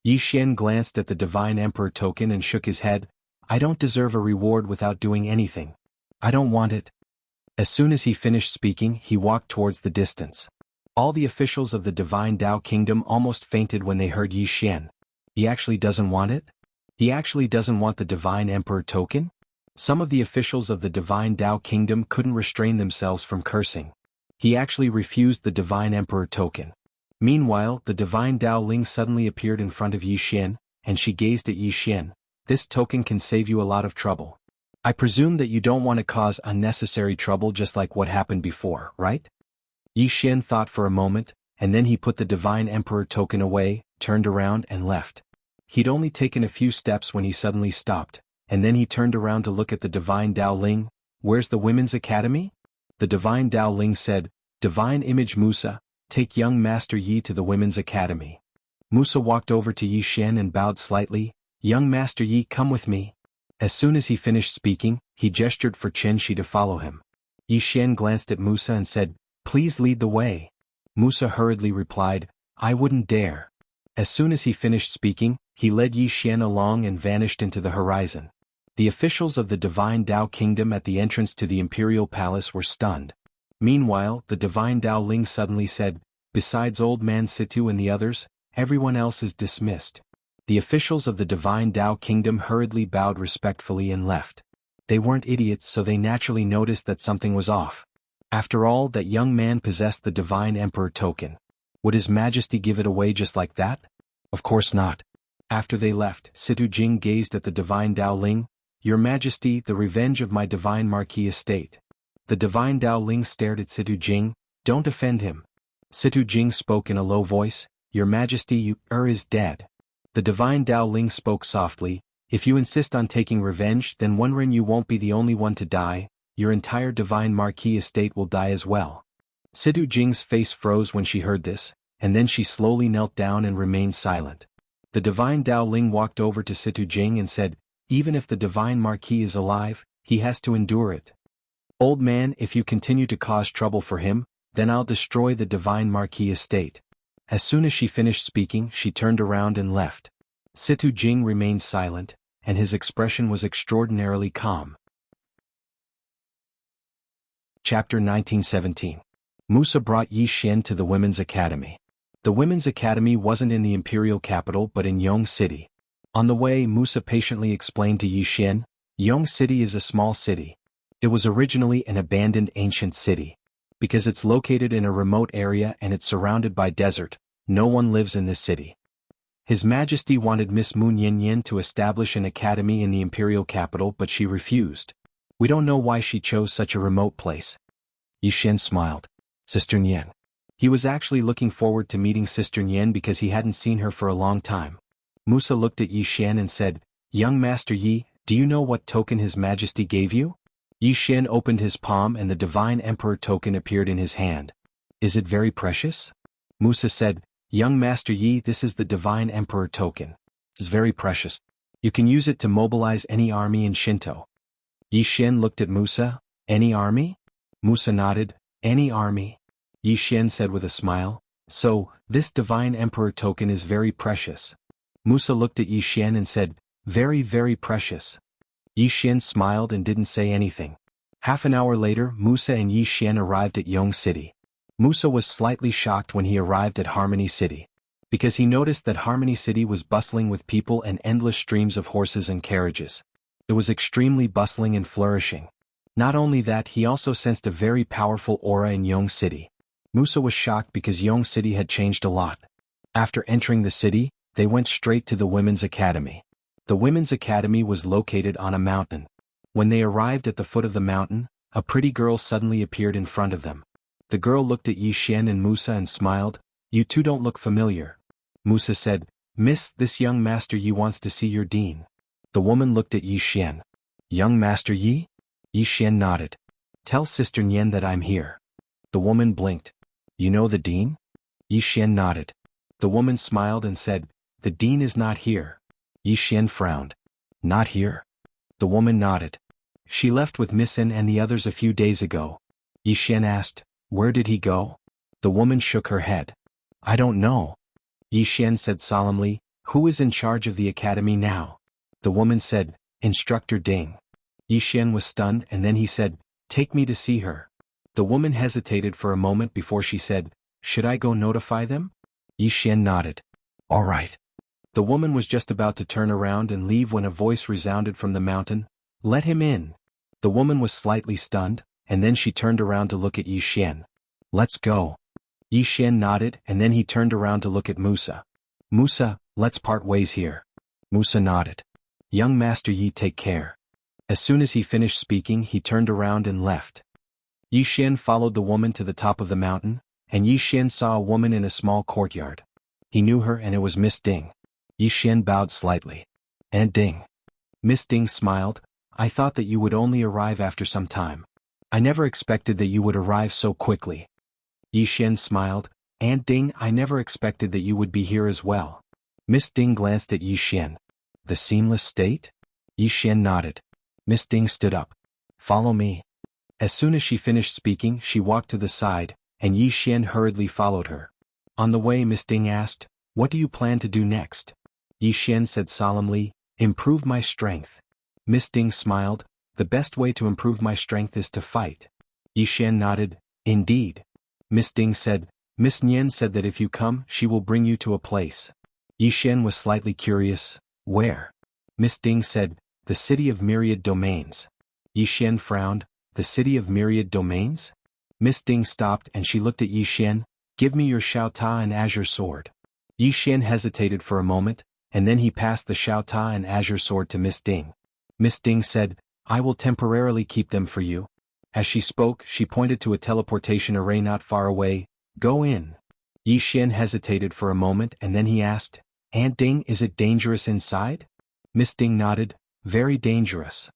S1: Yi Xian glanced at the Divine Emperor token and shook his head. "I don't deserve a reward without doing anything. I don't want it." As soon as he finished speaking, he walked towards the distance. All the officials of the Divine Dao Kingdom almost fainted when they heard Yi Xian. He actually doesn't want it? He actually doesn't want the Divine Emperor token? Some of the officials of the Divine Dao Kingdom couldn't restrain themselves from cursing. He actually refused the Divine Emperor token. Meanwhile, the Divine Dao Ling suddenly appeared in front of Yi Xian, and she gazed at Yi Xian. This token can save you a lot of trouble. I presume that you don't want to cause unnecessary trouble just like what happened before, right? Yi Xian thought for a moment, and then he put the Divine Emperor token away, turned around and left. He'd only taken a few steps when he suddenly stopped, and then he turned around to look at the Divine Dao Ling. Where's the Women's Academy? The Divine Dao Ling said, Divine Image Musa, take young Master Yi to the Women's Academy. Musa walked over to Yi Xian and bowed slightly. Young Master Yi, come with me. As soon as he finished speaking, he gestured for Chen Shi to follow him. Yi Xian glanced at Musa and said, please lead the way. Musa hurriedly replied, I wouldn't dare. As soon as he finished speaking, he led Yi Xian along and vanished into the horizon. The officials of the Divine Dao Kingdom at the entrance to the Imperial Palace were stunned. Meanwhile, the Divine Dao Ling suddenly said, besides Old Man Situ and the others, everyone else is dismissed. The officials of the Divine Dao Kingdom hurriedly bowed respectfully and left. They weren't idiots, so they naturally noticed that something was off. After all, that young man possessed the Divine Emperor token. Would His Majesty give it away just like that? Of course not. After they left, Situ Jing gazed at the Divine Dao Ling. Your Majesty, the revenge of my Divine Marquis estate. The Divine Dao Ling stared at Situ Jing. Don't offend him. Situ Jing spoke in a low voice. Your Majesty, you is dead. The Divine Dao Ling spoke softly. If you insist on taking revenge, then one Ren you won't be the only one to die. Your entire Divine Marquis estate will die as well. Situ Jing's face froze when she heard this, and then she slowly knelt down and remained silent. The Divine Dao Ling walked over to Situ Jing and said, even if the Divine Marquis is alive, he has to endure it. Old man, if you continue to cause trouble for him, then I'll destroy the Divine Marquis estate. As soon as she finished speaking, she turned around and left. Situ Jing remained silent, and his expression was extraordinarily calm. Chapter 1917. Musa brought Yi Xian to the Women's Academy. The Women's Academy wasn't in the imperial capital but in Yong City. On the way, Musa patiently explained to Yi Xian, Yong City is a small city. It was originally an abandoned ancient city. Because it's located in a remote area and it's surrounded by desert, no one lives in this city. His Majesty wanted Miss Moon Yin to establish an academy in the imperial capital, but she refused. We don't know why she chose such a remote place. Yi Xian smiled. Sister Nian. He was actually looking forward to meeting Sister Nian because he hadn't seen her for a long time. Musa looked at Yi Xian and said, Young Master Yi, do you know what token His Majesty gave you? Yi Xian opened his palm and the Divine Emperor token appeared in his hand. Is it very precious? Musa said, Young Master Yi, this is the Divine Emperor token. It's very precious. You can use it to mobilize any army in Shinto. Yi Xian looked at Musa. Any army? Musa nodded. Any army. Yi Xian said with a smile. So, this Divine Emperor token is very precious. Musa looked at Yi Xian and said, very, very precious. Yi Xian smiled and didn't say anything. Half an hour later, Musa and Yi Xian arrived at Yong City. Musa was slightly shocked when he arrived at Harmony City. Because he noticed that Harmony City was bustling with people and endless streams of horses and carriages. It was extremely bustling and flourishing. Not only that, he also sensed a very powerful aura in Yong City. Musa was shocked because Yong City had changed a lot. After entering the city, they went straight to the Women's Academy. The Women's Academy was located on a mountain. When they arrived at the foot of the mountain, a pretty girl suddenly appeared in front of them. The girl looked at Yi Xian and Musa and smiled. You two don't look familiar. Musa said, Miss, this young Master Yi wants to see your dean. The woman looked at Yi Xian. Young Master Yi? Yi Xian nodded. Tell Sister Nian that I'm here. The woman blinked. You know the dean? Yi Xian nodded. The woman smiled and said, The dean is not here. Yi Xian frowned. Not here? The woman nodded. She left with Missen and the others a few days ago. Yi Xian asked, Where did he go? The woman shook her head. I don't know. Yi Xian said solemnly, Who is in charge of the academy now? The woman said, Instructor Ding. Yi Xian was stunned and then he said, Take me to see her. The woman hesitated for a moment before she said, Should I go notify them? Yi Xian nodded. All right. The woman was just about to turn around and leave when a voice resounded from the mountain, Let him in. The woman was slightly stunned, and then she turned around to look at Yi Xian. Let's go. Yi Xian nodded and then he turned around to look at Musa. Musa, let's part ways here. Musa nodded. Young Master Yi, take care. As soon as he finished speaking, he turned around and left. Yi Xian followed the woman to the top of the mountain, and Yi Xian saw a woman in a small courtyard. He knew her and it was Miss Ding. Yi Xian bowed slightly. Aunt Ding. Miss Ding smiled. I thought that you would only arrive after some time. I never expected that you would arrive so quickly. Yi Xian smiled. Aunt Ding, I never expected that you would be here as well. Miss Ding glanced at Yi Xian. The seamless state? Yi Xian nodded. Miss Ding stood up. Follow me. As soon as she finished speaking, she walked to the side, and Yi Xian hurriedly followed her. On the way, Miss Ding asked, What do you plan to do next? Yi Xian said solemnly, Improve my strength. Miss Ding smiled. The best way to improve my strength is to fight. Yi Xian nodded. Indeed. Miss Ding said, Miss Nian said that if you come, she will bring you to a place. Yi Xian was slightly curious. Where? Miss Ding said, The city of myriad domains. Yi Xian frowned. The city of myriad domains? Miss Ding stopped and she looked at Yi Xian. Give me your Xiao Ta and Azure Sword. Yi Xian hesitated for a moment, and then he passed the Xiao Ta and Azure Sword to Miss Ding. Miss Ding said, I will temporarily keep them for you. As she spoke, she pointed to a teleportation array not far away. Go in. Yi Xian hesitated for a moment and then he asked, Aunt Ding, is it dangerous inside? Miss Ding nodded. Very dangerous.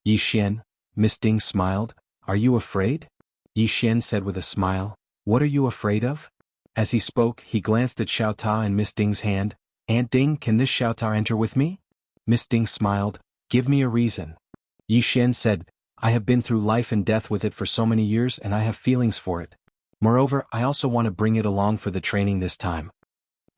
S1: Yi Xian. Miss Ding smiled. Are you afraid? Yi Xian said with a smile. What are you afraid of? As he spoke, he glanced at Xiao Ta in Miss Ding's hand. Aunt Ding, can this Xiao Ta enter with me? Miss Ding smiled. Give me a reason. Yi Xian said, I have been through life and death with it for so many years and I have feelings for it. Moreover, I also want to bring it along for the training this time.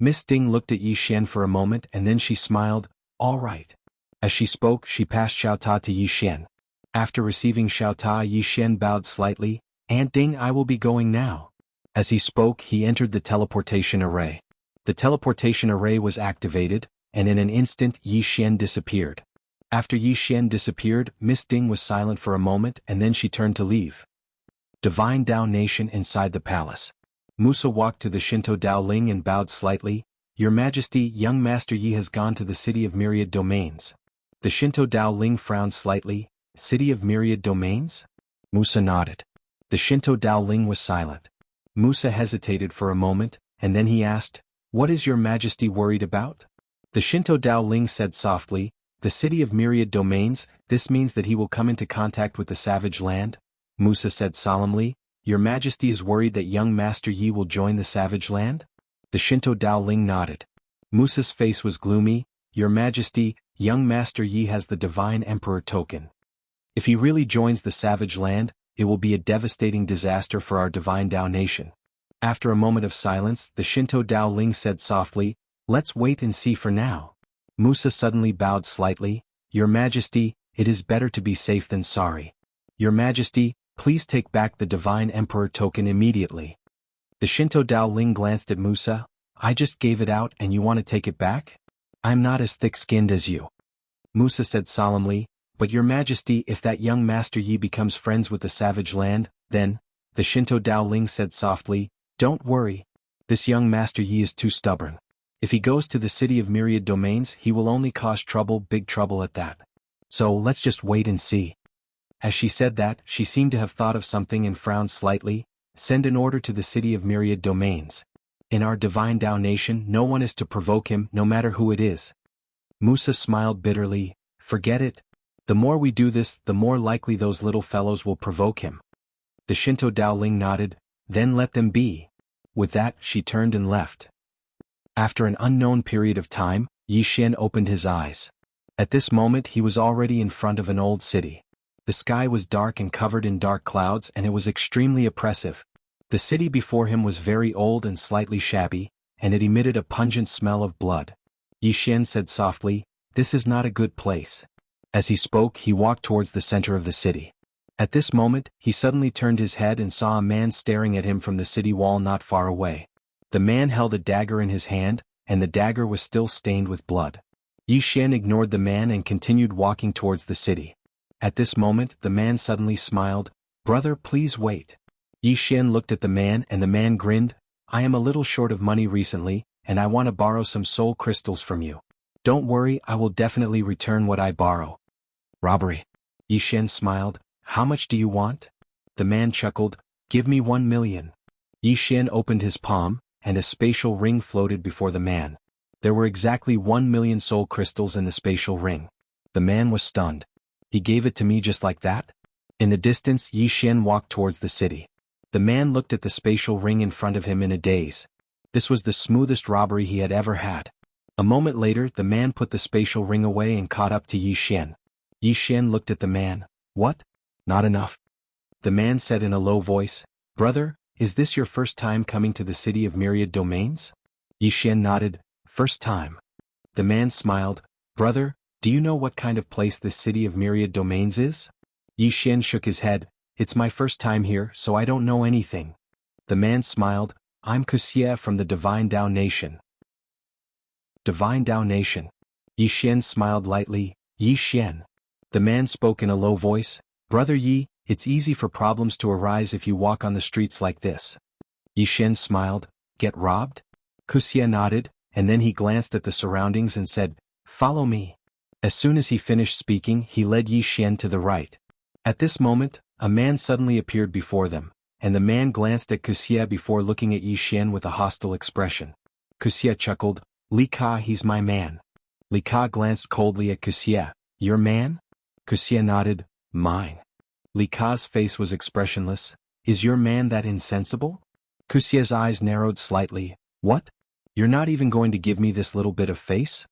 S1: Miss Ding looked at Yi Xian for a moment and then she smiled. All right. As she spoke, she passed Xiao Ta to Yi Xian. After receiving Xiao Ta, Yi Xian bowed slightly. Aunt Ding, I will be going now. As he spoke, he entered the teleportation array. The teleportation array was activated, and in an instant Yi Xian disappeared. After Yi Xian disappeared, Miss Ding was silent for a moment and then she turned to leave. Divine Dao Nation inside the palace. Musa walked to the Shinto Dao Ling and bowed slightly. Your Majesty, young Master Yi has gone to the city of myriad domains. The Shinto Dao Ling frowned slightly. City of myriad domains? Musa nodded. The Shinto Dao Ling was silent. Musa hesitated for a moment, and then he asked, What is your Majesty worried about? The Shinto Dao Ling said softly, The city of myriad domains, this means that he will come into contact with the savage land? Musa said solemnly, Your Majesty is worried that young Master Yi will join the savage land? The Shinto Dao Ling nodded. Musa's face was gloomy. Your Majesty, young Master Yi has the Divine Emperor token. If he really joins the savage land, it will be a devastating disaster for our Divine Dao Nation. After a moment of silence, the Shinto Dao Ling said softly, Let's wait and see for now. Musa suddenly bowed slightly. Your Majesty, it is better to be safe than sorry. Your Majesty, please take back the Divine Emperor token immediately. The Shinto Dao Ling glanced at Musa. I just gave it out and you want to take it back? I'm not as thick-skinned as you. Musa said solemnly, But your Majesty, if that young Master Yi becomes friends with the savage land, then, the Shinto Dao Ling said softly, Don't worry. This young Master Yi is too stubborn. If he goes to the city of myriad domains, he will only cause trouble, big trouble at that. So let's just wait and see. As she said that, she seemed to have thought of something and frowned slightly. Send an order to the city of myriad domains. In our Divine Dao Nation, no one is to provoke him, no matter who it is. Musa smiled bitterly. Forget it. The more we do this, the more likely those little fellows will provoke him. The Shinto Dao Ling nodded. Then let them be. With that, she turned and left. After an unknown period of time, Yi Xian opened his eyes. At this moment he was already in front of an old city. The sky was dark and covered in dark clouds and it was extremely oppressive. The city before him was very old and slightly shabby, and it emitted a pungent smell of blood. Yi Xian said softly, This is not a good place. As he spoke, he walked towards the center of the city. At this moment, he suddenly turned his head and saw a man staring at him from the city wall not far away. The man held a dagger in his hand, and the dagger was still stained with blood. Yi Xian ignored the man and continued walking towards the city. At this moment, the man suddenly smiled. Brother, please wait. Yi Xian looked at the man and the man grinned. I am a little short of money recently, and I want to borrow some soul crystals from you. Don't worry, I will definitely return what I borrow. Robbery. Yi Xian smiled. How much do you want? The man chuckled. Give me 1 million. Yi Xian opened his palm, and a spatial ring floated before the man. There were exactly 1 million soul crystals in the spatial ring. The man was stunned. He gave it to me just like that? In the distance, Yi Xian walked towards the city. The man looked at the spatial ring in front of him in a daze. This was the smoothest robbery he had ever had. A moment later, the man put the spatial ring away and caught up to Yi Xian. Yi Xian looked at the man. What? Not enough. The man said in a low voice, Brother, is this your first time coming to the city of Myriad Domains? Yi Xian nodded. First time. The man smiled. Brother, do you know what kind of place this city of Myriad Domains is? Yi Xian shook his head. It's my first time here, so I don't know anything. The man smiled. I'm Wuxia from the Divine Dao Nation. Divine Dao Nation. Yi Xian smiled lightly. Yi Xian. The man spoke in a low voice. Brother Yi, it's easy for problems to arise if you walk on the streets like this. Yi Xian smiled. Get robbed? Wuxia nodded, and then he glanced at the surroundings and said, Follow me. As soon as he finished speaking, he led Yi Xian to the right. At this moment, a man suddenly appeared before them, and the man glanced at Wuxia before looking at Yi Xian with a hostile expression. Wuxia chuckled. Li Ka, he's my man. Li Ka glanced coldly at Wuxia. Your man? Wuxia nodded. Mine. Li Ka's face was expressionless. Is your man that insensible? Wuxia's eyes narrowed slightly. What? You're not even going to give me this little bit of face?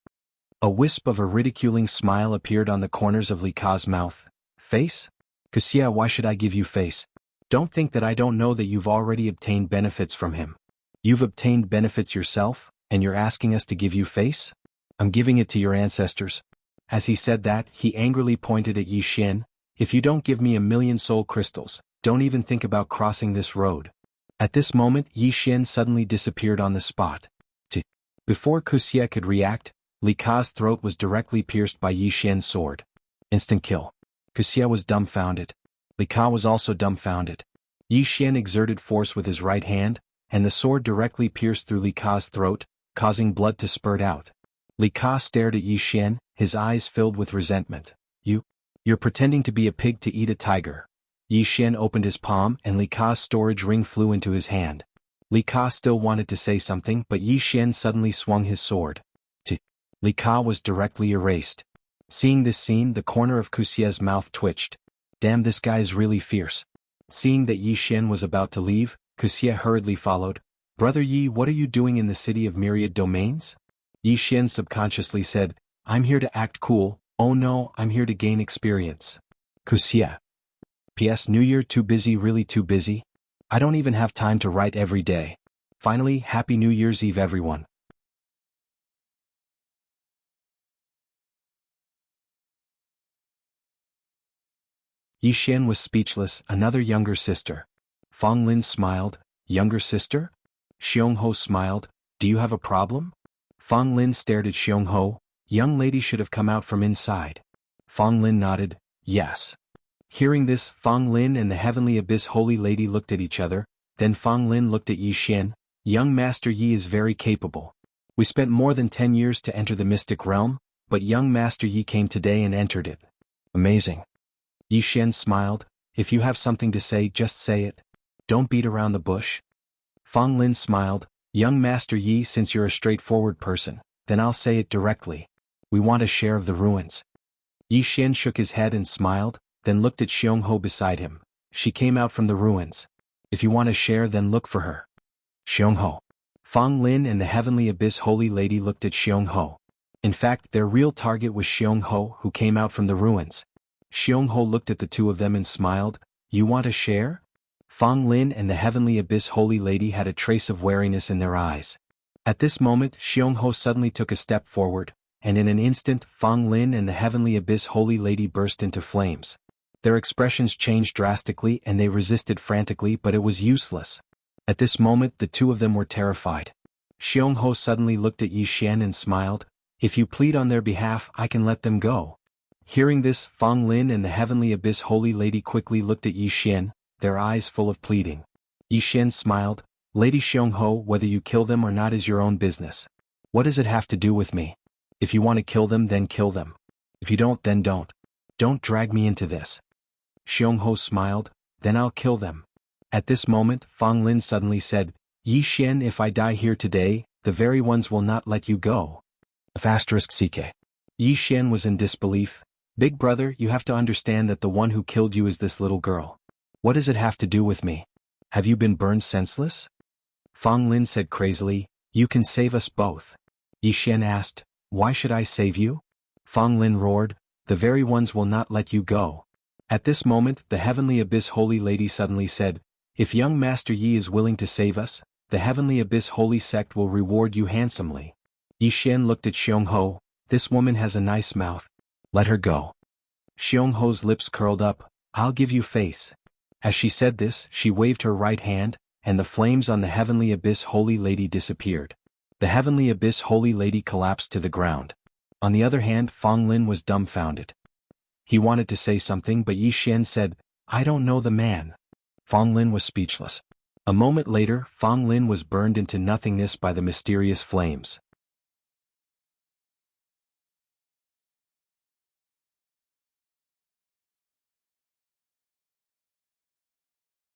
S1: A wisp of a ridiculing smile appeared on the corners of Li Ka's mouth. Face? Wuxia, why should I give you face? Don't think that I don't know that you've already obtained benefits from him. You've obtained benefits yourself, and you're asking us to give you face? I'm giving it to your ancestors. As he said that, he angrily pointed at Yi Xian. If you don't give me 1 million soul crystals, don't even think about crossing this road. At this moment, Yi Xian suddenly disappeared on the spot. Before Wuxia could react, Li Ka's throat was directly pierced by Yi Xian's sword. Instant kill. Wuxia was dumbfounded. Li Ka was also dumbfounded. Yi Xian exerted force with his right hand, and the sword directly pierced through Li Ka's throat, causing blood to spurt out. Li Ka stared at Yi Xian, his eyes filled with resentment. You're pretending to be a pig to eat a tiger. Yi Xian opened his palm and Li Ka's storage ring flew into his hand. Li Ka still wanted to say something but Yi Xian suddenly swung his sword. Li Ka was directly erased. Seeing this scene, the corner of Wuxia's mouth twitched. Damn, this guy's really fierce. Seeing that Yi Xian was about to leave, Wuxia hurriedly followed. Brother Yi, what are you doing in the city of Myriad Domains? Yi Xian subconsciously said, I'm here to act cool. Oh no, I'm here to gain experience. Wuxia. P.S. New Year, too busy, really too busy? I don't even have time to write every day. Finally, Happy New Year's Eve everyone. Yi Xian was speechless. Another younger sister. Fang Lin smiled. Younger sister? Xiong Ho smiled. Do you have a problem? Fang Lin stared at Xiong Ho. Young lady should have come out from inside. Fang Lin nodded. Yes. Hearing this, Fang Lin and the Heavenly Abyss Holy Lady looked at each other, then Fang Lin looked at Yi Xian. Young Master Yi is very capable. We spent more than 10 years to enter the mystic realm, but young Master Yi came today and entered it. Amazing. Yi Xian smiled. If you have something to say, just say it. Don't beat around the bush. Fang Lin smiled. Young Master Yi, since you're a straightforward person, then I'll say it directly. We want a share of the ruins. Yi Xian shook his head and smiled, then looked at Xiong Ho beside him. She came out from the ruins. If you want a share, then look for her. Xiong Ho. Fang Lin and the Heavenly Abyss Holy Lady looked at Xiong Ho. In fact, their real target was Xiong Ho, who came out from the ruins. Xiong Ho looked at the two of them and smiled. You want a share? Fang Lin and the Heavenly Abyss Holy Lady had a trace of wariness in their eyes. At this moment, Xiong Ho suddenly took a step forward, and in an instant, Fang Lin and the Heavenly Abyss Holy Lady burst into flames. Their expressions changed drastically and they resisted frantically, but it was useless. At this moment, the two of them were terrified. Xiong Ho suddenly looked at Yi Xian and smiled. If you plead on their behalf, I can let them go. Hearing this, Fang Lin and the Heavenly Abyss Holy Lady quickly looked at Yi Xian, their eyes full of pleading. Yi Xian smiled, Lady Xiongho, whether you kill them or not is your own business. What does it have to do with me? If you want to kill them then kill them. If you don't then don't. Don't drag me into this. Xiongho smiled, then I'll kill them. At this moment Fang Lin suddenly said, Yi Xian, if I die here today, the very ones will not let you go. *CK. Yi Xian was in disbelief. Big brother, you have to understand that the one who killed you is this little girl. What does it have to do with me? Have you been burned senseless? Fang Lin said crazily, You can save us both. Yi Xian asked, Why should I save you? Fang Lin roared, The very ones will not let you go. At this moment the Heavenly Abyss Holy Lady suddenly said, If young Master Yi is willing to save us, the Heavenly Abyss Holy Sect will reward you handsomely. Yi Xian looked at Xiongho, This woman has a nice mouth. Let her go. Xiongho's lips curled up, I'll give you face. As she said this, she waved her right hand, and the flames on the Heavenly Abyss Holy Lady disappeared. The Heavenly Abyss Holy Lady collapsed to the ground. On the other hand, Fang Lin was dumbfounded. He wanted to say something but Yi Xian said, I don't know the man. Fang Lin was speechless. A moment later, Fang Lin was burned into nothingness by the mysterious flames.